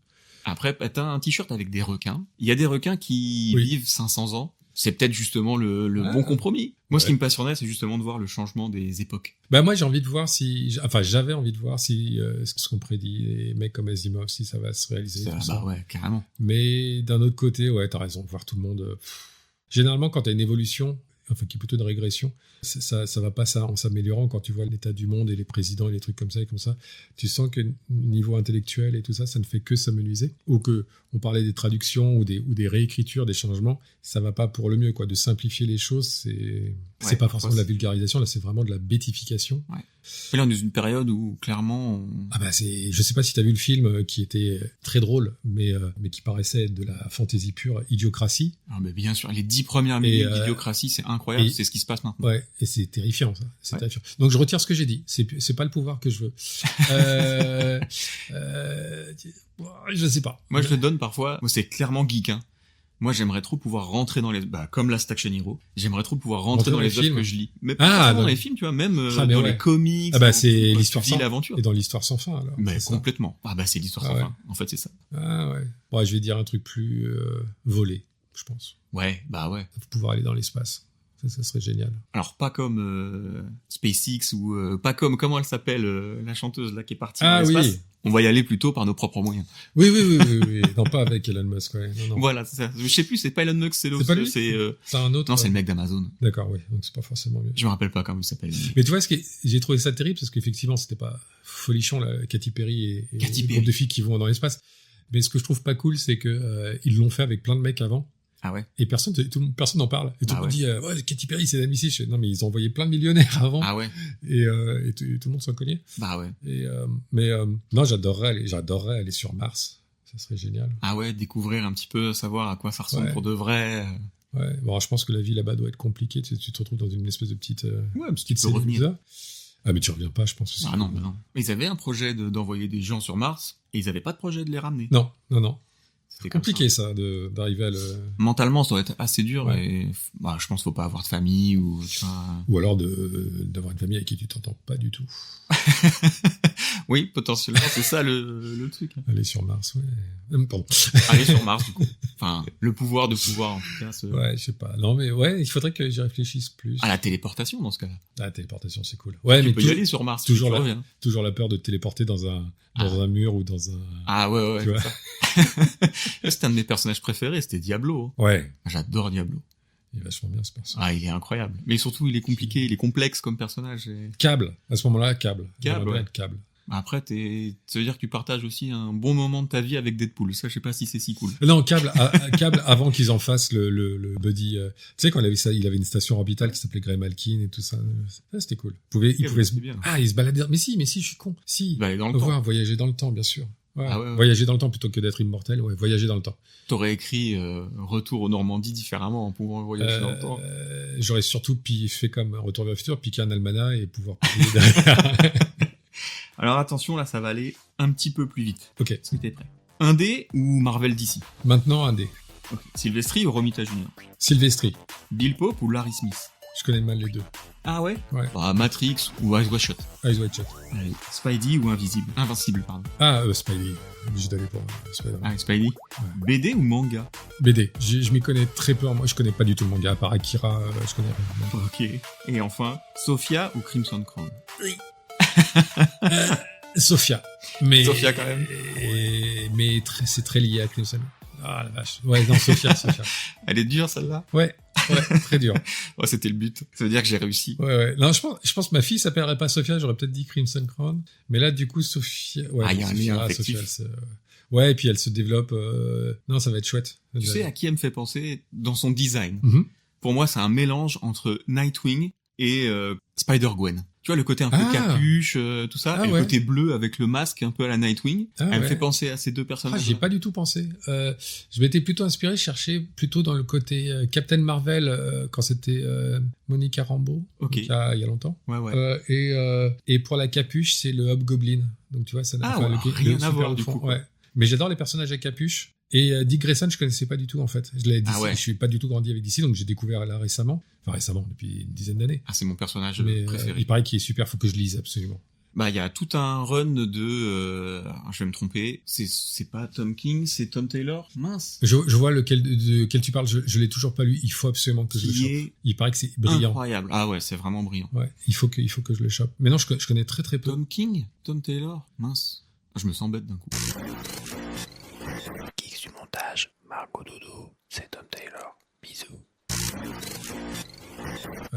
Après, t'as un t-shirt avec des requins. Il y a des requins qui vivent 500 ans. C'est peut-être justement le bon compromis. Moi, ce qui me passionnait, c'est justement de voir le changement des époques. Moi, j'avais envie de voir si ce qu'on prédit, les mecs comme Asimov, si ça va se réaliser. Ouais, carrément. Mais d'un autre côté, t'as raison, voir tout le monde. Généralement, quand t'as une évolution enfin qui est plutôt de régression. Ça va pas ça en s'améliorant quand tu vois l'état du monde et les présidents et les trucs comme ça et comme ça. Tu sens que niveau intellectuel et tout ça, ça ne fait que s'amenuiser. Ou que on parlait des traductions ou des réécritures, des changements, ça va pas pour le mieux, quoi. De simplifier les choses, c'est pas forcément de la vulgarisation, là c'est vraiment de la bêtification. Ouais. Et là on est dans une période où clairement je sais pas si t'as vu le film qui était très drôle, mais qui paraissait être de la fantaisie pure, Idiocratie. Ah mais bien sûr, les 10 premières minutes d'Idiocratie, c'est incroyable, c'est ce qui se passe maintenant. Ouais, et c'est terrifiant ça, c'est terrifiant. Donc je retire ce que j'ai dit, c'est pas le pouvoir que je veux. Je sais pas. Moi je le donne parfois, moi c'est clairement geek hein. Moi, j'aimerais trop pouvoir rentrer dans les... comme Last Action Hero, j'aimerais trop pouvoir rentrer dans les œuvres que je lis. Mais pas dans les films, tu vois, même dans les comics. Ah bah c'est l'histoire sans fin. L'aventure. Et dans l'histoire sans fin, alors. Mais complètement. Ah bah c'est l'histoire sans fin. En fait, c'est ça. Ah ouais. Bon, je vais dire un truc plus volé, je pense. Ouais, bah ouais. Pouvoir aller dans l'espace. Ça serait génial. Alors, pas comme SpaceX ou pas comme... Comment elle s'appelle, la chanteuse là qui est partie dans l'espace. Oui. On va y aller plutôt par nos propres moyens. Oui. Non, pas avec Elon Musk, ouais. Non. Voilà, c'est ça. Je sais plus, c'est pas Elon Musk, c'est l'autre. C'est pas lui. C'est un autre. Non, c'est le mec d'Amazon. D'accord, oui. Donc c'est pas forcément mieux. Je me rappelle pas comment il s'appelle. Mais tu vois, j'ai trouvé ça terrible parce qu'effectivement, c'était pas folichon, là, Katy Perry et le groupe de filles qui vont dans l'espace. Mais ce que je trouve pas cool, c'est que ils l'ont fait avec plein de mecs avant. Ah ouais. Et personne n'en parle. Et tout le monde dit, Katy Perry, c'est admissible. Non, mais ils ont envoyé plein de millionnaires avant. Ah ouais. Et tout le monde s'en connaît. Bah ouais. Mais non, j'adorerais aller sur Mars. Ça serait génial. Ah ouais, découvrir un petit peu, savoir à quoi ça ressemble pour de vrai. Ouais. Bon, je pense que la vie là-bas doit être compliquée. Tu te retrouves dans une espèce de petite petite revenir. Ah, mais tu reviens pas, je pense aussi. Ah non. Ils avaient un projet d'envoyer des gens sur Mars et ils avaient pas de projet de les ramener. Non. C'était compliqué ça d'arriver à le... Mentalement ça doit être assez dur et je pense qu'il faut pas avoir de famille ou alors d'avoir une famille avec qui tu t'entends pas du tout. Oui, potentiellement c'est ça le truc. Aller sur Mars, pardon. Aller sur Mars du coup. Enfin, le pouvoir de pouvoir en tout cas. Ouais, je sais pas. Non mais il faudrait que j'y réfléchisse plus. À la téléportation dans ce cas-là. La téléportation c'est cool. Ouais, mais tu peux y aller sur Mars. Toujours la peur de te téléporter dans un mur ou dans un... Ah ouais. Tu vois. C'était un de mes personnages préférés, c'était Diablo. Ouais. J'adore Diablo. Il est vachement bien ce personnage. Ah, il est incroyable. Mais surtout, il est compliqué, il est complexe comme personnage. Cable. À ce moment-là, Cable. Cable. Après, ça veut dire que tu partages aussi un bon moment de ta vie avec Deadpool. Ça, je sais pas si c'est si cool. Non, Cable avant qu'ils en fassent le buddy. Tu sais, quand il avait ça, il avait une station orbitale qui s'appelait Grey Malkin et tout ça. Ça, c'était cool. Il pouvait se balader. Mais si, je suis con. Si. Il va aller dans le temps. Voyager dans le temps, bien sûr. Ouais. Voyager dans le temps plutôt que d'être immortel. Ouais, voyager dans le temps. T'aurais écrit Retour aux Normandies différemment en pouvant voyager dans le temps. J'aurais surtout fait comme Retour vers le futur, piquer un almanach et pouvoir piquer derrière. Alors attention, là, ça va aller un petit peu plus vite. Ok. Est-ce que t'es prêt? Indé ou Marvel DC? Maintenant, Indé. Okay. Sylvestri ou Romita Junior? Sylvestri. Bill Pope ou Larry Smith? Je connais mal les deux. Ah ouais? Ouais. Matrix ou Eyes Wide Shut? Eyes Wide Shut. Allez. Spidey ou Invincible, pardon. Spidey. Obligé d'aller pour Spider-Man. Ah, Spidey. Ouais. BD ou manga? BD. Je m'y connais très peu. Moi, je connais pas du tout le manga. À part Akira, je connais rien. Ok. Et enfin, Sophia ou Crimson Crown? Oui. Sophia. Sophia quand même. Mais c'est très lié à Crimson. Ah la vache. Ouais, non, Sophia. Elle est dure celle-là? Ouais, très dur. Ouais, c'était le but. Ça veut dire que j'ai réussi. Ouais. Non, je pense que ma fille s'appellerait pas Sophia, j'aurais peut-être dit Crimson Crown. Mais là, du coup, Sophia... Ouais, il y a un lien affectif. Ouais, et puis elle se développe... Non, ça va être chouette. Tu sais à qui elle me fait penser dans son design? Pour moi, c'est un mélange entre Nightwing et Spider-Gwen. Tu vois, le côté un peu capuche, tout ça, et le côté bleu avec le masque un peu à la Nightwing. Elle me fait penser à ces deux personnages. J'y ai pas du tout pensé. Je m'étais plutôt inspiré, je cherchais plutôt dans le côté Captain Marvel, quand c'était Monica Rambeau, il y a longtemps. Ouais. Et pour la capuche, c'est le Hobgoblin. Donc tu vois, ça n'a rien à voir du coup. Ouais. Mais j'adore les personnages à capuche. Et Dick Grayson, je connaissais pas du tout en fait. Je l'ai dit, je suis pas du tout grandi avec DC, donc j'ai découvert là récemment. Enfin récemment, depuis une dizaine d'années. Ah, c'est mon personnage préféré. Il paraît qu'il est super, faut que je lise absolument. Bah, il y a tout un run de, je vais me tromper, c'est pas Tom King, c'est Tom Taylor. Mince. Je vois de quel tu parles, je l'ai toujours pas lu, il faut absolument que je le chope. Il paraît que c'est brillant. Incroyable. Ah ouais, c'est vraiment brillant. Ouais, il faut que je le chope. Mais non, je connais très peu. Tom King? Tom Taylor? Mince. Je me sens bête d'un coup. Geeks du montage, Margot Dodo, c'est Tom Taylor. Bisous.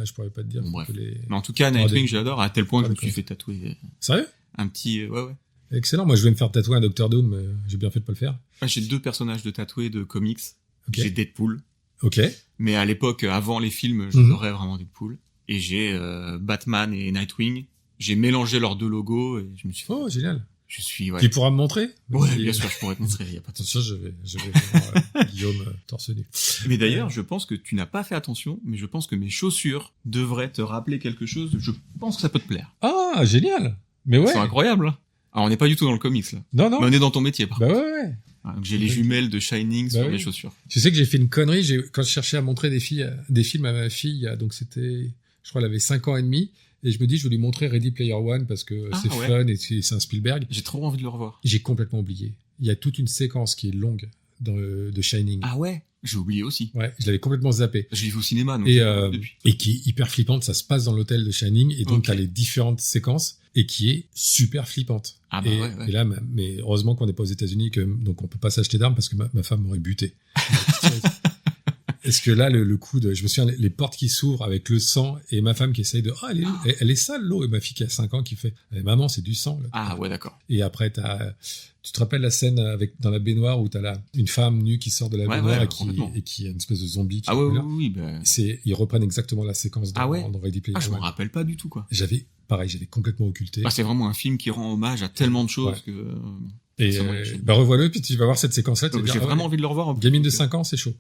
je pourrais pas te dire. Bon, bref. Que les... Mais en tout cas, des- Nightwing, j'adore, à tel point que je me D'accord. suis fait tatouer Sérieux? un petit... ouais. Excellent. Moi, je vais me faire tatouer un Doctor Doom, mais j'ai bien fait de pas le faire. Moi, j'ai 2 personnages de tatoués de comics. Ok. J'ai Deadpool. Ok. Mais à l'époque, avant les films, j'adorais vraiment Deadpool. Et j'ai Batman et Nightwing. J'ai mélangé leurs 2 logos et je me suis fait... Oh, génial. Je suis... Ouais, Tu pourras me montrer? ouais Et- bien sûr, je pourrais te montrer, y a pas de souci. Attention, je vais voir Guillaume torse nu. Mais d'ailleurs, je pense que tu n'as pas fait attention, mais je pense que mes chaussures devraient te rappeler quelque chose. Je pense que ça peut te plaire. Ah, génial. Mais ouais. C'est incroyable, hein. Alors, on n'est pas du tout dans le comics, là. Non, non. Mais on est dans ton métier, par Bah contre. ouais. Ah, donc j'ai les jumelles de Shining sur oui. mes chaussures. Tu sais que j'ai fait une connerie. Quand je cherchais à montrer des films à ma fille, donc c'était, je crois, elle avait 5 ans et demi, et je me dis, je vais lui montrer Ready Player One parce que c'est ouais. fun et c'est un Spielberg. J'ai trop envie de le revoir. J'ai complètement oublié. Il y a toute une séquence qui est longue de Shining. Ah ouais? J'ai oublié aussi. Ouais, je l'avais complètement zappé. Je l'ai vu au cinéma, donc Et, depuis. et qui est hyper flippante. Ça se passe dans l'hôtel de Shining, et donc Ok. t'as les différentes séquences, et qui est super flippante. Ah bah et, ouais. et là, mais heureusement qu'on n'est pas aux États-Unis, donc on peut pas s'acheter d'armes parce que ma femme m'aurait buté. Est-ce que là, le coup je me souviens, les portes qui s'ouvrent avec le sang et ma femme qui essaye de, elle est sale l'eau, et ma fille qui a 5 ans qui fait, maman, c'est du sang. Là. Ah ouais, d'accord. Et après, tu te rappelles la scène dans la baignoire où t'as une femme nue qui sort de la baignoire complètement. et qui a une espèce de zombie qui Ah ouais, est là. oui, bah... Ils reprennent exactement la séquence dans Ready Player Ah, je m'en One. rappelle pas du tout, quoi. J'avais complètement occulté. Bah, c'est vraiment un film qui rend hommage à tellement de choses que... Et c'est vrai, revois-le, puis tu vas voir cette séquence-là. Donc, j'ai vraiment envie de le revoir. Gamine de 5 ans, c'est chaud.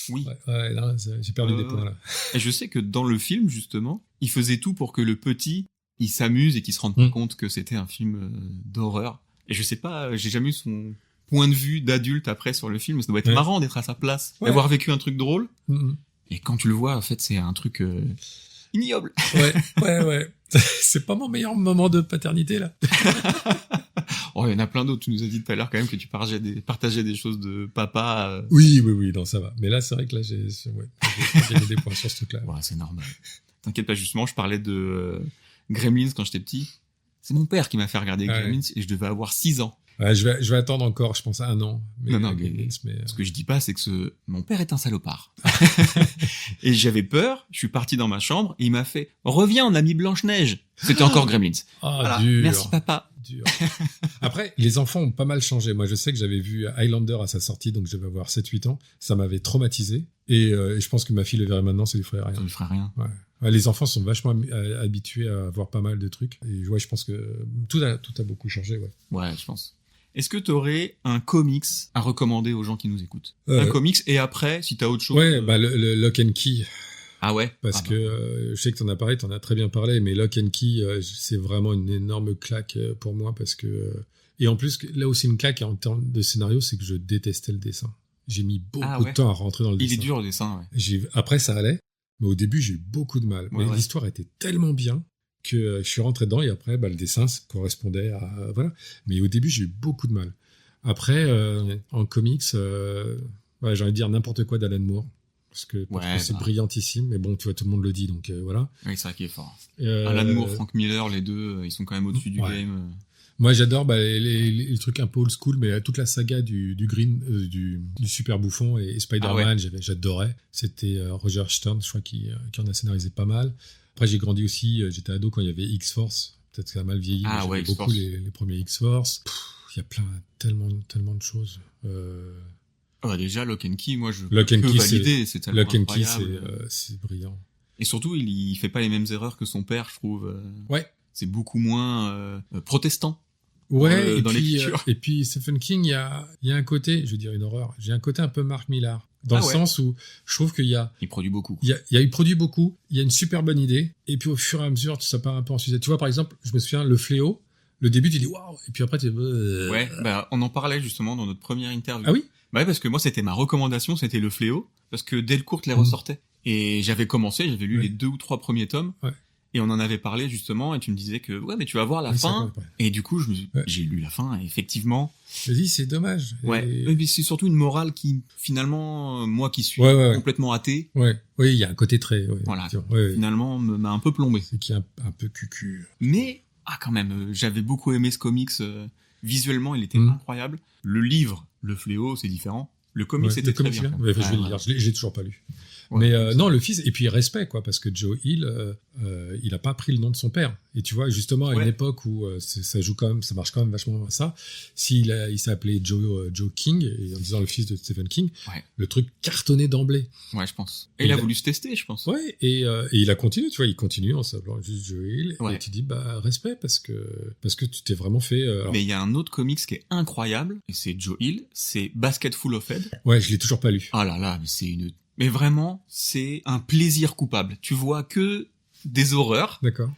Oui. Ouais, là, j'ai perdu des points, là. Et je sais que dans le film, justement, il faisait tout pour que le petit, il s'amuse et qu'il se rende pas compte que c'était un film d'horreur. Et je sais pas, j'ai jamais eu son point de vue d'adulte après sur le film. Ça doit être marrant d'être à sa place, d'avoir vécu un truc drôle. Et quand tu le vois, en fait, c'est un truc ignoble. Ouais. C'est pas mon meilleur moment de paternité, là. Oh, il y en a plein d'autres. Tu nous as dit tout à l'heure quand même que tu partageais des choses de papa. Oui, non, ça va. Mais là, c'est vrai que là, j'ai gagné des points sur ce truc-là. Ouais, c'est normal. T'inquiète pas, justement, je parlais de Gremlins quand j'étais petit. C'est mon père qui m'a fait regarder Gremlins et je devais avoir 6 ans. Ouais, je vais attendre encore, je pense, 1 an. Mais ce que je dis pas, c'est que mon père est un salopard. Et j'avais peur, je suis parti dans ma chambre, et il m'a fait « Reviens, on a mis Blanche-Neige !» C'était encore Gremlins. Ah, voilà. dur. Merci papa. Dur. Après, les enfants ont pas mal changé. Moi, je sais que j'avais vu Highlander à sa sortie, donc je devais avoir 7-8 ans. Ça m'avait traumatisé. Et je pense que ma fille le verrait maintenant, ça lui ferait rien. Ça lui ferait rien. Ouais, les enfants sont vachement habitués à voir pas mal de trucs. Et ouais, je pense que tout a beaucoup changé, ouais. Ouais, je pense. Est-ce que tu aurais un comics à recommander aux gens qui nous écoutent? Un comics, et après, si t'as autre chose... Ouais, le Lock and Key. Ah ouais? Parce que je sais que t'en as très bien parlé, mais Lock and Key, c'est vraiment une énorme claque pour moi, parce que... et en plus, là aussi une claque en termes de scénario, c'est que je détestais le dessin. J'ai mis beaucoup de temps à rentrer dans le dessin. Il est dur, le dessin, ouais. Après, ça allait, mais au début, j'ai eu beaucoup de mal. Mais l'histoire était tellement bien que je suis rentré dedans, et après, le dessin ça correspondait à... voilà. Mais au début, j'ai eu beaucoup de mal. Après, en comics, j'ai envie de dire n'importe quoi d'Alan Moore. Parce que c'est brillantissime, mais bon, tu vois, tout le monde le dit, donc voilà. Oui, c'est vrai qu'il est fort. Alan Moore, Frank Miller, les deux, ils sont quand même au-dessus du game. Moi, j'adore les trucs un peu old school, mais toute la saga du Super Bouffon et Spider-Man, j'adorais. C'était Roger Stern, je crois, qui en a scénarisé pas mal. Après, j'ai grandi aussi, j'étais ado quand il y avait X-Force. Peut-être que ça a mal vieilli, mais j'aimais beaucoup les premiers X-Force. Il y a tellement de choses. Déjà, Lock and Key, moi, je Lock and peux Key, valider, c'est tellement incroyable. C'est brillant. Et surtout, il fait pas les mêmes erreurs que son père, je trouve. Ouais. C'est beaucoup moins protestant. Ouais, dans l'écriture. Et puis Stephen King, il y a un côté, je veux dire une horreur, j'ai un côté un peu Mark Millar. Dans le sens où je trouve qu'il y a... Il produit beaucoup. Il produit beaucoup, il y a une super bonne idée, et puis au fur et à mesure, ça part un peu en sucette. Tu vois, par exemple, je me souviens, Le Fléau, le début, tu dis waouh, et puis après, tu dis... Ouais, on en parlait justement dans notre première interview. Ah oui? Bah ouais, parce que moi, c'était ma recommandation, c'était Le Fléau, parce que Delcourt les ressortait. Et j'avais lu les 2 ou 3 premiers tomes. Ouais. Et on en avait parlé justement, et tu me disais que mais tu vas voir la fin. Et du coup, j'ai lu la fin, et effectivement. Je me dis, c'est dommage. Ouais. Mais c'est surtout une morale qui, finalement, moi qui suis complètement athée. Ouais. Oui, il y a un côté très. Voilà. Finalement, m'a un peu plombé. C'est qui est un peu cucu. Mais quand même, j'avais beaucoup aimé ce comics. Visuellement, il était incroyable. Le livre, Le Fléau, c'est différent. Le comics, c'était très bien. Je vais le lire. Je l'ai toujours pas lu. Mais non, le fils, et puis respect, quoi, parce que Joe Hill, il a pas pris le nom de son père. Et tu vois, justement, à une époque où ça marche quand même vachement ça, il s'est appelé Joe King, et en disant le fils de Stephen King, le truc cartonné d'emblée. Ouais, je pense. Et il a voulu se tester, je pense. Ouais, et il a continué, tu vois, il continue en s'appelant juste Joe Hill, et tu dis, respect, parce que tu t'es vraiment fait... Mais il y a un autre comics qui est incroyable, et c'est Joe Hill, c'est Basket Full of Head. Ouais, je l'ai toujours pas lu. Ah là là, mais vraiment, c'est un plaisir coupable. Tu vois que des horreurs. D'accord.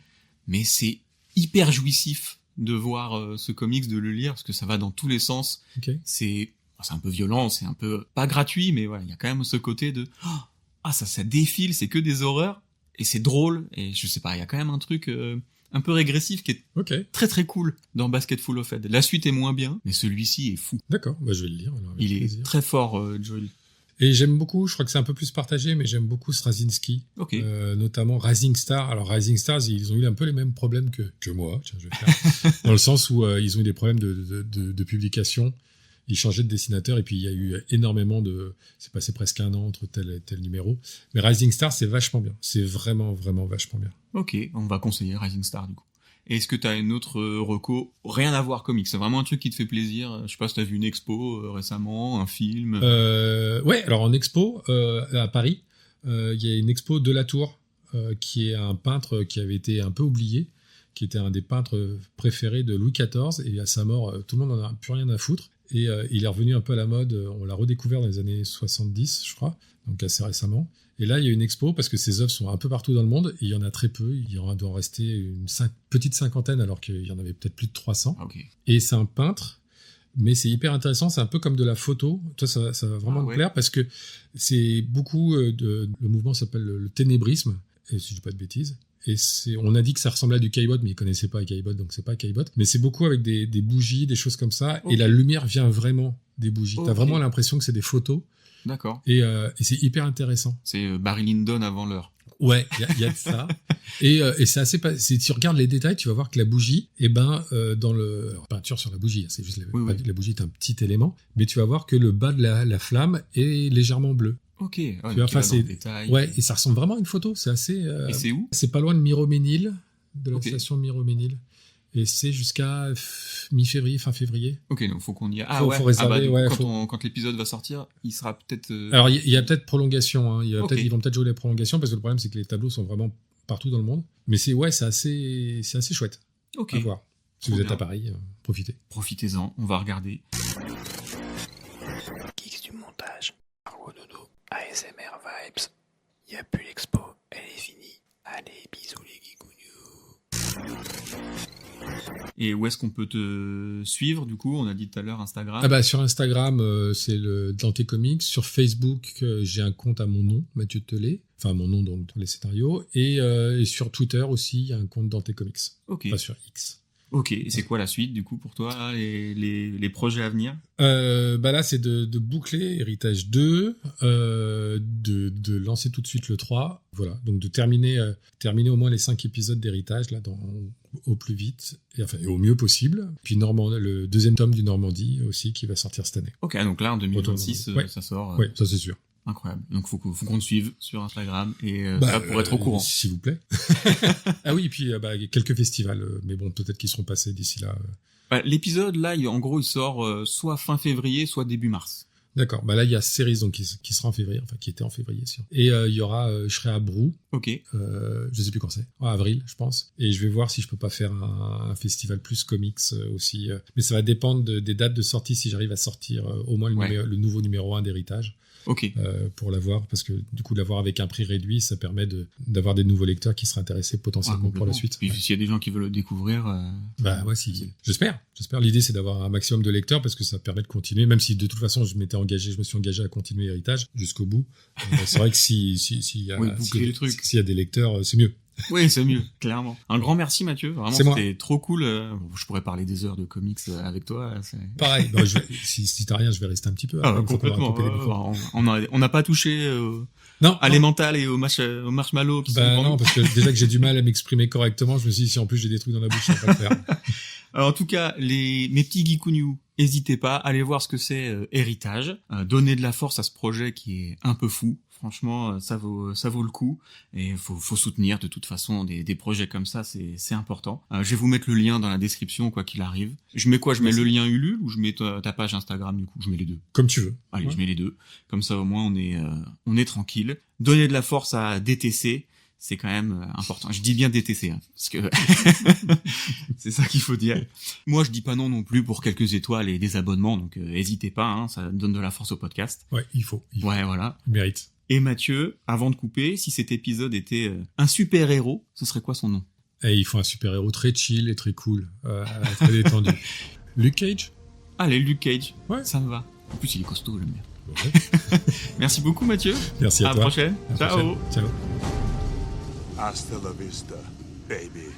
Mais c'est hyper jouissif de voir ce comics, de le lire, parce que ça va dans tous les sens. Okay. C'est un peu violent, c'est un peu pas gratuit, mais voilà, il y a quand même ce côté de ça défile, c'est que des horreurs, et c'est drôle, et je sais pas, il y a quand même un truc un peu régressif qui est très très cool dans Basket Full of Head. La suite est moins bien, mais celui-ci est fou. D'accord, je vais le lire. Alors, il est très fort, Joel. Et j'aime beaucoup, je crois que c'est un peu plus partagé, mais j'aime beaucoup Straczynski, notamment Rising Star. Alors Rising Stars, ils ont eu un peu les mêmes problèmes que moi, tiens, je vais faire, dans le sens où ils ont eu des problèmes de publication. Ils changeaient de dessinateur et puis il y a eu énormément c'est passé presque 1 an entre tel et tel numéro. Mais Rising Star, c'est vachement bien. C'est vraiment, vraiment vachement bien. Ok, on va conseiller Rising Star du coup. Et est-ce que t'as une autre reco, rien à voir comics, c'est vraiment un truc qui te fait plaisir? Je sais pas si t'as vu une expo récemment, un film. Ouais, alors en expo à Paris, il y a une expo de Latour qui est un peintre qui avait été un peu oublié, qui était un des peintres préférés de Louis XIV, et à sa mort, tout le monde en a plus rien à foutre. Et il est revenu un peu à la mode, on l'a redécouvert dans les années 70, je crois, donc assez récemment. Et là, il y a une expo, parce que ses œuvres sont un peu partout dans le monde, et il y en a très peu, il doit en rester une petite cinquantaine, alors qu'il y en avait peut-être plus de 300. Okay. Et c'est un peintre, mais c'est hyper intéressant, c'est un peu comme de la photo. Toi, ça va vraiment te plaire, parce que c'est beaucoup le mouvement s'appelle le ténébrisme, et si je dis pas de bêtises. Et on a dit que ça ressemblait à du Caillebotte, mais ils connaissaient pas Caillebotte, donc c'est pas Caillebotte. Mais c'est beaucoup avec des bougies, des choses comme ça, et la lumière vient vraiment des bougies. T'as vraiment l'impression que c'est des photos. D'accord. Et c'est hyper intéressant. C'est Barry Lyndon avant l'heure. Ouais, il y a de ça. Et c'est assez si tu regardes les détails, tu vas voir que la bougie, dans peinture sur la bougie, c'est juste la bougie est un petit élément, mais tu vas voir que le bas de la flamme est légèrement bleu. Ok, tu vois, détail. Ouais, et ça ressemble vraiment à une photo, c'est assez... Et c'est où? C'est pas loin de Miroménil, de la station Miroménil. Et c'est jusqu'à mi-février, fin février. Ok, donc faut qu'on y aille. Faut réserver, quand l'épisode va sortir, il sera peut-être... Alors, il y a peut-être prolongation, hein. Ils vont peut-être jouer les prolongations, parce que le problème, c'est que les tableaux sont vraiment partout dans le monde. Mais c'est assez chouette. Ok. À voir. Si vous êtes à Paris, profitez. Profitez-en, on va regarder. Geeks du montage. Margot Dodo. ASMR Vibes. Y a plus l'expo, elle est finie. Allez, bisous les geekounious. Et où est-ce qu'on peut te suivre, du coup? On a dit tout à l'heure Instagram. Ah bah, sur Instagram, c'est le Dante Comics. Sur Facebook, j'ai un compte à mon nom, Mathieu Tellet. Enfin, mon nom donc, dans les scénarios. Et sur Twitter aussi, il y a un compte Dante Comics. Ok. Pas sur X. Ok, et c'est quoi la suite, du coup, pour toi, les projets à venir? Là, c'est de boucler Héritage 2, de lancer tout de suite le 3, voilà, donc de terminer au moins les 5 épisodes d'Héritage, là, au plus vite, et au mieux possible. Puis le 2e tome du Normandie aussi, qui va sortir cette année. Ok, donc là, en 2026, ça sort. Oui, ça c'est sûr. Incroyable. Donc faut qu'on te suive sur Instagram et pour être au courant. S'il vous plaît. Ah oui, et puis quelques festivals, mais bon, peut-être qu'ils seront passés d'ici là. L'épisode là, en gros, il sort soit fin février, soit début mars. D'accord. Là, il y a Cerise donc qui sera en février, enfin qui était en février. Et il y aura, je serai à Brou. Ok. Je sais plus quand c'est. Avril, je pense. Et je vais voir si je peux pas faire un festival plus comics aussi. Mais ça va dépendre des dates de sortie, si j'arrive à sortir au moins le nouveau numéro 1 d'Héritage. Ok. Pour l'avoir, parce que du coup l'avoir avec un prix réduit, ça permet d'avoir des nouveaux lecteurs qui seraient intéressés potentiellement pour la suite. Et s'il y a des gens qui veulent le découvrir, j'espère. L'idée c'est d'avoir un maximum de lecteurs parce que ça permet de continuer, même si de toute façon je me suis engagé à continuer Héritage jusqu'au bout. C'est vrai que s'il y a des lecteurs, c'est mieux. Oui, c'est mieux, clairement. Un grand merci Mathieu, vraiment c'était trop cool. Je pourrais parler des heures de comics avec toi. Pareil, si t'as rien, je vais rester un petit peu. Complètement. On n'a pas touché à l'emmental et au marshmallow qui sont non, parce que déjà que j'ai du mal à m'exprimer correctement, je me suis dit si en plus j'ai des trucs dans la bouche, ça va pas le faire. Alors, en tout cas, mes petits geekouniou, n'hésitez pas, allez voir ce que c'est Héritage. Donnez de la force à ce projet qui est un peu fou. Franchement, ça vaut le coup. Et faut soutenir de toute façon des projets comme ça, c'est important. Je vais vous mettre le lien dans la description, quoi qu'il arrive. Je mets quoi? Je mets le lien Ulule ou je mets ta page Instagram, du coup? Je mets les deux. Comme tu veux. Allez, Ouais. je mets les deux. Comme ça, au moins, on est tranquille. Donnez de la force à DTC. C'est quand même important. Je dis bien DTC, hein, parce que c'est ça qu'il faut dire. Moi, je dis pas non plus pour quelques étoiles et des abonnements, donc hésitez pas, hein, ça donne de la force au podcast. Ouais, il faut. Ouais, voilà. Il mérite. Et Mathieu, avant de couper, si cet épisode était un super-héros, ce serait quoi son nom? Et il faut un super-héros très chill et très cool, très détendu. Luke Cage? Allez, Luke Cage. Ouais. Ça me va. En plus, il est costaud, le mec. Ouais. Merci beaucoup, Mathieu. Merci à À la toi. prochaine. À la Ciao. prochaine. Ciao. Hasta la vista, baby.